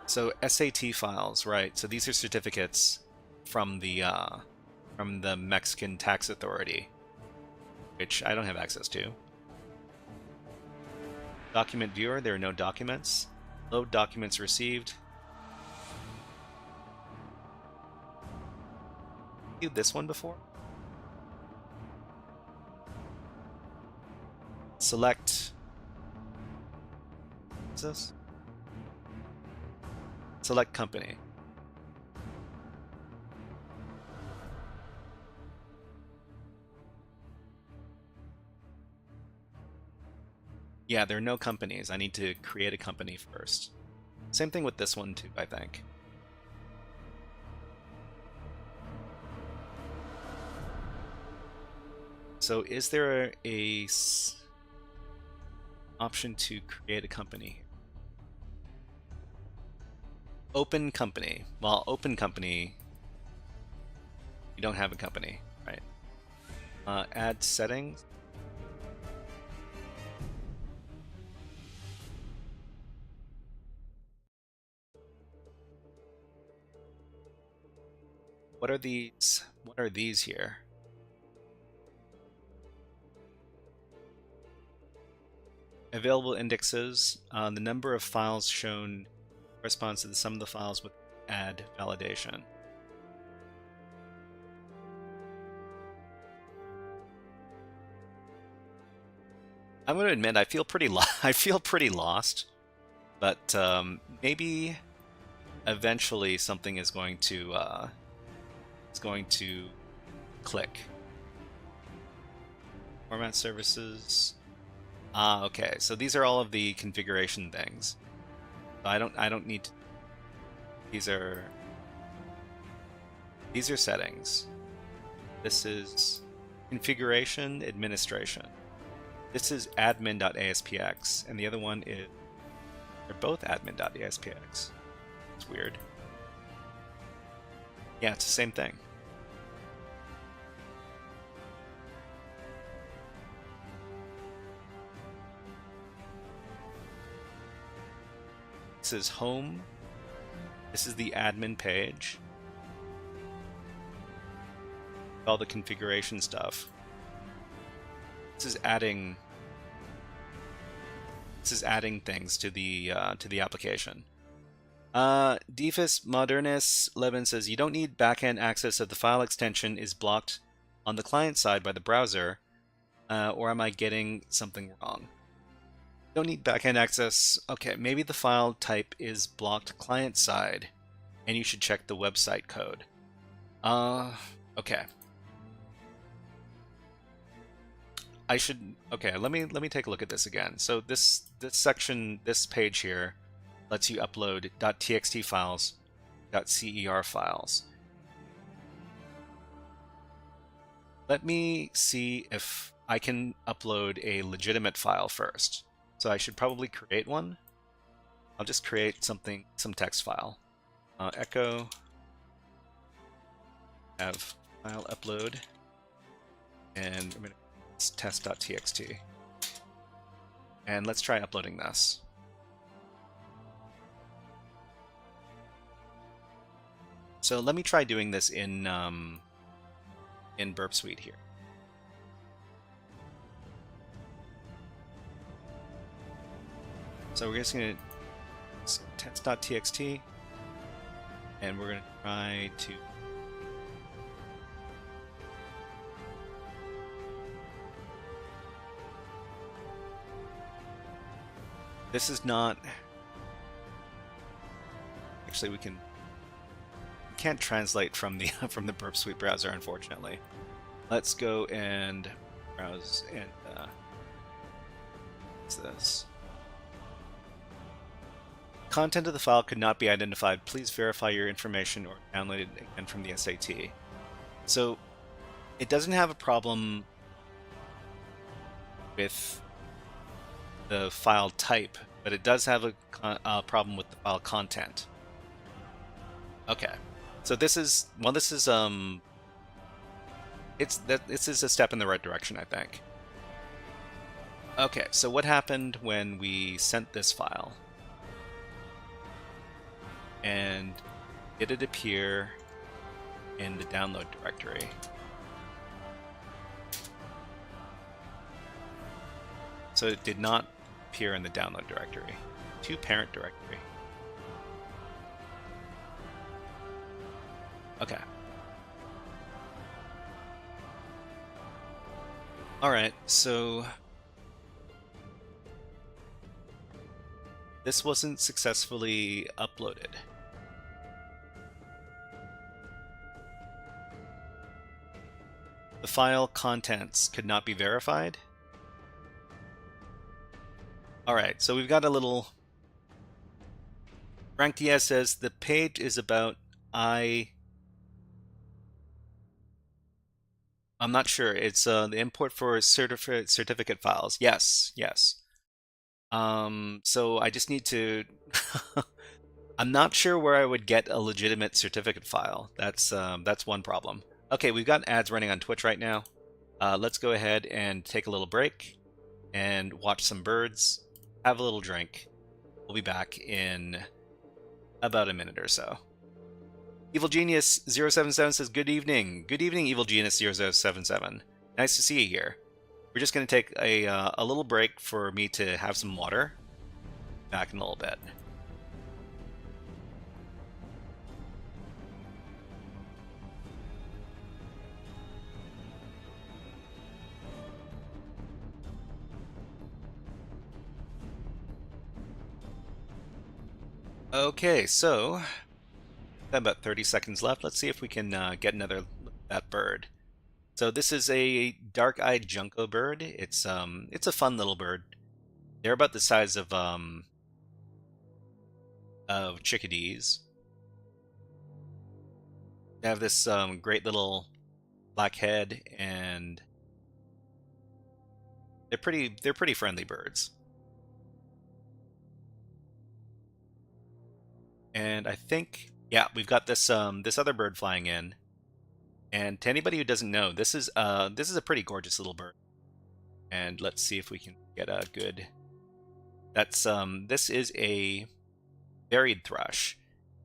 So SAT files, right? So these are certificates from the Mexican Tax Authority, which I don't have access to. Document viewer, there are no documents. Load documents received. Viewed this one before? Select. What's this? Select company. Yeah, there are no companies. I need to create a company first. Same thing with this one too, I think. So is there a option to create a company? Open company. Well, open company, you don't have a company, right? Add settings. What are these? What are these here? Available indexes. The number of files shown corresponds to the sum of the files with add validation. I'm going to admit I feel pretty lost, but maybe eventually something is going to click. Format services. Okay. So these are all of the configuration things. I don't need to, these are These are settings. This is configuration administration. This is admin.aspx, and the other one is, they're both admin.aspx. It's weird. Yeah, it's the same thing. This is home. This is the admin page. All the configuration stuff. This is adding things to the application. Defus Modernus Levin says you don't need backend access if the file extension is blocked on the client side by the browser, or am I getting something wrong? Don't need backend access. Okay, maybe the file type is blocked client side, and you should check the website code. Okay. Okay, let me take a look at this again. So this section, this page here, lets you upload .txt files, .cer files. Let me see if I can upload a legitimate file first. So I should probably create one. I'll just create some text file. Echo have file upload, and I'm going to test.txt. And let's try uploading this. So let me try doing this in Burp Suite here. So we're just going to test.txt, and we're going to try to this is not actually we can't translate from the from the Burp Suite browser, unfortunately. Let's go and browse and what's this? Content of the file could not be identified. Please verify your information or download it again from the SAT. So it doesn't have a problem with the file type, but it does have a problem with the file content. Okay, so this is this is a step in the right direction, I think. Okay, so what happened when we sent this file? And did it appear in the download directory? So it did not appear in the download directory. To parent directory. Okay. Alright, so this wasn't successfully uploaded. The file contents could not be verified. Alright, so we've got a little... Frank Diaz says the page is about I'm not sure. It's the import for certificate files. Yes, yes. So I just need to... I'm not sure where I would get a legitimate certificate file. That's one problem. Okay, we've got ads running on Twitch right now. Let's go ahead and take a little break and watch some birds, have a little drink. We'll be back in about a minute or so. Evil Genius 077 says, good evening. Good evening, Evil Genius 077. Nice to see you here. We're just going to take a little break for me to have some water. Back in a little bit. Okay, so about 30 seconds left. Let's see if we can get another look at that bird. So this is a dark-eyed junco bird. It's a fun little bird. They're about the size of chickadees. They have this great little black head, and they're pretty friendly birds. And I think, yeah, we've got this this other bird flying in. And to anybody who doesn't know, this is a pretty gorgeous little bird. And let's see if we can get a good. That's this is a varied thrush,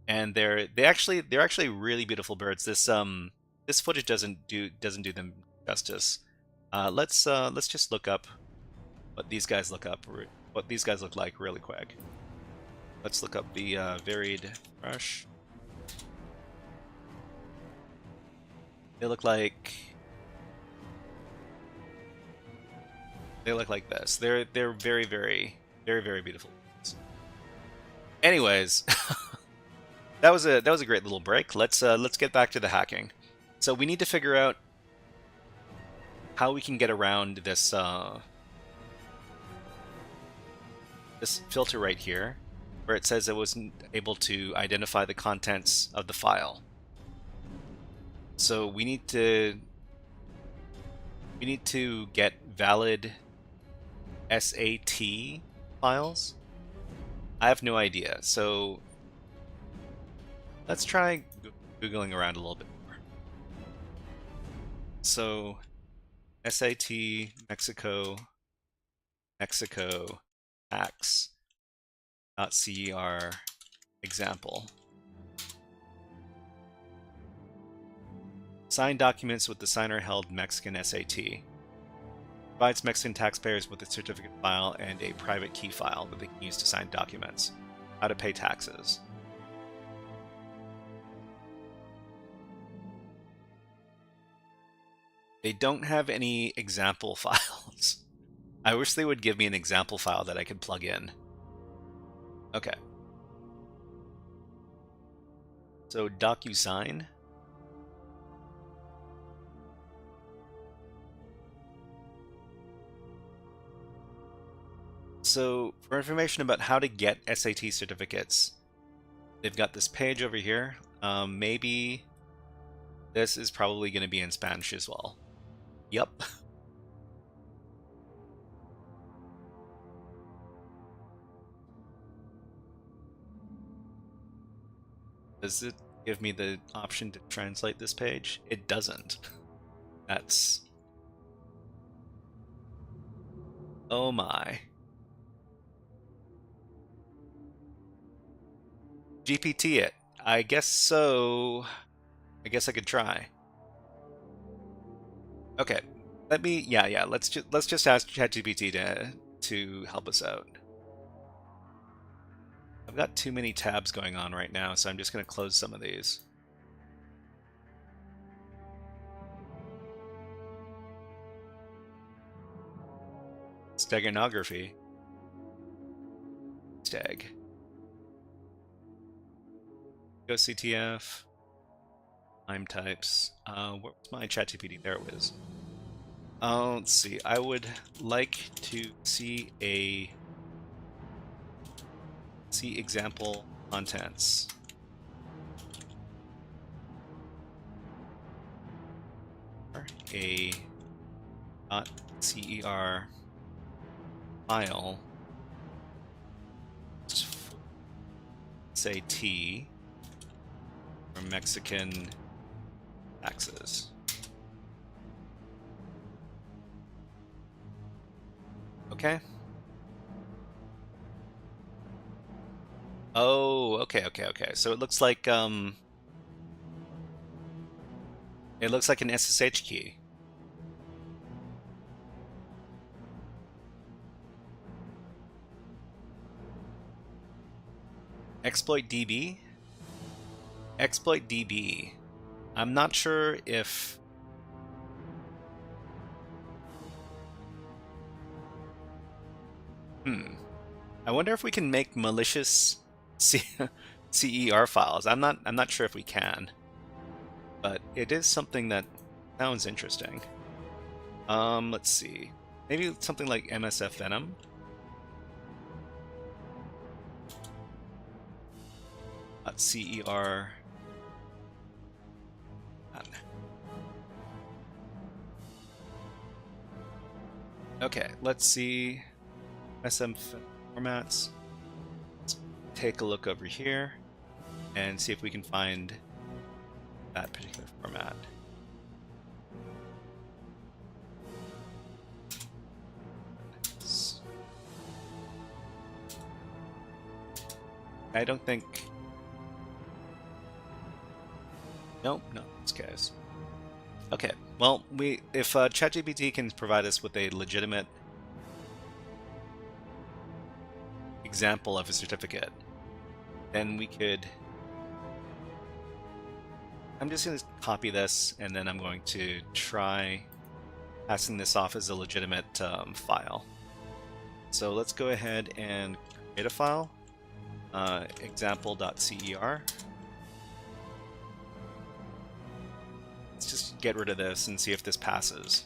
and they're actually really beautiful birds. This footage doesn't do them justice. Let's just look up what these guys look like really quick. Let's look up the varied thrush. They look like this. They're very beautiful. Anyways, that was a great little break. Let's get back to the hacking. So we need to figure out how we can get around this this filter right here, where it says it wasn't able to identify the contents of the file. So we need to get valid SAT files. I have no idea. So let's try Googling around a little bit more. So SAT Mexico hacks.cer example. Signed documents with the signer held Mexican SAT. Provides Mexican taxpayers with a certificate file and a private key file that they can use to sign documents. How to pay taxes. They don't have any example files. I wish they would give me an example file that I could plug in. Okay. So DocuSign. So for information about how to get SAT certificates, they've got this page over here. Maybe this is probably going to be in Spanish as well. Yup. Does it give me the option to translate this page? It doesn't. That's... Oh my. GPT it. I guess so. I guess I could try. Okay. Let me let's just ask ChatGPT to help us out. I've got too many tabs going on right now, so I'm just going to close some of these. Steganography. Stag. Go CTF. I'm types. Where's my ChatGPT? There it is. Let's see. I would like to see example contents. A .cer file. Say T. For Mexican taxes. Okay. Oh, okay. So it looks like an SSH key. Exploit DB? Exploit DB. I'm not sure if... I wonder if we can make malicious CER files. I'm not sure if we can. But it is something that sounds interesting. Let's see. Maybe something like MSF Venom. .cer Okay, let's see SM formats. Let's take a look over here and see if we can find that particular format. I don't think. Nope, no, it's case. Okay, well, if ChatGPT can provide us with a legitimate example of a certificate, then we could. I'm just going to copy this, and then I'm going to try passing this off as a legitimate file. So let's go ahead and create a file, example.cer. Let's just get rid of this and see if this passes.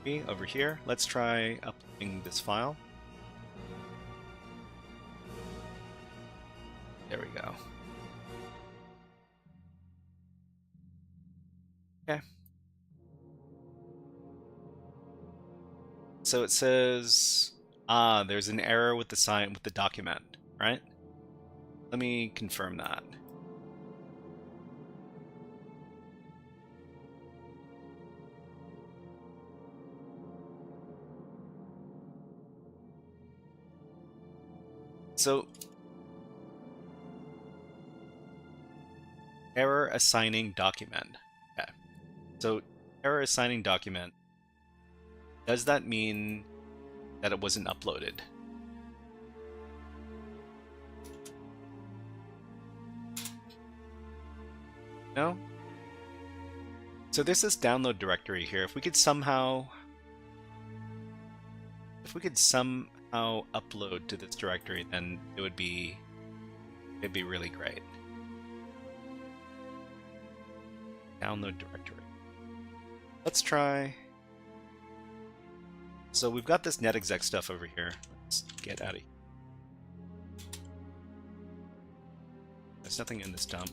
Okay, over here, let's try uploading this file. There we go. Okay. So it says, there's an error with the document, right? Let me confirm that. So, error assigning document. Okay. So, error assigning document. Does that mean that it wasn't uploaded? No? So there's this download directory here. If we could somehow upload to this directory, then it'd be really great. Download directory. Let's try. So we've got this netexec stuff over here. Let's get out of here. There's nothing in this dump.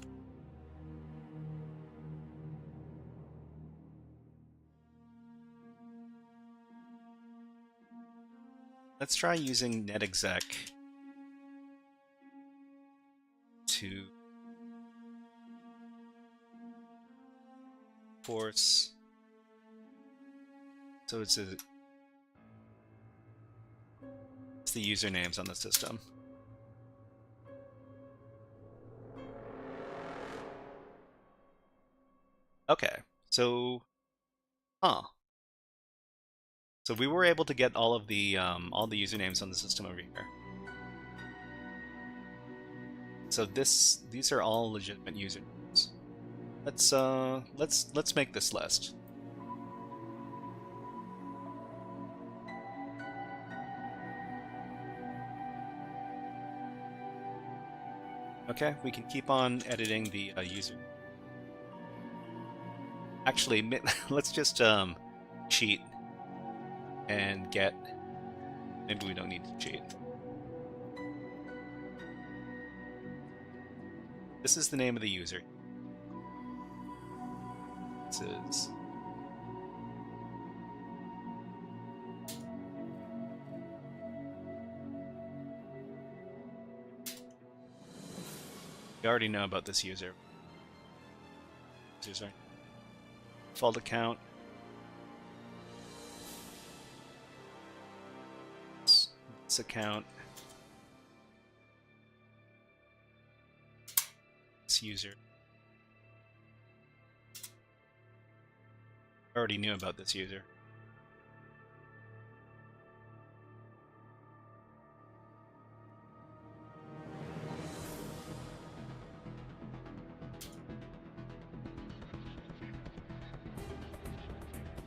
Let's try using netexec to force. So it's the usernames on the system. Okay, so, so we were able to get all the usernames on the system over here. So these are all legitimate usernames. Let's make this list. Okay, we can keep on editing the user. Actually, let's just cheat and get. Maybe we don't need to cheat. This is the name of the user. This is. You already know about this user. Sorry. Default account. This account. This user. I already knew about this user.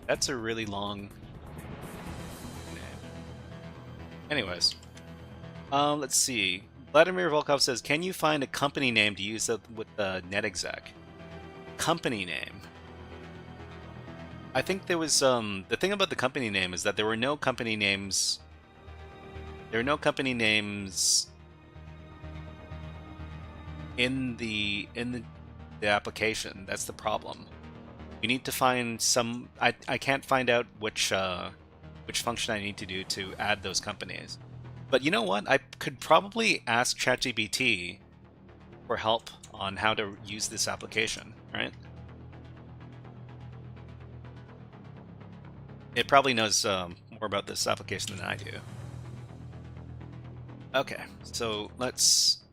That's a really long name. Anyways, let's see. Vladimir Volkov says, "Can you find a company name to use with the netexec?" Company name. I think there was the thing about the company name is that there were no company names. There are no company names in the application. That's the problem. You need to find some. I can't find out which function I need to do to add those companies. But you know what? I could probably ask ChatGPT for help on how to use this application, right? It probably knows more about this application than I do. Okay, so let's.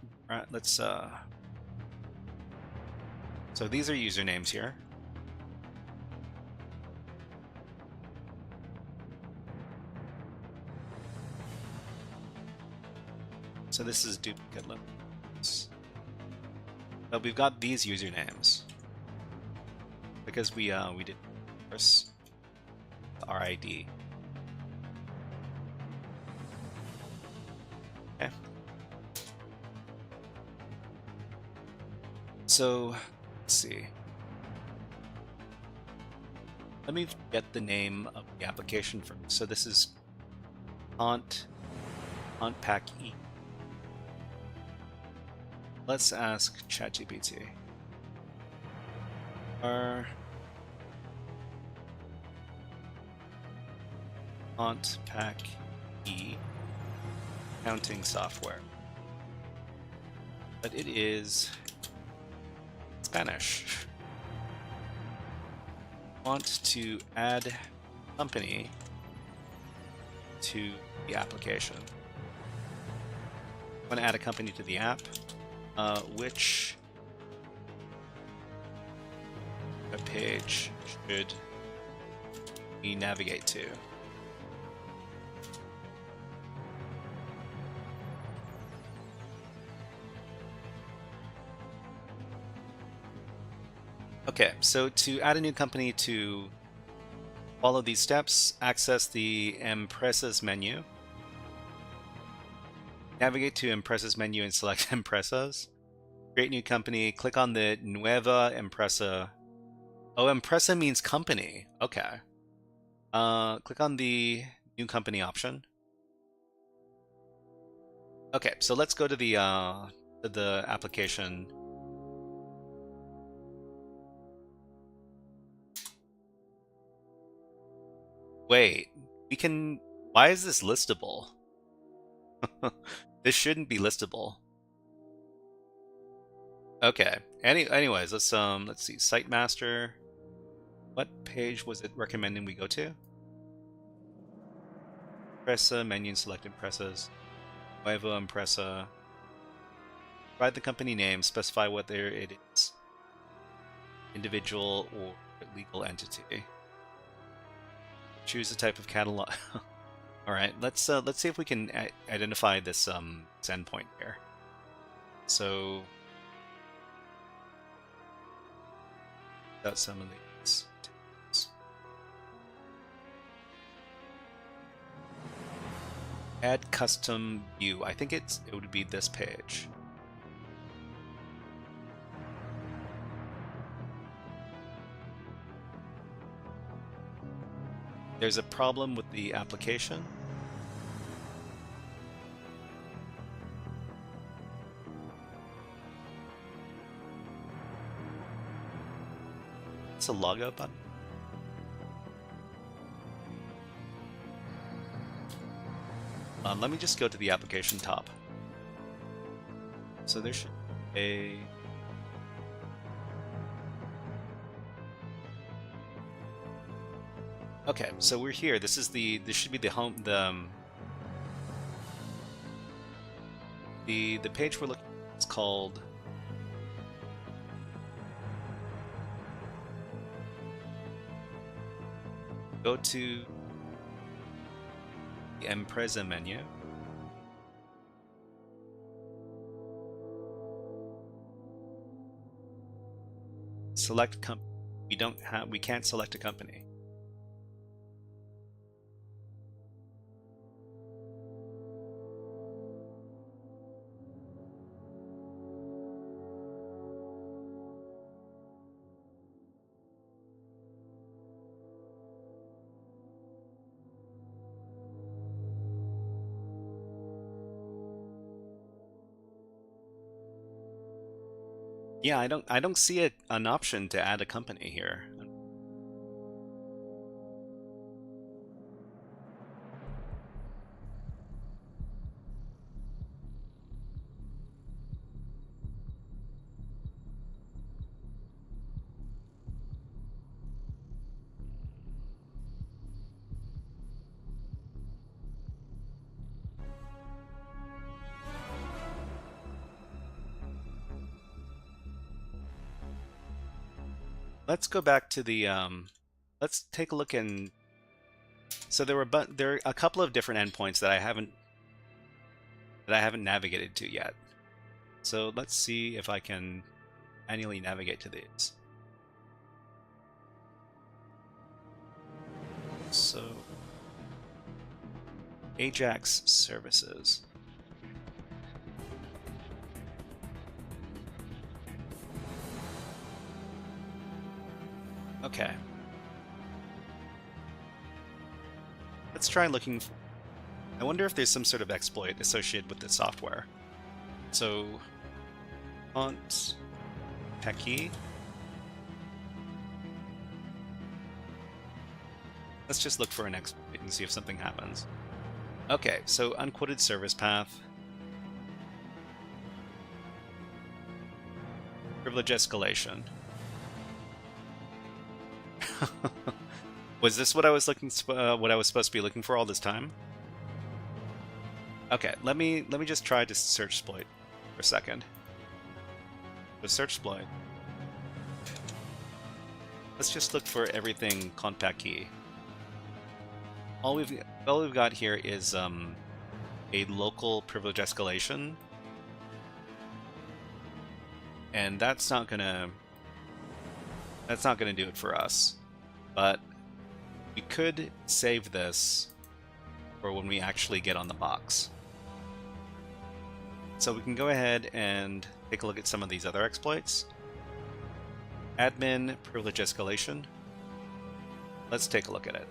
So these are usernames here. So this is duplicate limits. But we've got these usernames because we did first RID. Okay. So let's see. Let me get the name of the application first. So this is Pack E. Let's ask ChatGPT. Pack E accounting software. But it is Spanish. Want to add company to the application. Want to add a company to the app. Which page should we navigate to? Okay, so to add a new company, to follow these steps, access the Empresas menu. Navigate to Empresas menu and select Empresas. Create new company. Click on the Nueva Empresa. Oh, Empresa means company. Okay. Click on the new company option. Okay, so let's go to the application. Wait, we can. Why is this listable? This shouldn't be listable. Okay. Anyways, let's see. Site master. What page was it recommending we go to? Empresa menu and select Empresas. Nueva Empresa. Provide the company name. Specify whether it is individual or legal entity. Choose the type of catalog. All right, let's see if we can identify this endpoint here. So, got some of these. Add custom view. I think it would be this page. There's a problem with the application. It's a logout button. Let me just go to the application top. So there should be a... Okay, so we're here. This should be the home, the page we're looking at is called go to the Empresa menu. Select company. We can't select a company. Yeah, I don't see an option to add a company here. let's go back to the let's take a look in. So there are a couple of different endpoints that I haven't navigated to yet. So let's see if I can manually navigate to these. So Ajax services. Okay. Let's try looking. I wonder if there's some sort of exploit associated with the software. So, font, Peki. Let's just look for an exploit and see if something happens. Okay, so unquoted service path. Privilege escalation. Was this what I was what I was supposed to be looking for all this time? Okay, let me just try to search exploit for a second. So search exploit. Let's just look for everything compact key. All we've got here is a local privilege escalation, and that's not gonna do it for us. But we could save this for when we actually get on the box. So we can go ahead and take a look at some of these other exploits. Admin privilege escalation. Let's take a look at it.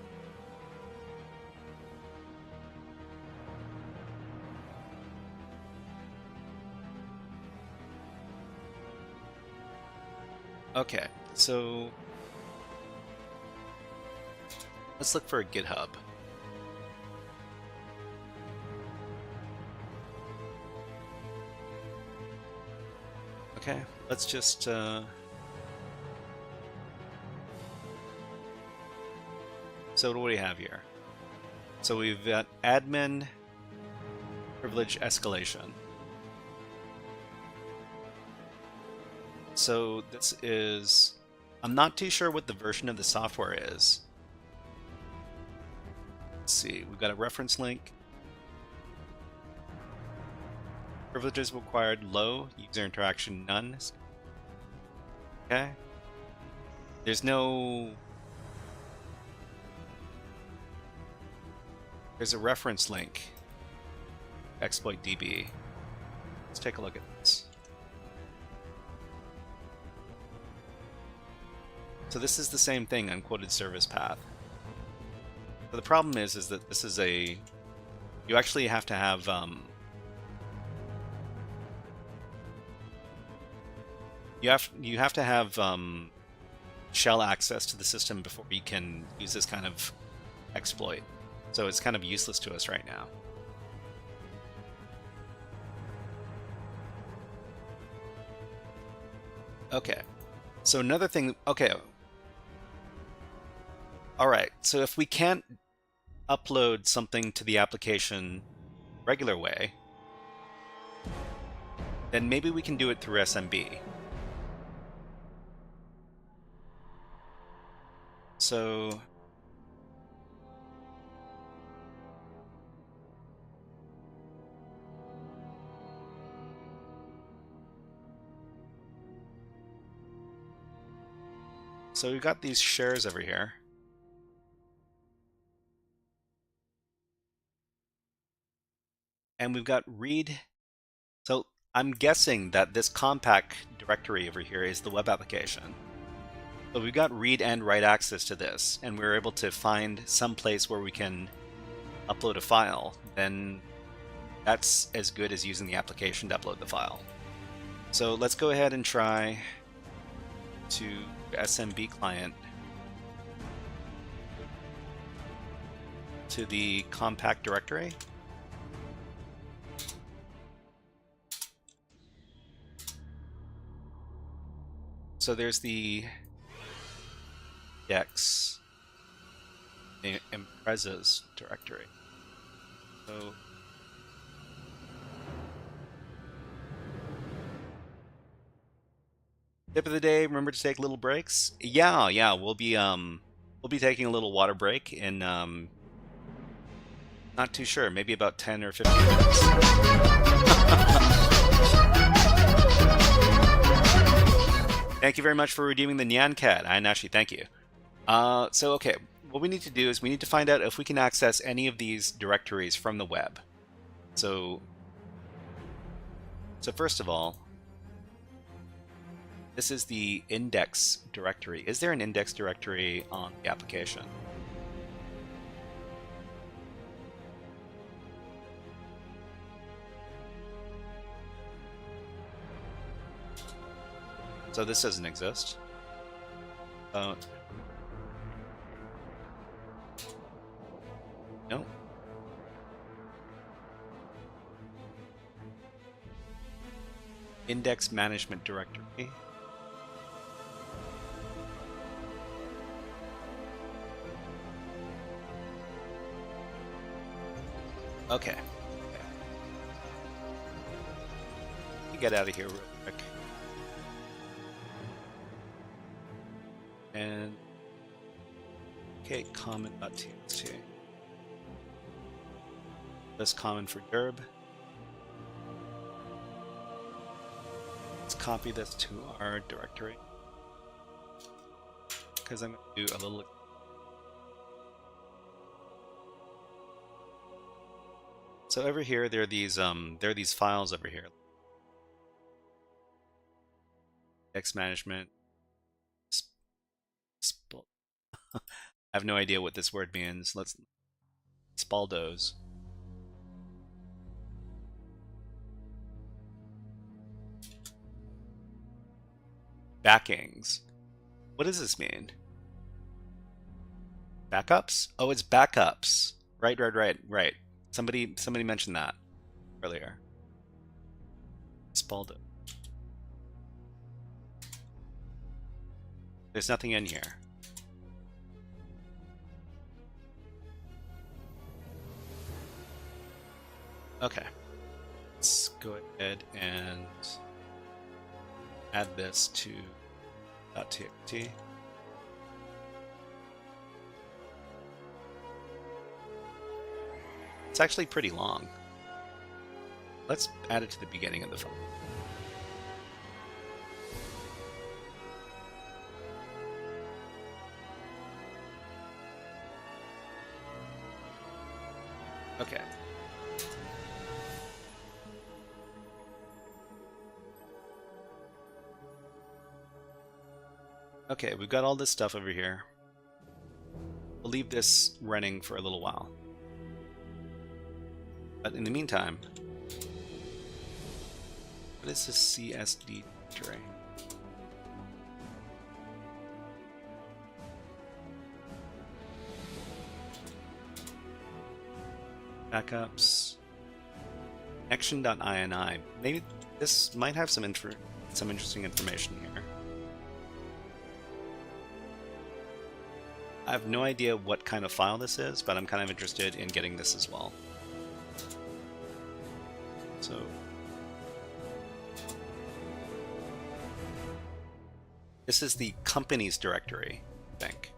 Okay, so let's look for a GitHub. Okay, let's just so what do we have here? So we've got admin privilege escalation. So this is, I'm not too sure what the version of the software is. Let's see, we've got a reference link. Privileges required low, user interaction none. Okay. There's a reference link. Exploit DB. Let's take a look at this. So this is the same thing, unquoted service path. But the problem is that this is you actually have to have you have to have shell access to the system before you can use this kind of exploit. So it's kind of useless to us right now. Okay. So another thing, okay. All right. So if we can't upload something to the application regular way, then maybe we can do it through SMB. So we've got these shares over here. And we've got read. So I'm guessing that this compact directory over here is the web application. So we've got read and write access to this, and we're able to find some place where we can upload a file. Then that's as good as using the application to upload the file. So let's go ahead and try to SMB client to the compact directory. So there's the Dex, the Empresas directory. So Tip of the day: remember to take little breaks. Yeah, we'll be taking a little water break in not too sure, maybe about 10 or 15 minutes. Thank you very much for redeeming the Nyan Cat. Nashi, thank you. So okay, what we need to do is we need to find out if we can access any of these directories from the web. So first of all, this is the index directory. Is there an index directory on the application? So this doesn't exist. No. Index management directory. Okay. Get out of here real quick. And okay, common.txt. That's common for derb. Let's copy this to our directory because I'm going to do a little. So over here, there are these files over here. Index management. I have no idea what this word means. Let's spaldos. Backings. What does this mean? Backups? Oh, it's backups. Right. Somebody mentioned that earlier. Spaldo. There's nothing in here. Okay. Let's go ahead and add this to .txt. It's actually pretty long. Let's add it to the beginning of the file. Okay. Okay, we've got all this stuff over here. We'll leave this running for a little while. But in the meantime, what is this CSD directory? Backups. Connection.ini. Maybe this might have some interesting information here. I have no idea what kind of file this is, but I'm kind of interested in getting this as well. So this is the company's directory, I think.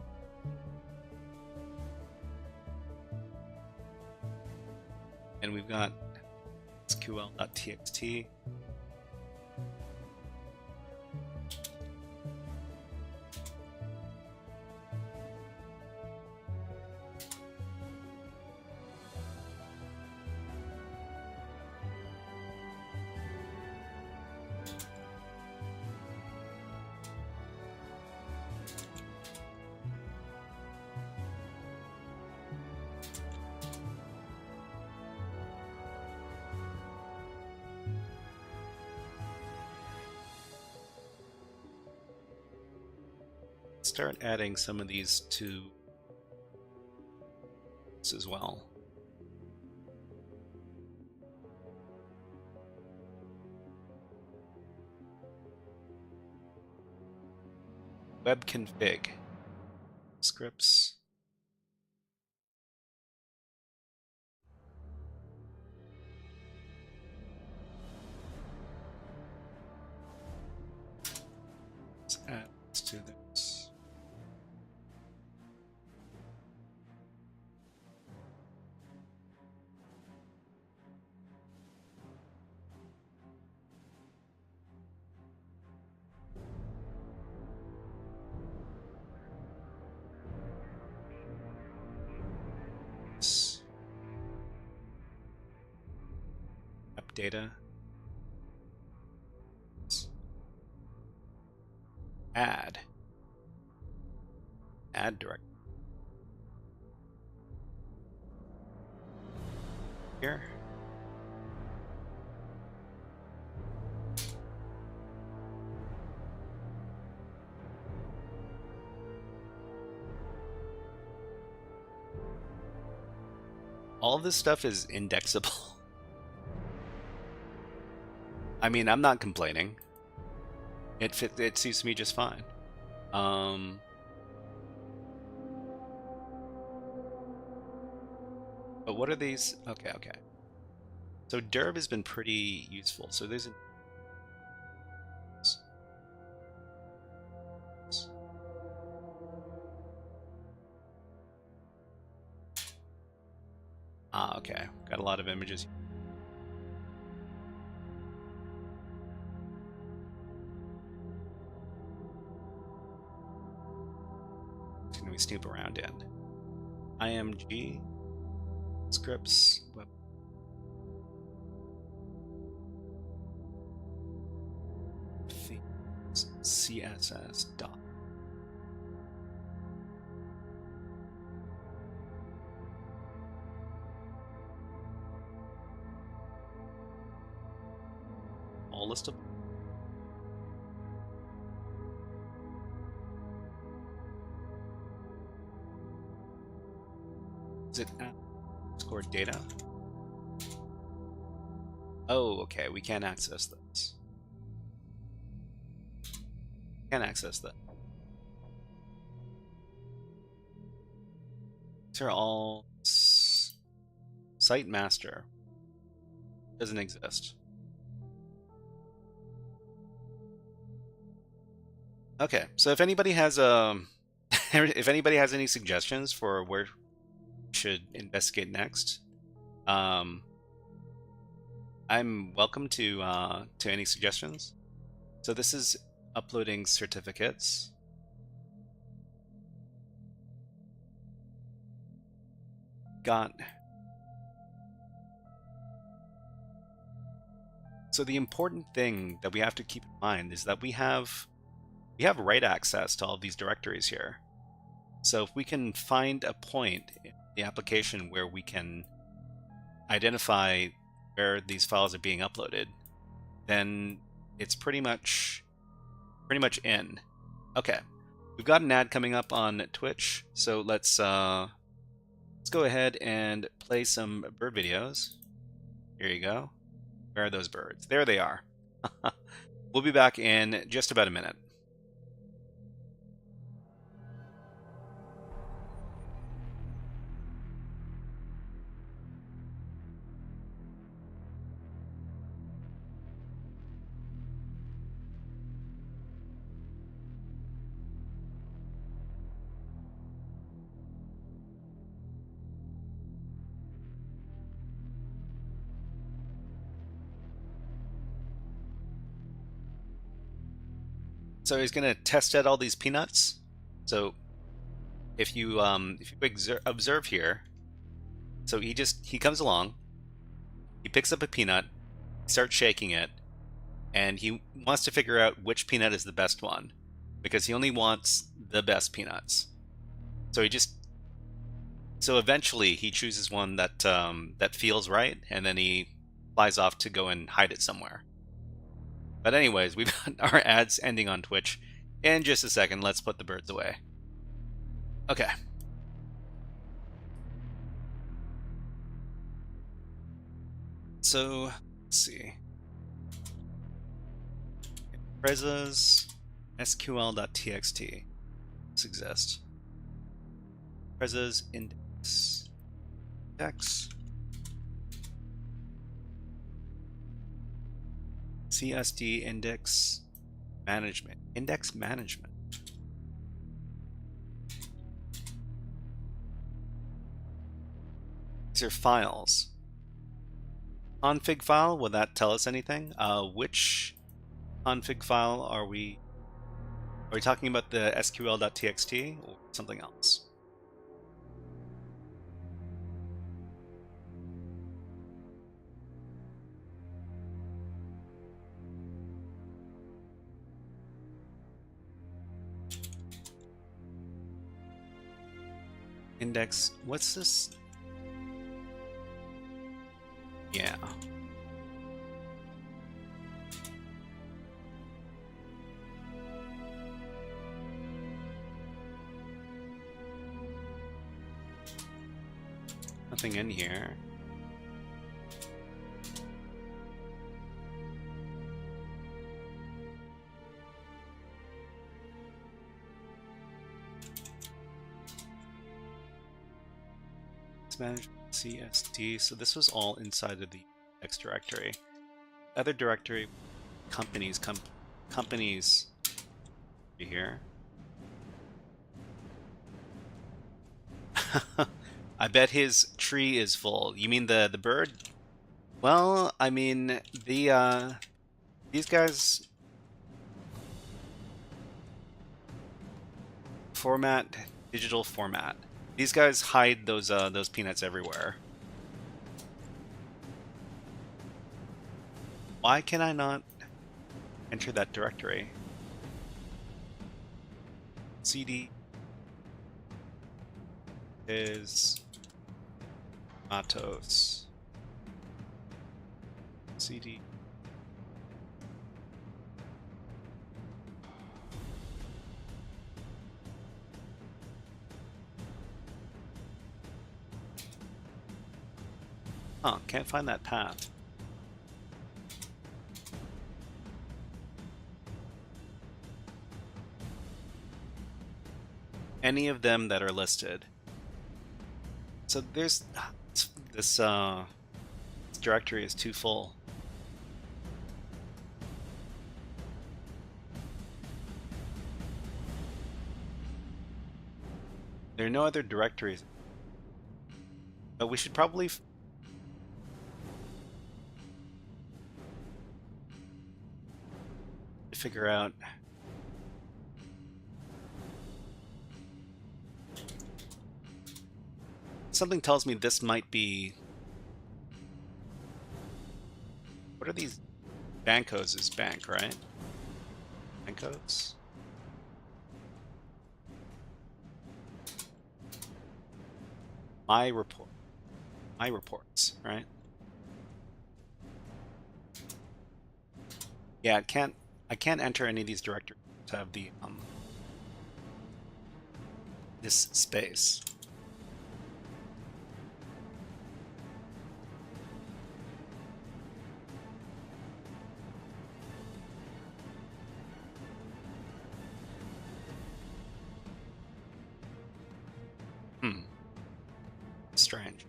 And we've got sql.txt. Start adding some of these to this as well. Web config scripts. do this. App data. Add direct here. All this stuff is indexable. I mean, I'm not complaining. It suits me just fine. But what are these? Okay. So derb has been pretty useful. So there's okay. Got a lot of images. Can we snoop around in? IMG scripts web. CSS dot. All list of. Is it score data? Oh, okay. We can't access this. Can't access that. These are all site master. Doesn't exist. Okay, so if anybody has if anybody has any suggestions for where we should investigate next, I'm welcome to any suggestions. So this is uploading certificates. So the important thing that we have to keep in mind is that we have write access to all of these directories here. So if we can find a point in the application where we can identify where these files are being uploaded, then it's pretty much in. Okay, we've got an ad coming up on Twitch, so let's go ahead and play some bird videos. Here you go. Where are those birds? There they are. We'll be back in just about a minute. So he's going to test out all these peanuts. So if you observe here, so he comes along, he picks up a peanut, starts shaking it, and he wants to figure out which peanut is the best one, because he only wants the best peanuts. So eventually he chooses one that that feels right, and then he flies off to go and hide it somewhere. But anyways, we've got our ads ending on Twitch. In just a second, let's put the birds away. Okay. So, let's see. Presas sql.txt. This exists. Presas index. CSD index management. Index management. These are files. Config file, will that tell us anything? Which config file are we talking about, the sql.txt or something else? Index, what's this? Yeah. Nothing in here. Manage CSD. So this was all inside of the X directory. Other directory, companies here. I bet his tree is full. You mean the bird? Well, I mean these guys format, digital format. These guys hide those peanuts everywhere. Why can I not enter that directory? CD is Matos. CD. Huh, can't find that path. Any of them that are listed. So there's this directory is too full. There are no other directories. But we should probably figure out something tells me this might be. What are these? Bankos is bank, right? Bankos. My reports, right? Yeah, I can't enter any of these directories to have the this space. Strange.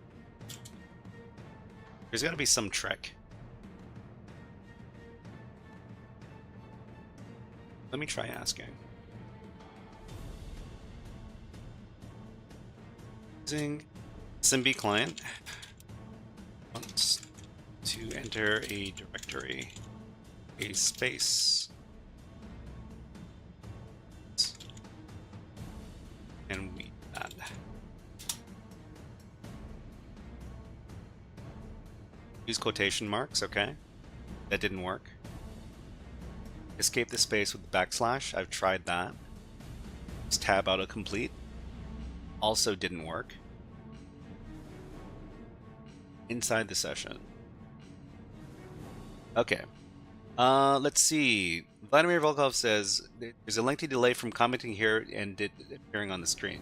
There's got to be some trick. Let me try asking. Using SymB client wants to enter a directory, a space, and we add. Use quotation marks, okay. That didn't work. Escape the space with the backslash, I've tried that. Use tab autocomplete. Also didn't work. Inside the session. Okay. Let's see. Vladimir Volkov says, there's a lengthy delay from commenting here and it appearing on the screen.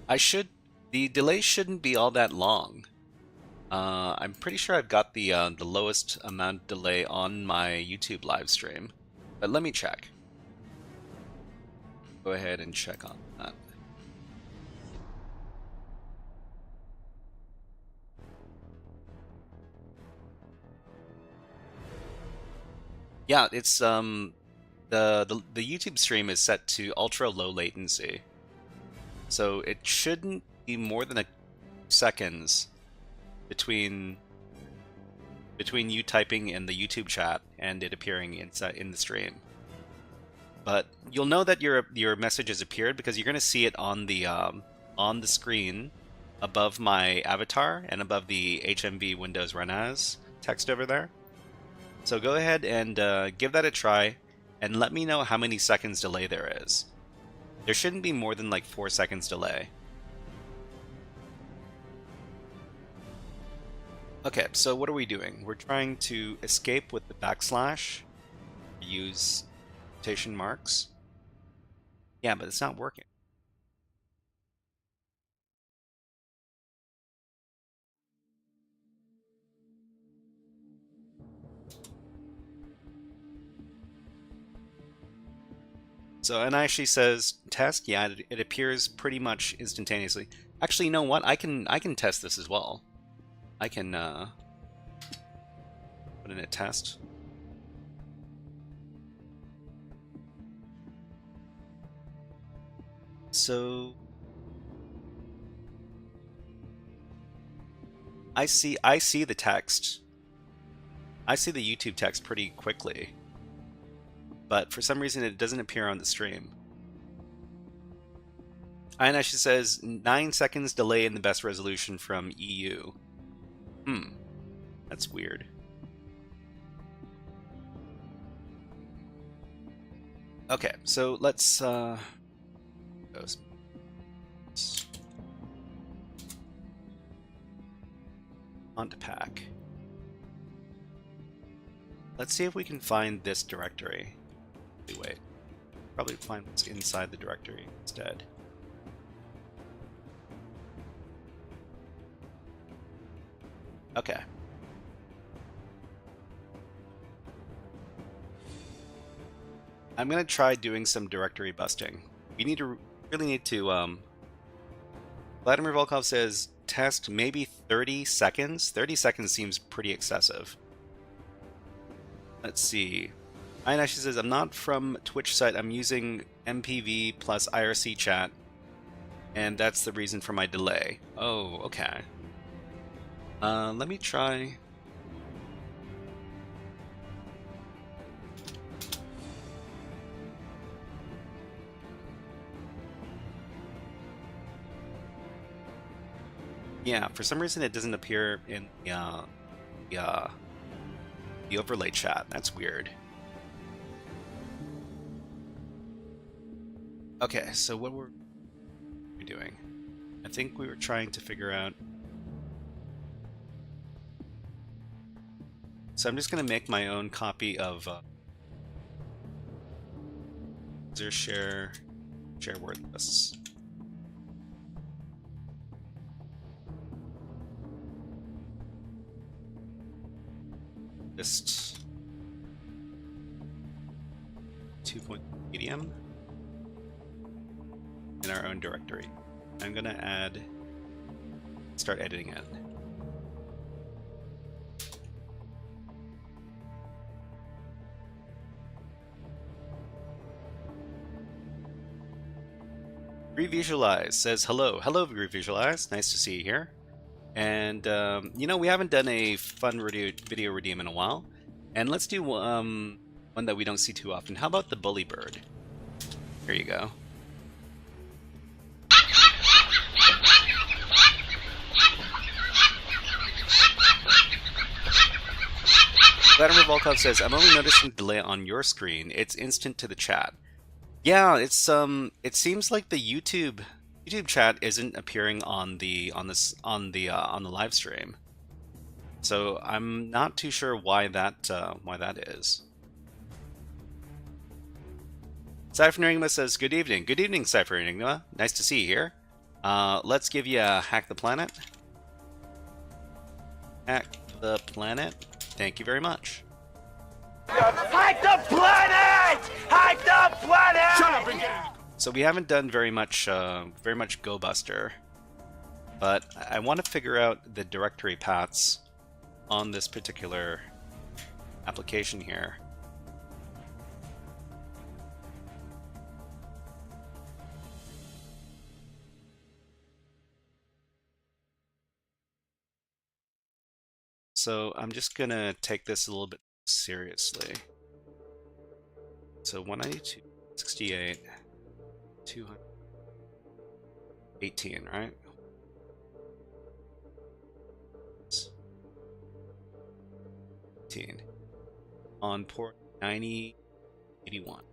The delay shouldn't be all that long. I'm pretty sure I've got the lowest amount of delay on my YouTube live stream, but let me check. Go ahead and check on that. Yeah, it's the YouTube stream is set to ultra low latency, so it shouldn't be more than a seconds between you typing in the YouTube chat and it appearing inside in the stream. But you'll know that your message has appeared because you're going to see it on the screen above my avatar and above the HMV Windows Run As text over there. So go ahead and give that a try and let me know how many seconds delay there is. There shouldn't be more than like 4 seconds delay. Okay, so what are we doing? We're trying to escape with the backslash, use quotation marks. Yeah, but it's not working. So, and actually says test. Yeah, it appears pretty much instantaneously. Actually, you know what? I can test this as well. I can put in a test. So I see the text. I see the YouTube text pretty quickly. But for some reason it doesn't appear on the stream. And actually says 9 seconds delay in the best resolution from EU. That's weird. Okay, so let's go onto pack. Let's see if we can find this directory. Wait, probably find what's inside the directory instead. Okay. I'm gonna try doing some directory busting. We really need to Vladimir Volkov says test maybe 30 seconds. 30 seconds seems pretty excessive. Let's see. Ian actually says I'm not from Twitch site, I'm using MPV plus IRC chat, and that's the reason for my delay. Oh, okay. Let me try. Yeah, for some reason it doesn't appear in the overlay chat. That's weird. Okay, so what were we doing? I think we were trying to figure out. So I'm just going to make my own copy of user share word lists. List 2. Medium in our own directory. I'm going to start editing it. Revisualize says hello. Hello, Revisualize. Nice to see you here. And, you know, we haven't done a fun video redeem in a while. And let's do one that we don't see too often. How about the Bully Bird? Here you go. Vladimir Volkov says, I'm only noticing delay on your screen. It's instant to the chat. Yeah, it's it seems like the YouTube chat isn't appearing on the live stream. So I'm not too sure why that is. Cypher Enigma says, good evening. Good evening, Cypher Enigma. Nice to see you here. Let's give you a Hack the Planet. Hack the Planet. Thank you very much. Hack the planet! Hack the planet! Shut up and get in. So we haven't done very much Go Buster, but I want to figure out the directory paths on this particular application here. So I'm just gonna take this a little bit seriously. So 192, 68, 218, right? On port 9081.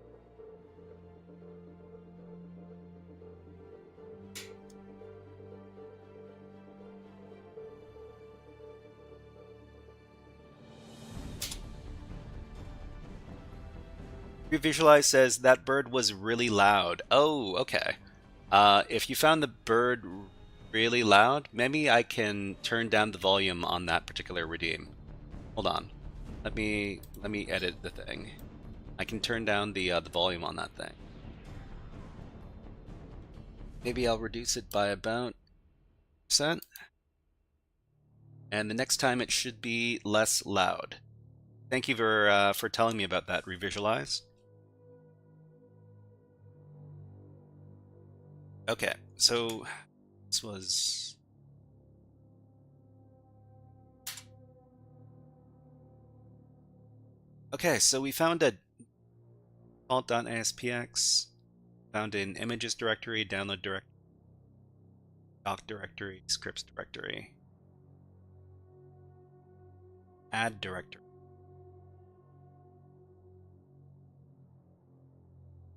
Visualize says that bird was really loud. Oh, okay. If you found the bird really loud, maybe I can turn down the volume on that particular redeem. Hold on. Let me edit the thing. I can turn down the volume on that thing. Maybe I'll reduce it by about %. And the next time it should be less loud. Thank you for telling me about that, Revisualize. Okay, so this was... Okay, so we found a default.aspx, found an images directory, download directory, doc directory, scripts directory, add directory.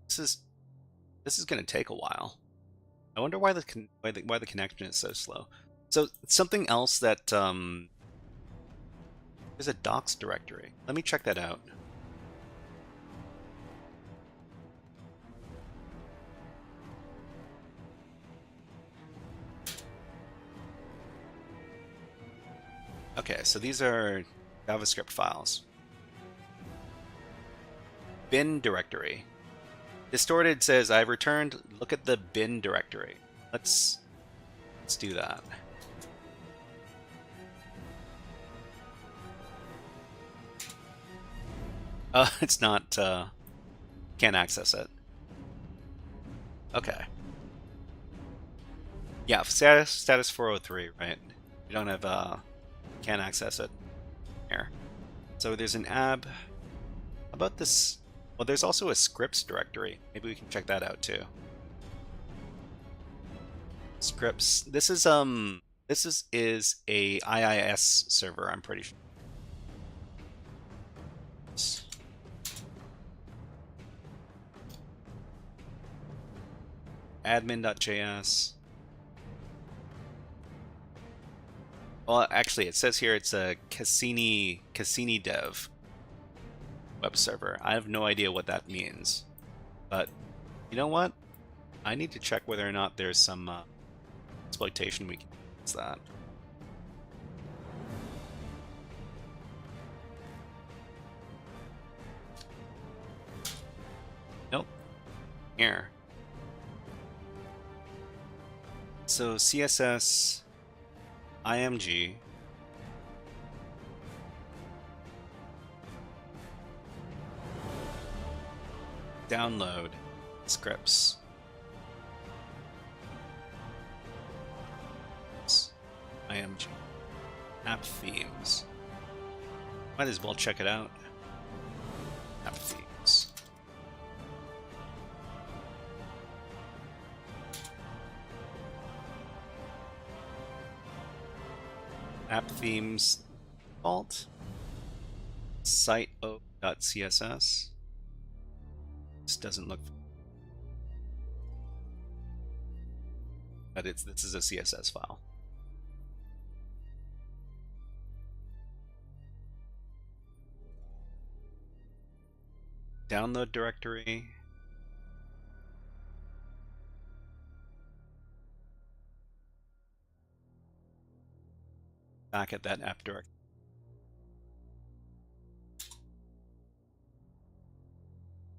This is going to take a while. I wonder why the connection is so slow. So something else that there's a docs directory. Let me check that out. Okay, so these are JavaScript files. Bin directory. Distorted says I've returned. Look at the bin directory. Let's do that. It's not. Can't access it. Okay. Yeah, status 403. Right. We don't have. Can't access it here. So there's an ab. How about this? Well, there's also a scripts directory. Maybe we can check that out too. Scripts. This is a IIS server, I'm pretty sure. Admin.js. Well, actually, it says here it's a Cassini dev web server. I have no idea what that means, but you know what? I need to check whether or not there's some exploitation we can use that. Nope. Here. So CSS IMG download scripts. IMG app themes. Might as well check it out. App themes. App themes default site.css. This doesn't look, but this is a CSS file. Download directory. Back at that app directory.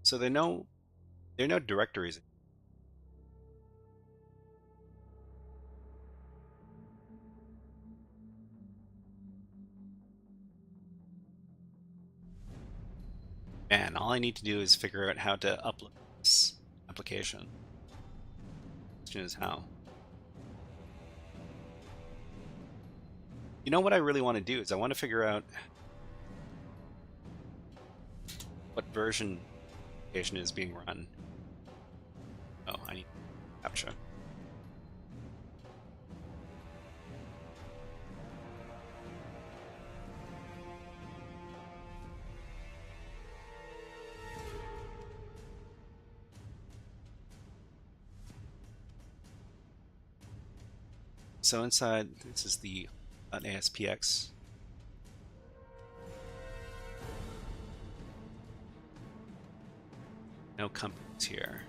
So there are no directories. Man, all I need to do is figure out how to upload this application. The question is how. You know what I really want to do is I want to figure out what version application is being run. Oh, I need captcha. So inside, this is the .aspx. No companies here.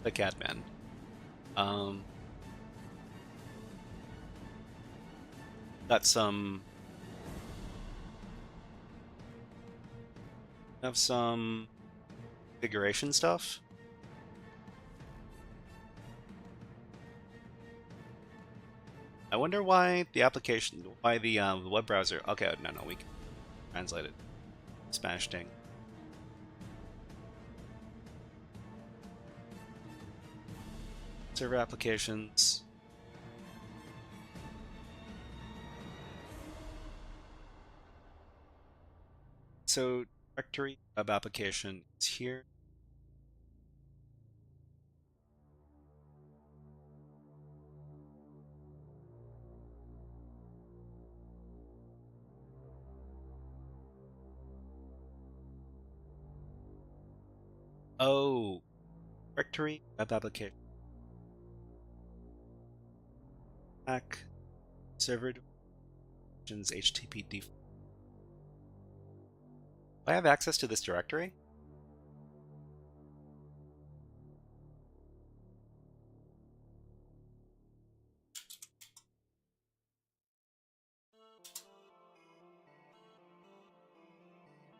Click admin. Got some. Have some configuration stuff. I wonder why the application, why the web browser. Okay, no, we can translate it. Spanish thing. Server applications. So directory web application is here. Oh, directory web application. Hack server HTTP default. Do I have access to this directory?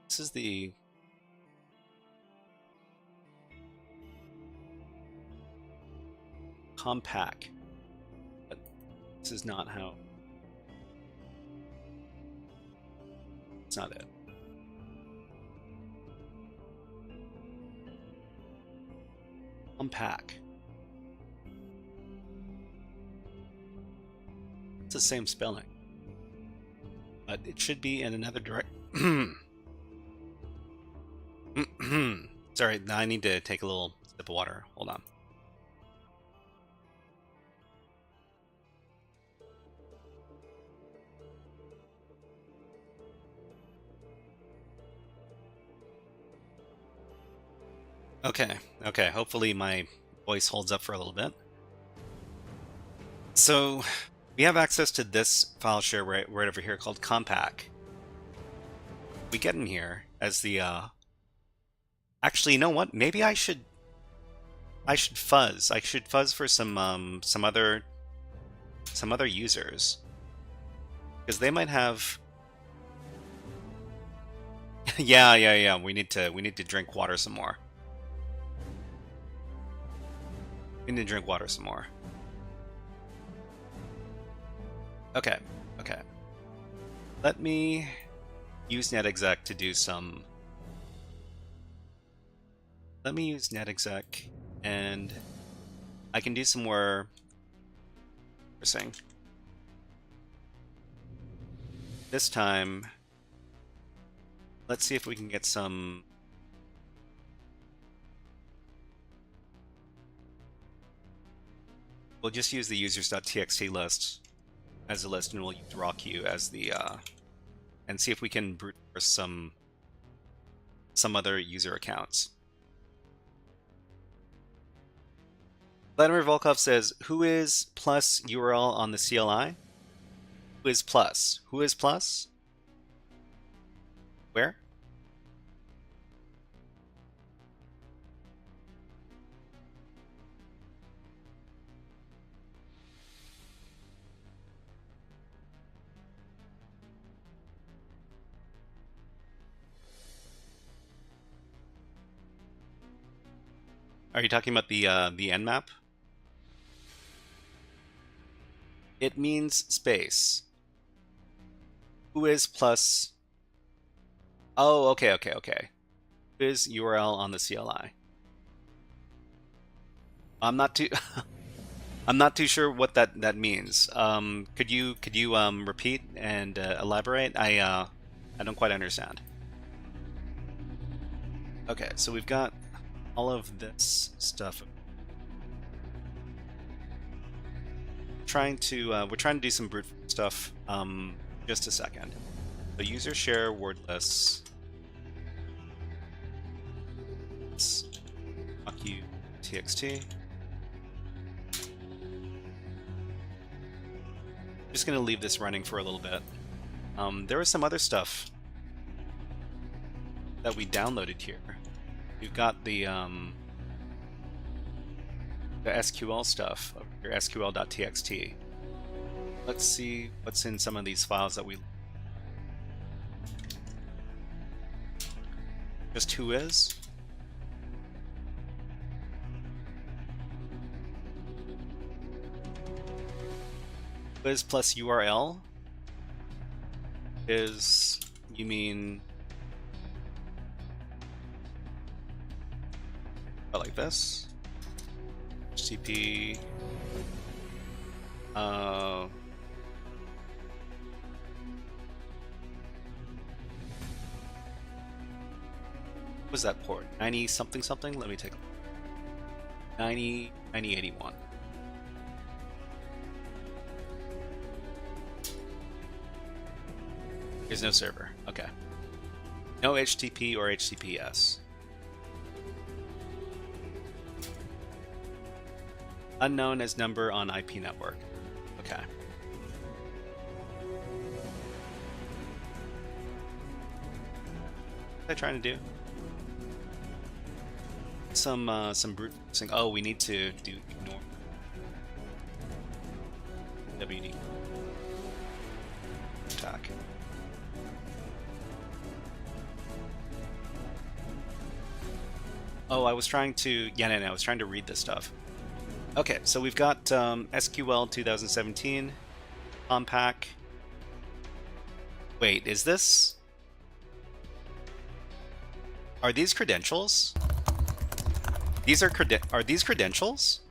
This is the compact. But this is not how. It's not it. Unpack. It's the same spelling, but it should be in another direct. Sorry, I need to take a little sip of water. Hold on. Okay. Hopefully my voice holds up for a little bit. So we have access to this file share right over here called compact. We get in here as the actually, you know what? Maybe I should fuzz. I should fuzz for some other users, because they might have. Yeah. We need to drink water some more. We need to drink water some more. Okay. Let me use netexec to do some. Let me use netexec, and I can do some more parsing. This time, let's see if we can get some. We'll just use the users.txt list as a list, and we'll use raw queue as the and see if we can brute force some other user accounts. Vladimir Volkov says, "Who is plus URL on the CLI? Who is plus? Who is plus? Where?" Are you talking about the nmap? It means space. Who is plus? Oh, okay. Who is URL on the CLI? I'm not too. I'm not too sure what that means. Could you repeat and elaborate? I don't quite understand. Okay, so we've got all of this stuff. We're trying to do some brute stuff. Just a second. So user share wordless. Fuck you, txt. Just gonna leave this running for a little bit. There was some other stuff that we downloaded here. We've got the SQL stuff, your SQL.txt. Let's see what's in some of these files that we. Just who is. Is plus URL is, you mean like this? HTTP what was that port? 90 something something? Let me take a look. 9081. There's no server. Okay. No HTTP or HTTPS. Unknown as number on IP network. Okay. What am I trying to do? Some brute forcing. Oh, we need to do ignore WD attack. Oh, I was trying to. Yeah, no, I was trying to read this stuff. Okay, so we've got SQL 2017, Compact. Wait, is this? Are these credentials? These are these credentials?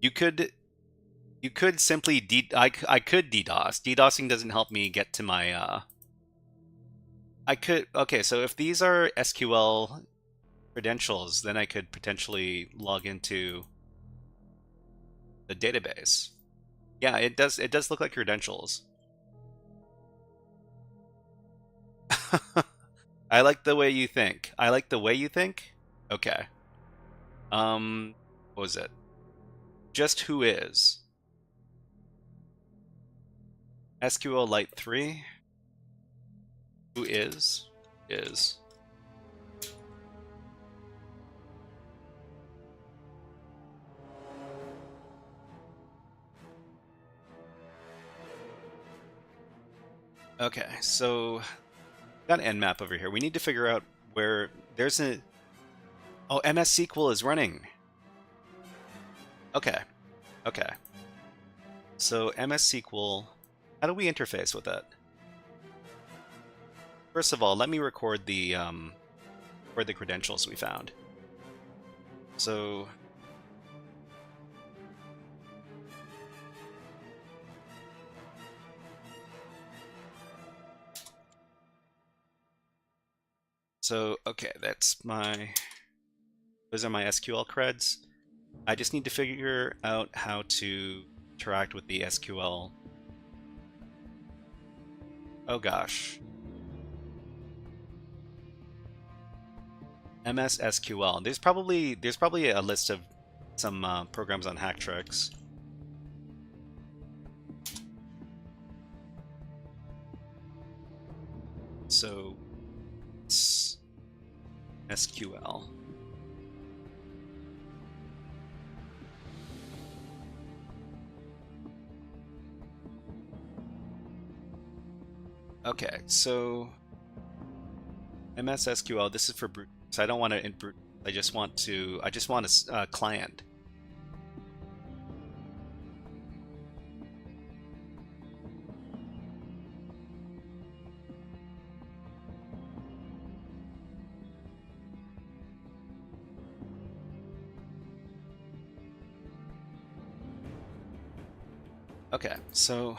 You could simply I could DDoS. DDoSing doesn't help me get to my okay, so if these are SQL credentials, then I could potentially log into the database. Yeah, it does look like credentials. I like the way you think. I like the way you think? Okay. What was it? Just who is? SQLite 3. Who is? Is. Okay, so got an nmap over here. We need to figure out where there's a. Oh, MS SQL is running. Okay, okay. So MS SQL, how do we interface with it? First of all, let me record the credentials we found. So. So, okay, those are my SQL creds. I just need to figure out how to interact with the SQL. Oh gosh. MS SQL. There's probably a list of some programs on Hacktricks. So it's SQL. Okay, so MS SQL. This is for brute. So I don't want to in brute. I just want a client. Okay, so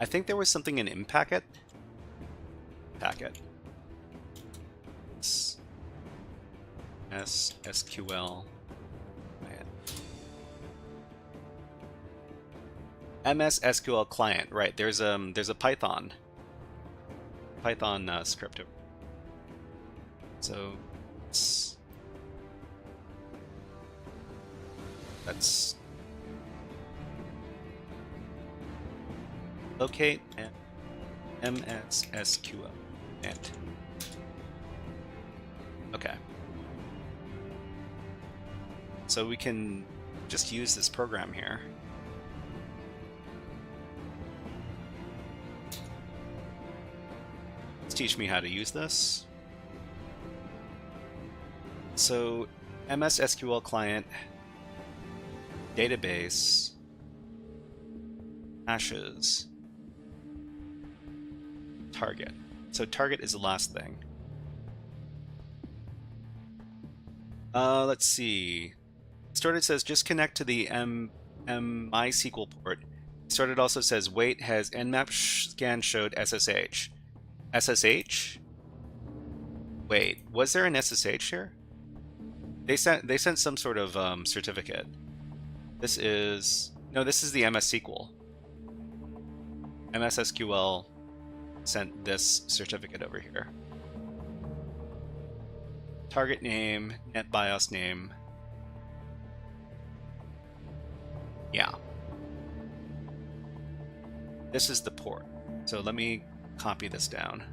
I think there was something in Impacket. Packet. SQL. MS SQL client. Right. There's a Python script. So that's locate and MS SQL and okay. So we can just use this program here. Let's teach me how to use this. So MS SQL client database hashes target. So target is the last thing. Let's see. Started says just connect to the MySQL port. Started also says wait has nmap scan showed SSH. SSH? Wait, was there an SSH here? They sent some sort of certificate. This is the MS SQL. MS SQL sent this certificate over here. Target name, NetBIOS name. Yeah. This is the port. So let me copy this down.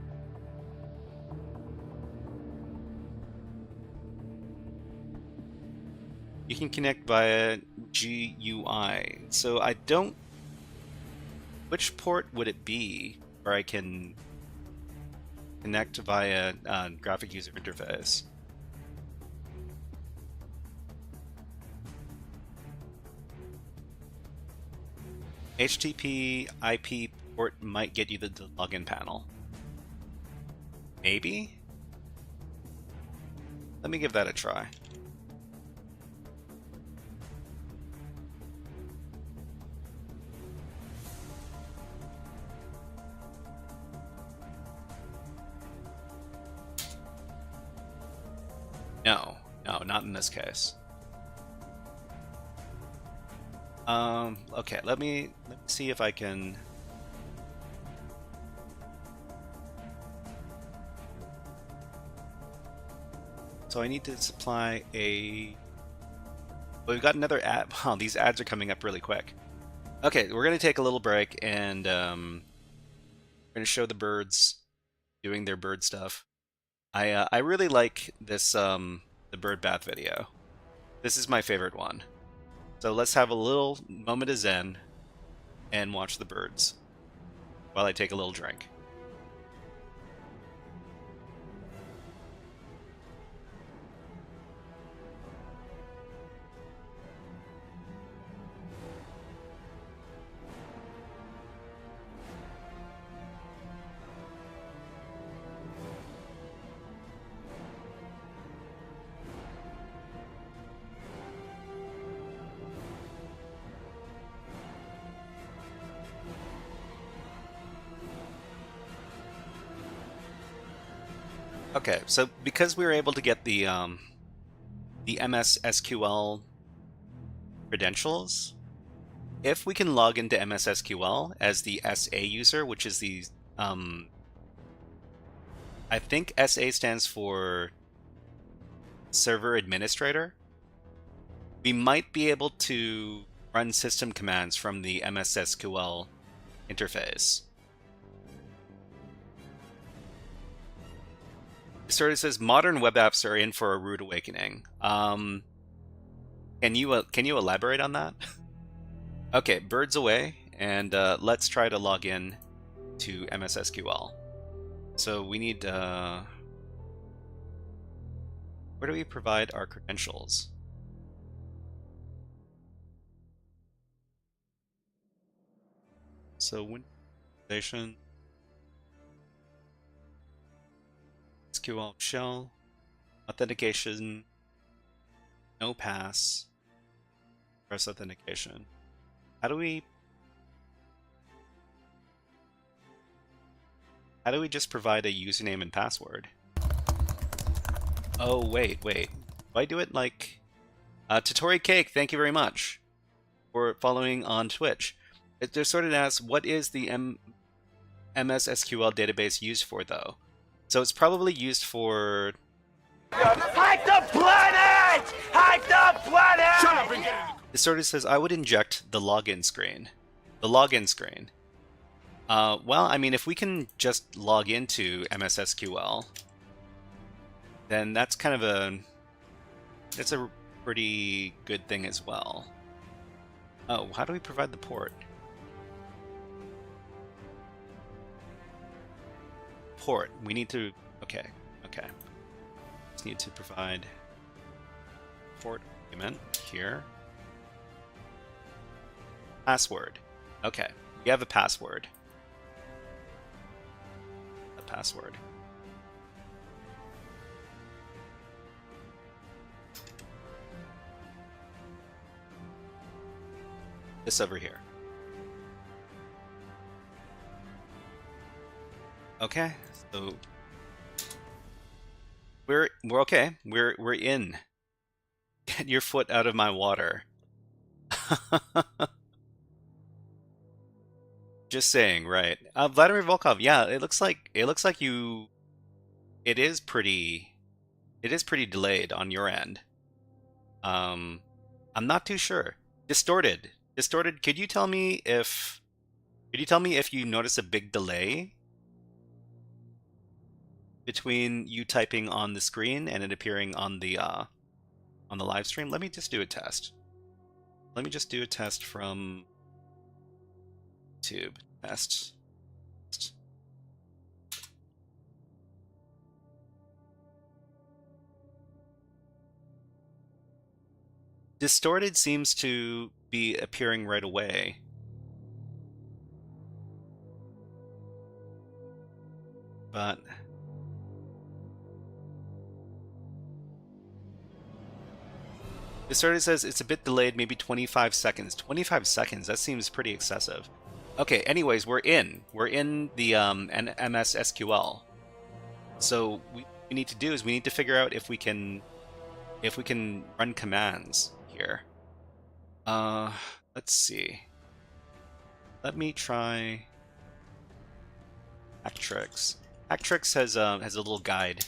You can connect via GUI. So I don't... Which port would it be where I can connect via graphic user interface? HTTP IP port might get you the login panel. Maybe? Let me give that a try. No, not in this case. Okay, let me see if I can. So I need to supply a. Well, we've got another ad. Wow, these ads are coming up really quick. Okay, we're gonna take a little break and we're gonna show the birds doing their bird stuff. I really like this the bird bath video. This is my favorite one. So let's have a little moment of zen and watch the birds while I take a little drink. Okay, so because we were able to get the MS SQL credentials, if we can log into MS SQL as the SA user, which is the I think SA stands for server administrator, we might be able to run system commands from the MS SQL interface. It sort of says modern web apps are in for a rude awakening. Can you elaborate on that? Okay, birds away, and let's try to log in to MS SQL. So we need where do we provide our credentials? So Windows Station, SQL shell, authentication, no pass. Press authentication. How do we just provide a username and password? Oh, wait. Do I do it like... Totori Cake, thank you very much for following on Twitch. It just sort of asks, what is the MS SQL database used for, though? So it's probably used for... Hack the planet! Hack the planet! Shut up and get in It sort of says, I would inject the login screen. The login screen. Well, I mean, if we can just log into MS SQL, then that's kind of a... That's a pretty good thing as well. Oh, how do we provide the port? Port. We need to... Okay. Just need to provide port argument here. Password. Okay. We have a password. Password. This over here. Okay, so we're okay. We're in. Get your foot out of my water. Just saying, right? Vladimir Volkov. Yeah, it looks like you. It is pretty delayed on your end. I'm not too sure. Distorted. Could you tell me if you notice a big delay between you typing on the screen and it appearing on the live stream? Let me just do a test. Let me just do a test from YouTube. Test. Distorted seems to be appearing right away. But Distorted says it's a bit delayed, maybe 25 seconds. 25 seconds, that seems pretty excessive. Okay, anyways, we're in the MS SQL. So what we need to do is we need to figure out if we can run commands here. Let's see. Let me try Hacktricks. Hacktricks has a little guide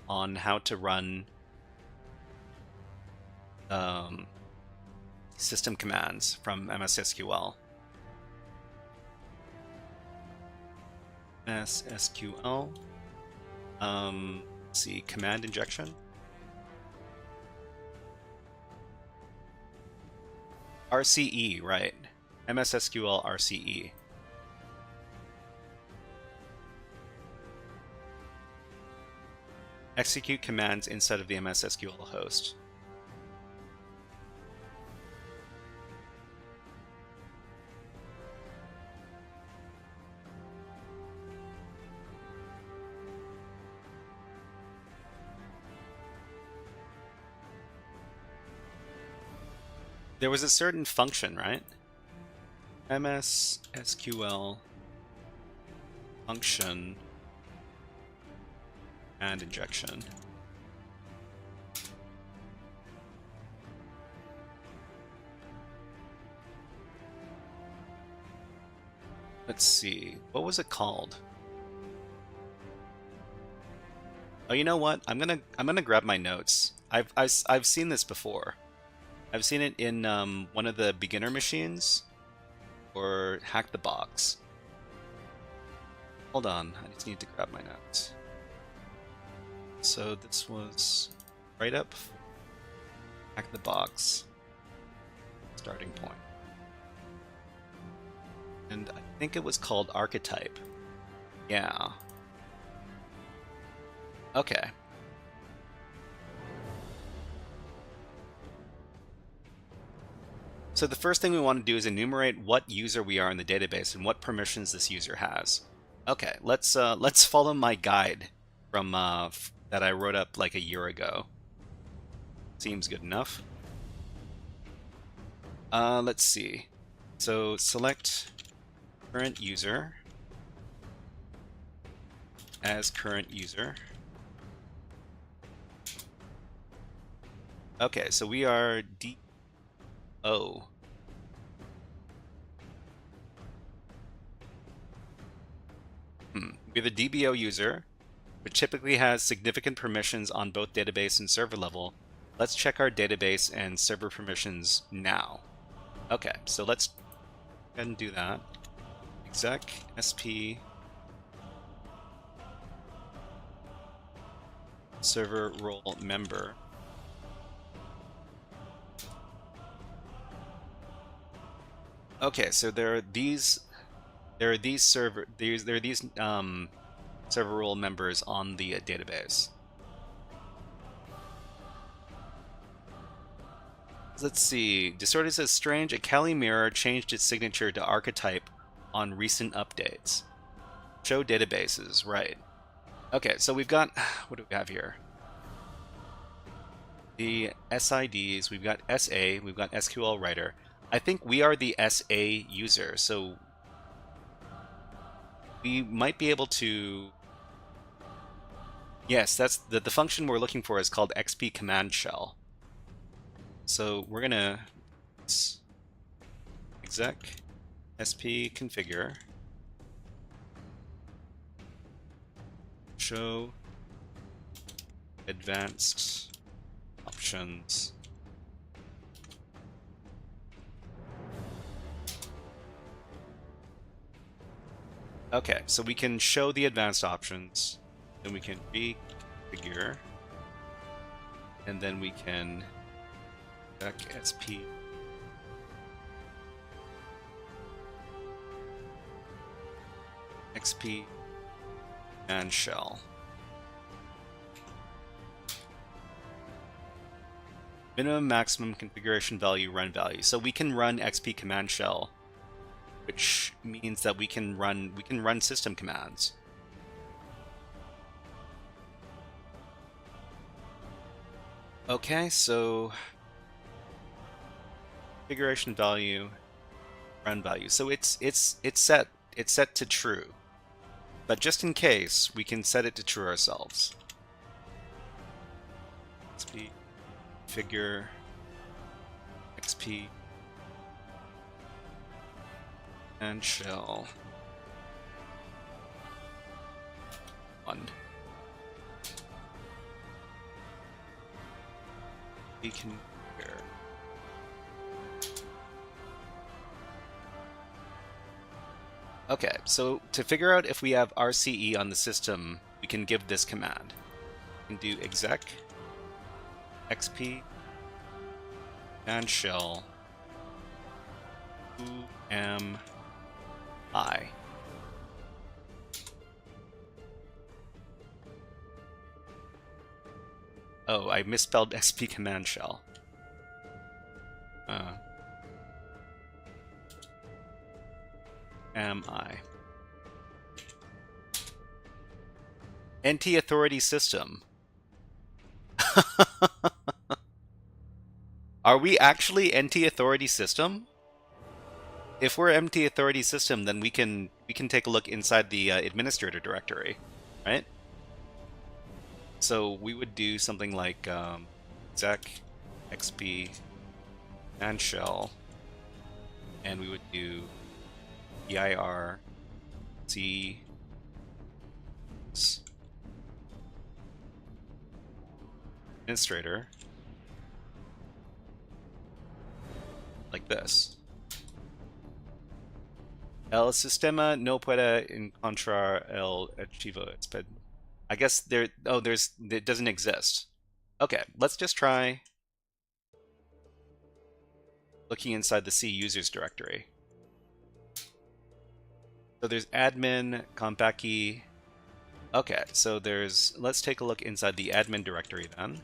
on how to run system commands from MS SQL. MS SQL. Let's see, command injection. RCE, right. MS SQL RCE. Execute commands inside of the MS SQL host. There was a certain function, right? MS SQL function and injection. Let's see. What was it called? Oh, you know what? I'm gonna grab my notes. I've seen this before. I've seen it in one of the beginner machines, or Hack the Box. Hold on, I just need to grab my notes. So this was right up Hack the Box starting point. And I think it was called Archetype. Yeah. Okay. So the first thing we want to do is enumerate what user we are in the database and what permissions this user has. Okay, let's follow my guide from that I wrote up like a year ago. Seems good enough. Let's see. So select current user as current user. Okay, so we are DO. We're the DBO user, which typically has significant permissions on both database and server level. Let's check our database and server permissions now. Okay, so let's go ahead and do that. Exec SP server role member. Okay, so there are these server role members on the database. Let's see. Distorted says strange. A Kali mirror changed its signature to archetype on recent updates. Show databases, right? Okay, so we've got, what do we have here? The SIDs. We've got SA. We've got SQL Writer. I think we are the SA user, so we might be able to. Yes, that's the function we're looking for is called XP command shell. So we're gonna exec sp configure show advanced options. Okay, so we can show the advanced options, then we can refigure, and then we can sp xp and shell. Minimum maximum configuration value run value. So we can run xp command shell, which means that we can run system commands. Okay, so configuration value, run value. So it's set to true, but just in case, we can set it to true ourselves. XP figure XP and shell 1. We can compare. Okay, so to figure out if we have RCE on the system, we can give this command. We can do exec xp and shell who am I. Oh, I misspelled sp command shell. Am I? NT authority system. Are we actually NT authority system? If we're NT authority system, then we can take a look inside the administrator directory, right? So we would do something like exec xp and shell, and we would do dir c administrator like this. El sistema no puede encontrar el archivo. I guess it doesn't exist. Okay, let's just try looking inside the C users directory. So there's admin, compaki. Okay, so let's take a look inside the admin directory then.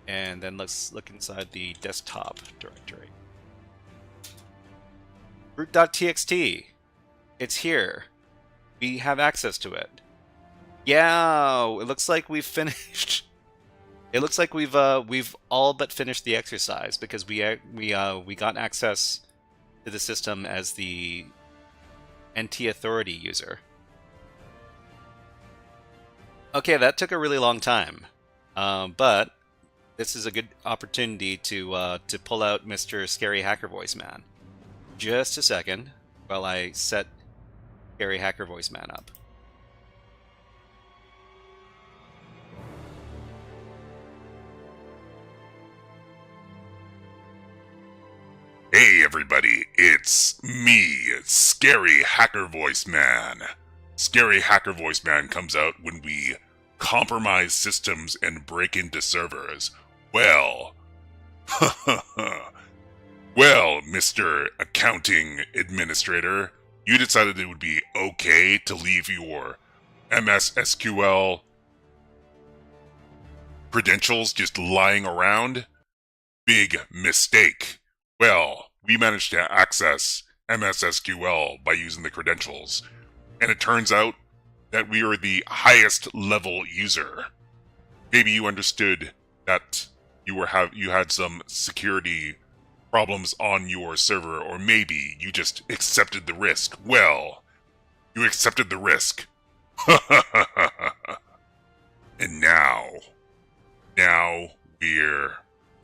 And then let's look inside the desktop directory. Root.txt. It's here. We have access to it. Yeah, it looks like we've finished. It looks like we've all but finished the exercise because we got access to the system as the NT Authority user. Okay, that took a really long time, but this is a good opportunity to pull out Mr. Scary Hacker Voice Man. Just a second while I set Scary Hacker Voice Man up. Hey everybody, it's me, Scary Hacker Voice Man. Scary Hacker Voice Man comes out when we compromise systems and break into servers. Well, well, Mr. Accounting Administrator, you decided it would be okay to leave your MS SQL credentials just lying around? Big mistake. Well, we managed to access MS SQL by using the credentials, and it turns out that we are the highest level user. Maybe you understood that you had some security problems on your server, or maybe you just accepted the risk. Well, you accepted the risk. And now we're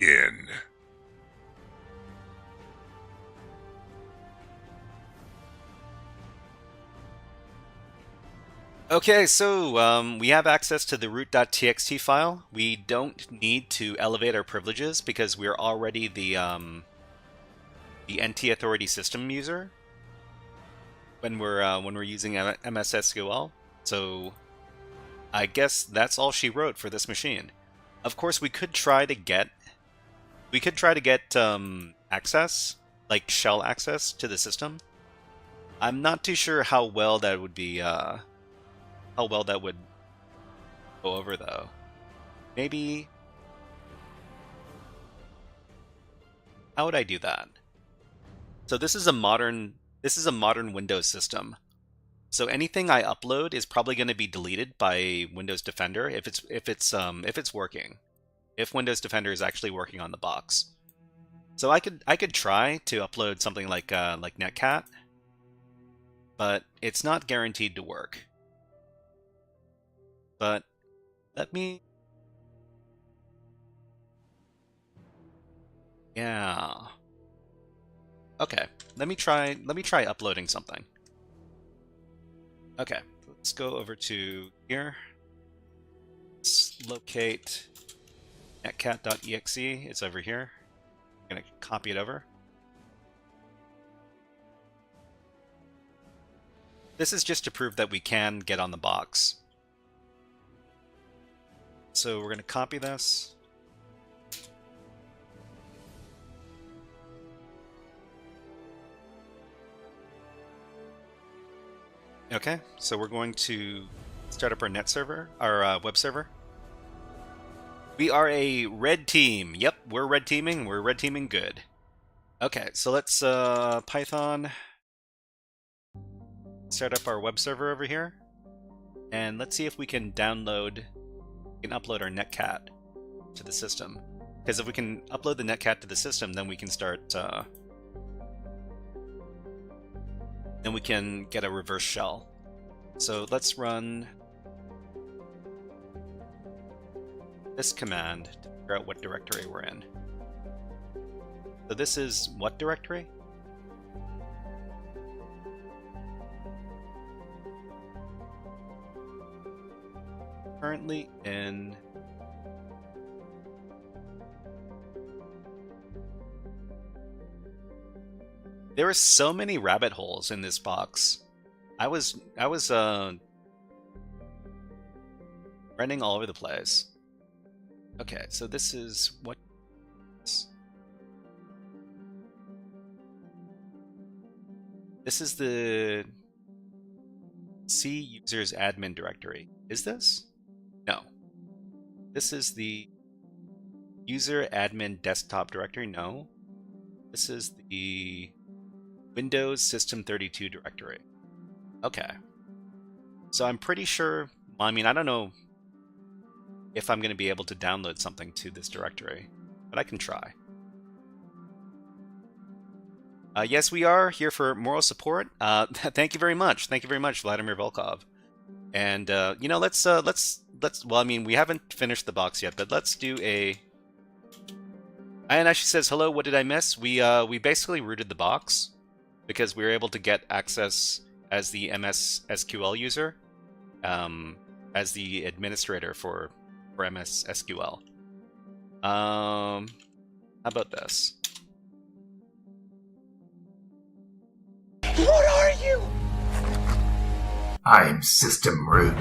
in. Okay, so we have access to the root.txt file. We don't need to elevate our privileges because we're already the NT Authority system user when we're using MS SQL. So I guess that's all she wrote for this machine. Of course, we could try to get access, like shell access to the system. I'm not too sure how well that would be. How well that would go over, though. Maybe. How would I do that? So this is a modern Windows system. So anything I upload is probably going to be deleted by Windows Defender if it's working. If Windows Defender is actually working on the box. So I could try to upload something like Netcat, but it's not guaranteed to work. But let me... Yeah. Okay, let me try uploading something. Okay, let's go over to here. Let's locate netcat.exe. It's over here. I'm gonna copy it over. This is just to prove that we can get on the box. So we're going to copy this. Okay, so we're going to start up our net server, our web server. We are a red team. Yep, we're red teaming. We're red teaming good. Okay, so let's Python start up our web server over here, and let's see if we can upload our netcat to the system. Because if we can upload the netcat to the system, then we can start. Then we can get a reverse shell. So let's run this command to figure out what directory we're in. So this is what directory? Currently in there are so many rabbit holes in this box. I was running all over the place. Okay, so this is what this is the C users admin directory. Is this? No. This is the user admin desktop directory. No. This is the Windows System 32 directory. Okay. So I'm pretty sure, I mean, I don't know if I'm going to be able to download something to this directory, but I can try. Yes, we are here for moral support. Thank you very much. Thank you very much, Vladimir Volkov. And you know, let's. Well, I mean, we haven't finished the box yet, but let's do a. Ian actually says, "Hello. What did I miss?" We basically rooted the box because we were able to get access as the MS SQL user, as the administrator for MS SQL. How about this? What are you? I'm system root.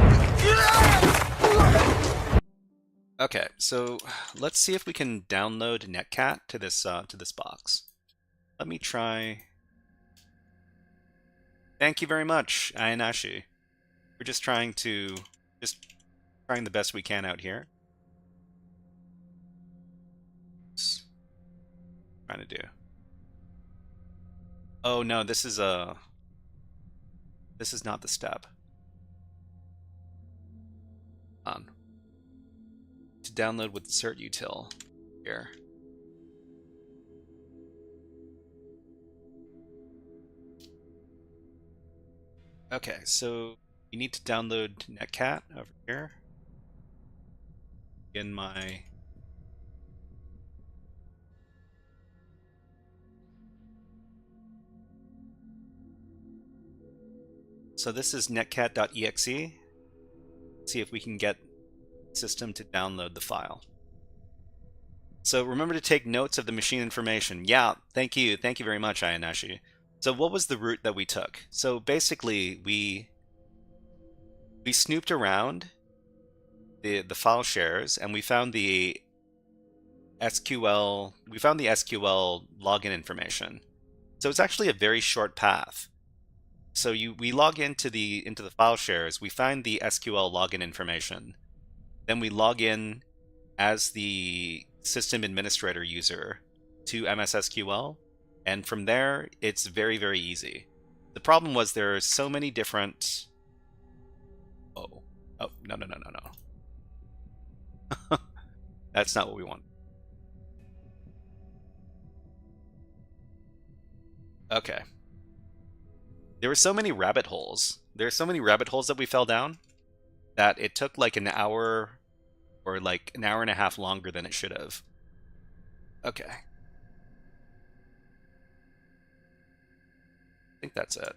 Okay, so let's see if we can download Netcat to this box. Let me try. Thank you very much, Ayanashi. We're just trying the best we can out here. Trying to do. Oh no, this is not the step. On. To download with certutil here. Okay, so you need to download Netcat over here. In my So this is netcat.exe. See if we can get system to download the file. So remember to take notes of the machine information. Yeah, thank you very much, Ayanashi. So what was the route that we took? So basically, we snooped around the file shares and we found the SQL login information. So it's actually a very short path. So we log into the file shares, we find the SQL login information. Then we log in as the system administrator user to MS SQL, and from there it's very, very easy. The problem was there are so many different no. That's not what we want. Okay. There were so many rabbit holes. There are so many rabbit holes that we fell down that it took like an hour or like an hour and a half longer than it should have. Okay. I think that's it.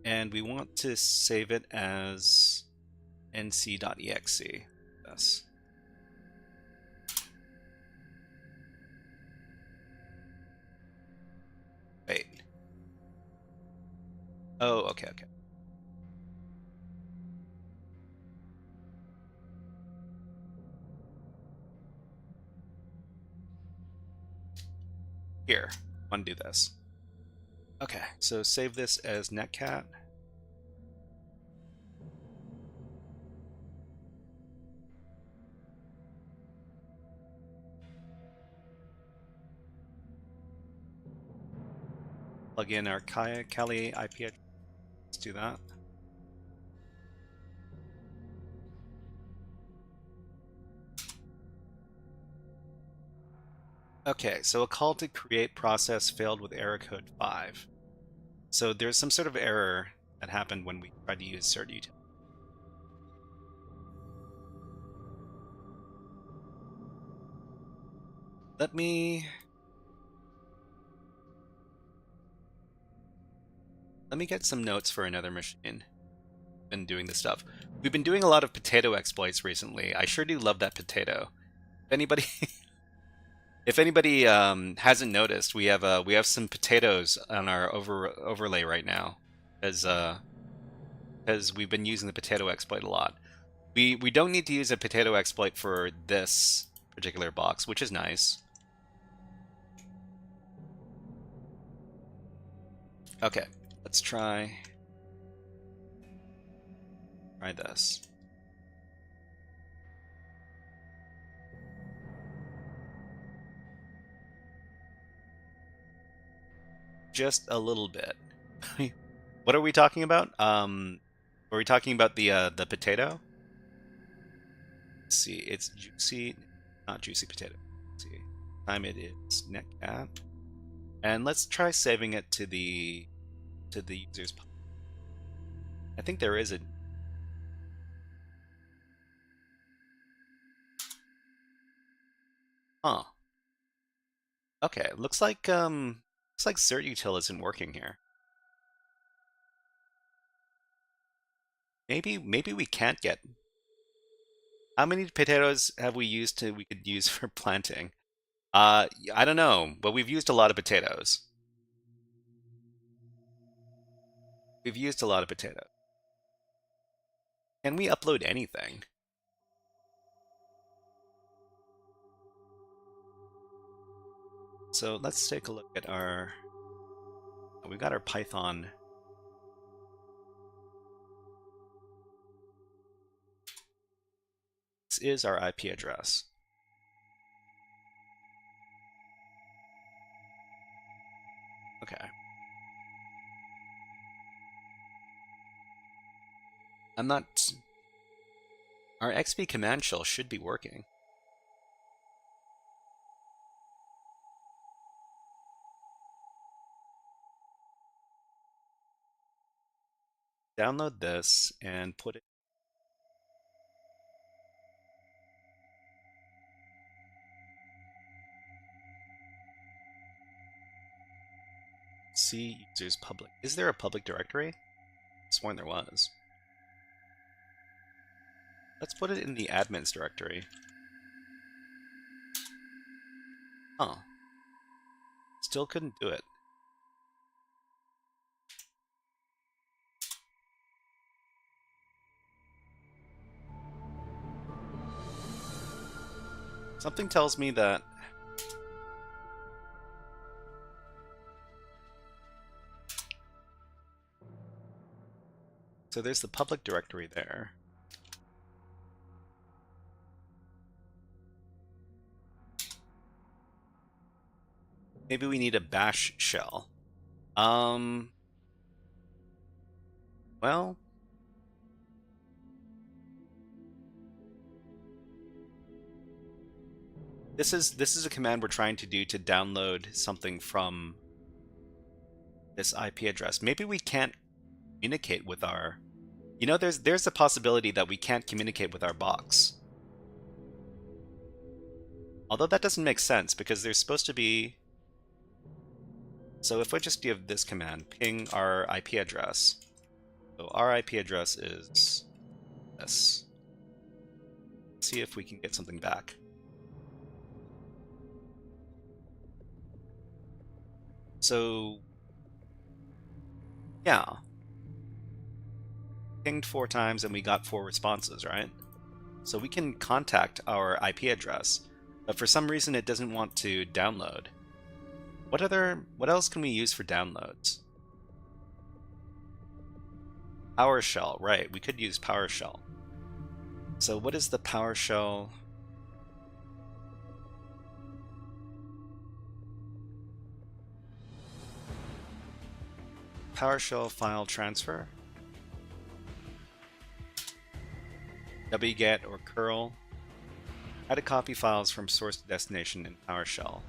And we want to save it as nc.exe. Yes. Wait. Oh, okay. Here, undo this. Okay, so save this as netcat. Plug in our Kali IP address. Let's do that. Okay, so a call to create process failed with error code 5. So there's some sort of error that happened when we tried to use certutil. Let me get some notes for another machine. Been doing this stuff. We've been doing a lot of potato exploits recently. I sure do love that potato. If anybody if anybody hasn't noticed, we have some potatoes on our overlay right now, because we've been using the potato exploit a lot. We don't need to use a potato exploit for this particular box, which is nice. Okay, let's try this. Just a little bit. What are we talking about? Are we talking about the potato? Let's see, it's juicy, not juicy potato. Let's see, time it is netcat, and let's try saving it to the user's. I think there is a. Huh. Okay, looks like certutil isn't working here. Maybe we can't get. How many potatoes have we used we could use for planting? I don't know, but we've used a lot of potatoes. We've used a lot of potatoes. Can we upload anything? So let's take a look at our. We've got our Python. This is our IP address. Okay. I'm not. Our XP command shell should be working. Download this and put it. See users public. Is there a public directory? I sworn there was. Let's put it in the admins directory. Huh. Still couldn't do it. Something tells me that. So there's the public directory there. Maybe we need a bash shell. Well, this is a command we're trying to do to download something from this IP address. Maybe we can't communicate with our. You know, there's a possibility that we can't communicate with our box. Although that doesn't make sense because there's supposed to be. So if I just give this command, ping our IP address. So our IP address is this. Let's see if we can get something back. So, yeah. Pinged 4 times and we got 4 responses, right? So we can contact our IP address, but for some reason it doesn't want to download. What else can we use for downloads? PowerShell, right, we could use PowerShell. So what is the PowerShell? PowerShell file transfer? wget or curl. How to copy files from source to destination in PowerShell.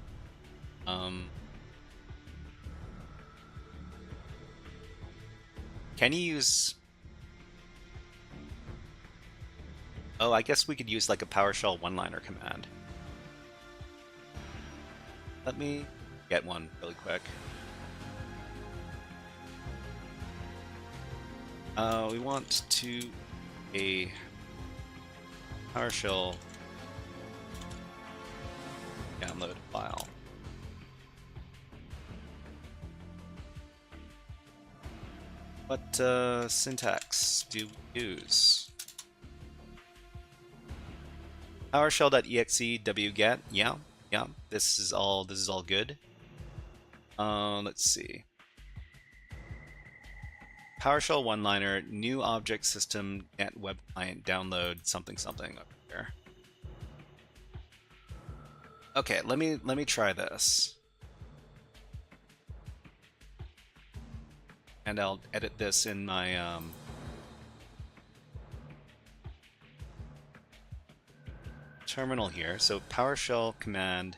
Can you use... Oh, I guess we could use like a PowerShell one-liner command. Let me get one really quick. We want to a PowerShell download file. What syntax do we use? PowerShell.exe wget. Yeah. This is all good. Let's see. PowerShell one-liner, new object system, net web client, download something over here. Okay, let me try this. And I'll edit this in my terminal here. So PowerShell command.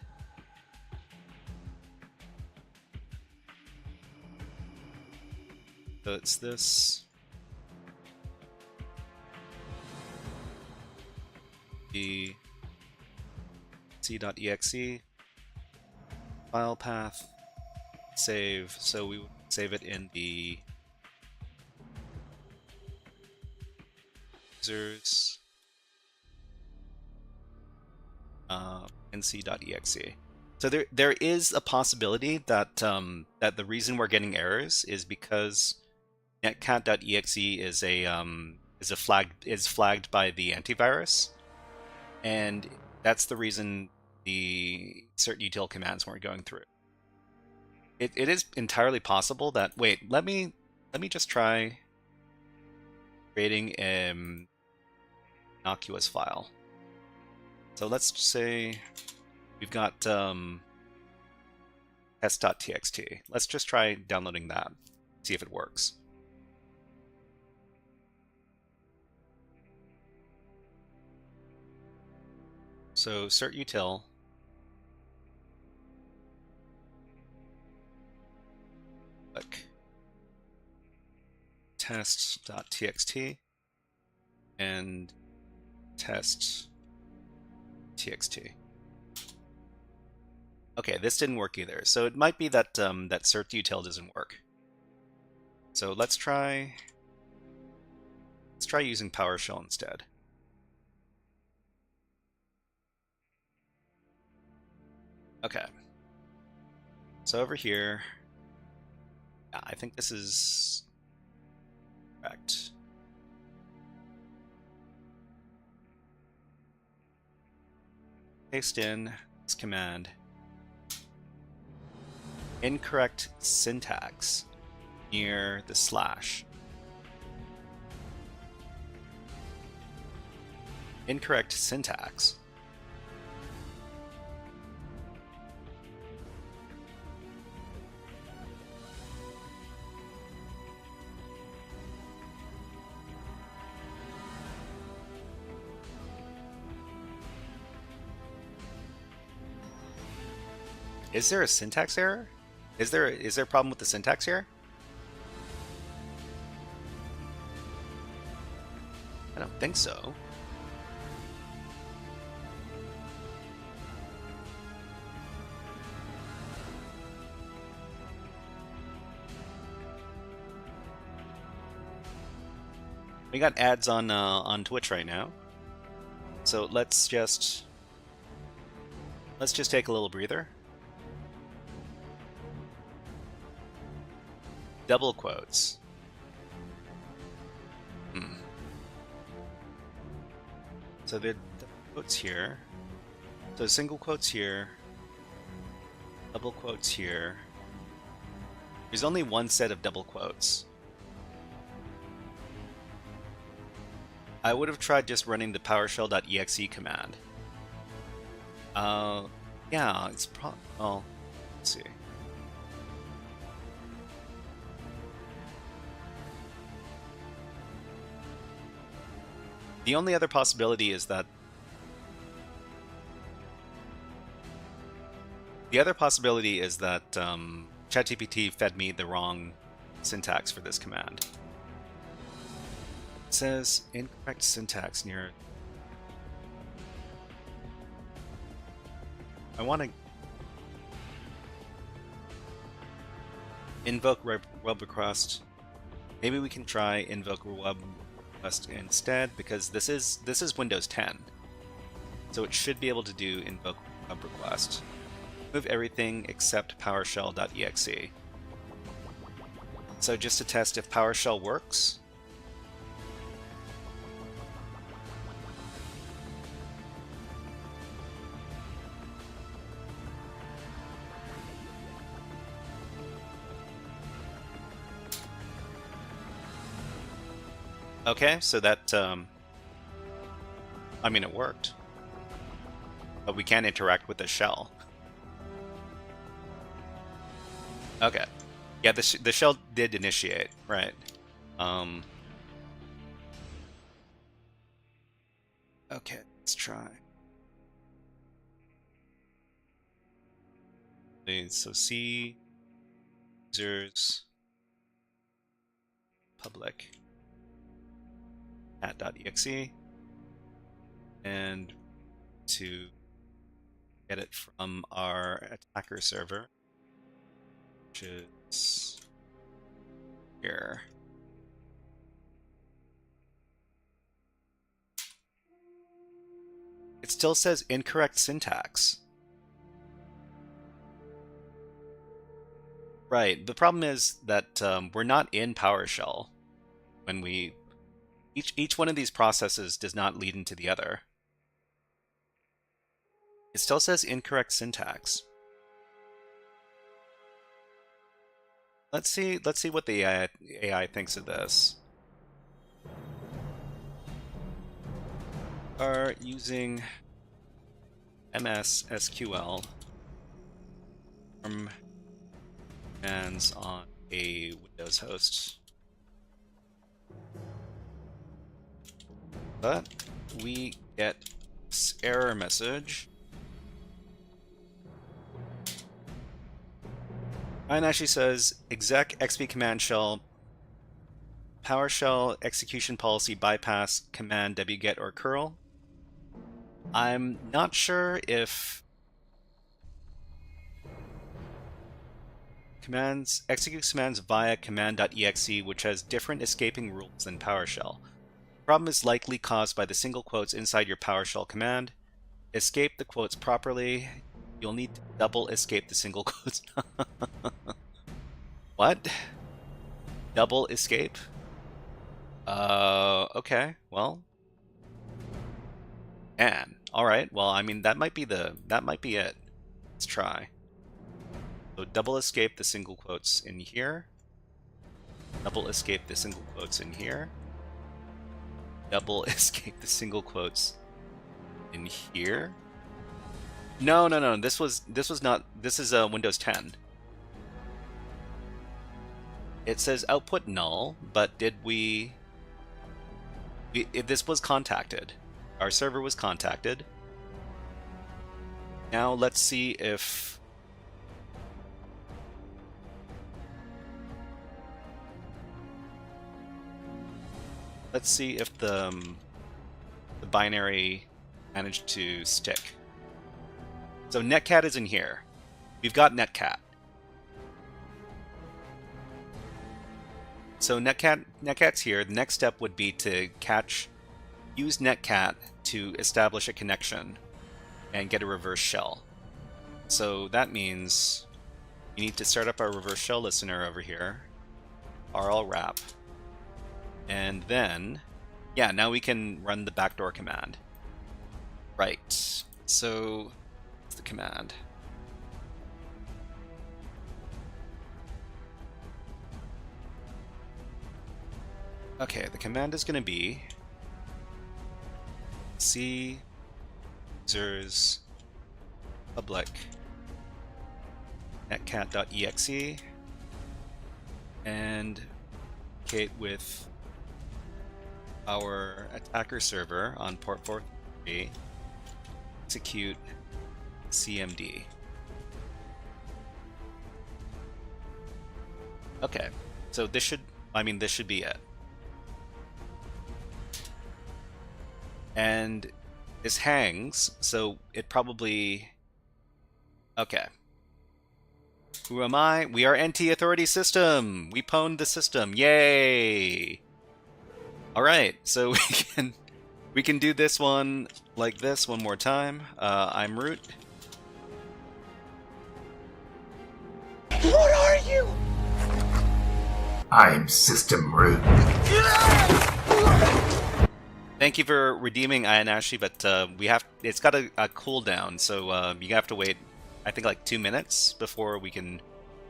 So it's this. The c.exe file path save. So we would save it in the users nc.exe. So there is a possibility that that the reason we're getting errors is because netcat.exe is flagged by the antivirus, and that's the reason the certutil commands weren't going through. It is entirely possible that let me just try creating an innocuous file. So let's just say we've got test.txt. Let's just try downloading that, see if it works. So certutil click test.txt and test.txt. Okay, this didn't work either. So it might be that that certutil doesn't work. So let's try using PowerShell instead. Okay. So over here, yeah, I think this is correct. Paste in this command. Incorrect syntax near the slash. Incorrect syntax. Is there a syntax error? Is there a problem with the syntax here? I don't think so. We got ads on Twitch right now, so let's just take a little breather. Double quotes. So the quotes here. So single quotes here. Double quotes here. There's only one set of double quotes. I would have tried just running the PowerShell.exe command. Yeah, it's well, let's see. The only other possibility is that ChatGPT fed me the wrong syntax for this command. It says incorrect syntax near. I want to invoke web request. Maybe we can try invoke web request instead, because this is Windows 10, so it should be able to do invoke web request. Move everything except PowerShell.exe. So just to test if PowerShell works. Okay, so that, I mean, it worked. But we can't interact with the shell. Okay. Yeah, the shell did initiate, right? Okay, let's try. So C users public @.exe, and to get it from our attacker server, which is here. It still says incorrect syntax. Right. The problem is that we're not in PowerShell when we each one of these processes does not lead into the other. It still says incorrect syntax. Let's see what the AI thinks of this. Are using MS SQL from commands on a Windows host. But we get this error message. Mine actually says exec XP command shell PowerShell execution policy bypass command wget or curl. I'm not sure if commands executes commands via command.exe, which has different escaping rules than PowerShell. The problem is likely caused by the single quotes inside your PowerShell command. Escape the quotes properly. You'll need to double escape the single quotes. What? Double escape? Okay, well. And alright, well, I mean that might be it. Let's try. So double escape the single quotes in here. Double escape the single quotes in here. Double escape the single quotes in here. No. This is Windows 10. It says output null, but did this was contacted. Our server was contacted. Now let's see if the binary managed to stick. So netcat is in here. We've got netcat. So netcat's here. The next step would be to use netcat to establish a connection and get a reverse shell. So that means you need to start up our reverse shell listener over here, rl wrap, and then, yeah, now we can run the backdoor command. Right, so what's the command? Okay, the command is going to be C users public netcat.exe and communicate with our attacker server on port 433, execute cmd. Okay, so this should be it. And this hangs, so it probably... Okay. Who am I? We are NT Authority System! We pwned the system! Yay! Alright, so we can do this one like this one more time. I'm root. What are you? I'm system root. Thank you for redeeming Ayanashi, but it's got a cooldown, so you have to wait, I think, like 2 minutes before we can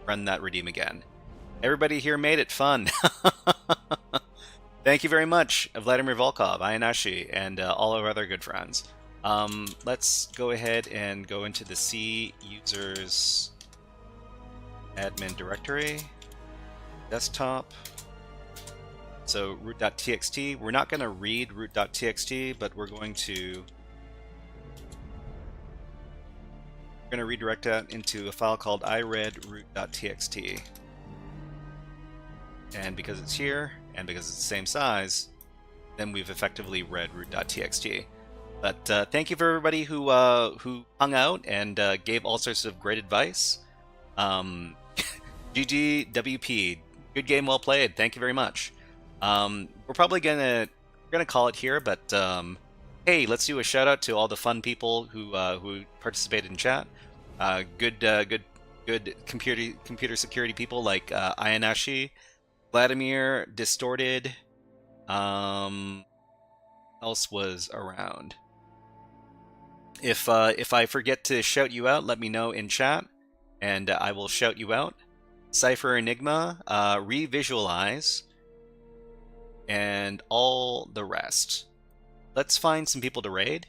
run that redeem again. Everybody here made it fun. Thank you very much, Vladimir Volkov, Ayanashi, and all our other good friends. Let's go ahead and go into the C users admin directory. desktop. So root.txt. We're not going to read root.txt, but we're going to redirect that into a file called iReadRoot.txt. And because it's here, and because it's the same size, then we've effectively read root.txt. But thank you for everybody who hung out and gave all sorts of great advice. GG WP, good game, well played. Thank you very much. We're probably gonna call it here, but hey, let's do a shout out to all the fun people who participated in chat. Good computer security people like Ayanashi, Vladimir, Distorted. Else was around. If I forget to shout you out, let me know in chat, and I will shout you out. Cypher Enigma, Revisualize, and all the rest. Let's find some people to raid.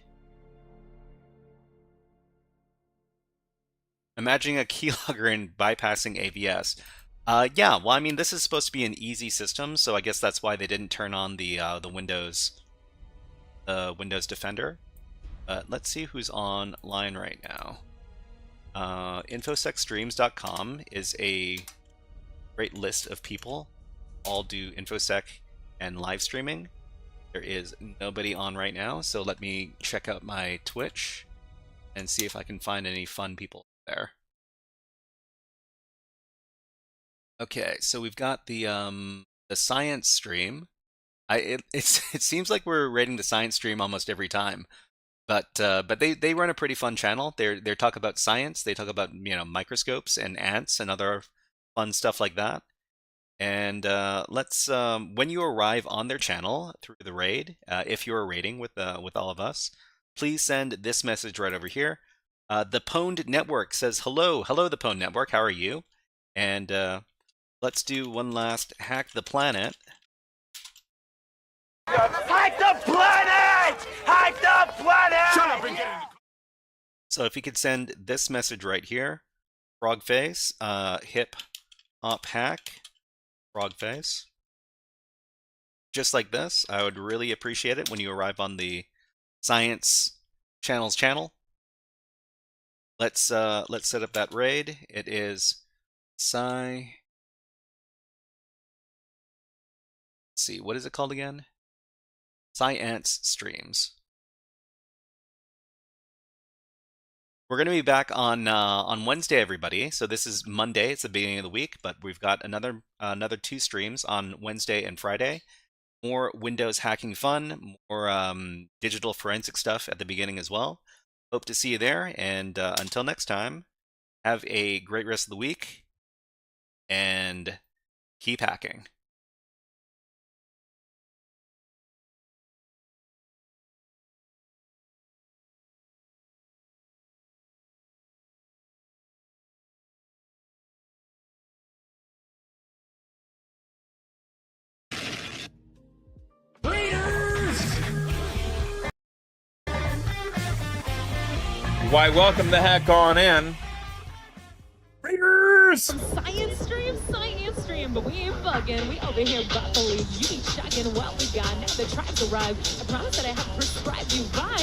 Imagining a keylogger and bypassing AVS. Yeah, well, I mean, this is supposed to be an easy system, so I guess that's why they didn't turn on the Windows Defender. Let's see who's online right now. InfosecStreams.com is a great list of people. All do InfoSec and live streaming. There is nobody on right now, so let me check out my Twitch and see if I can find any fun people there. Okay, so we've got the science stream. It seems like we're rating the science stream almost every time, but they run a pretty fun channel. They talk about science. They talk about microscopes and ants and other fun stuff like that. And let's when you arrive on their channel through the raid, if you're raiding with all of us, please send this message right over here. The Pwned Network says hello, the Pwned Network. How are you? And let's do one last hack the planet. Hack the planet! Hack the planet! Shut up and get in. So if you could send this message right here, Frogface, hip hop hack, Frogface. Just like this, I would really appreciate it when you arrive on the Science Channel's channel. Let's set up that raid. It is Let's see, what is it called again? Science Streams. We're going to be back on Wednesday, everybody. So this is Monday. It's the beginning of the week, but we've got another 2 streams on Wednesday and Friday. More Windows hacking fun, more digital forensic stuff at the beginning as well. Hope to see you there. And until next time, have a great rest of the week and keep hacking. Why, welcome the heck on in. Raiders! Science stream, but we ain't bugging. We over here about to leave you chugging. Well, we got now the tribes arrived. I promise that I have prescribed you vibes.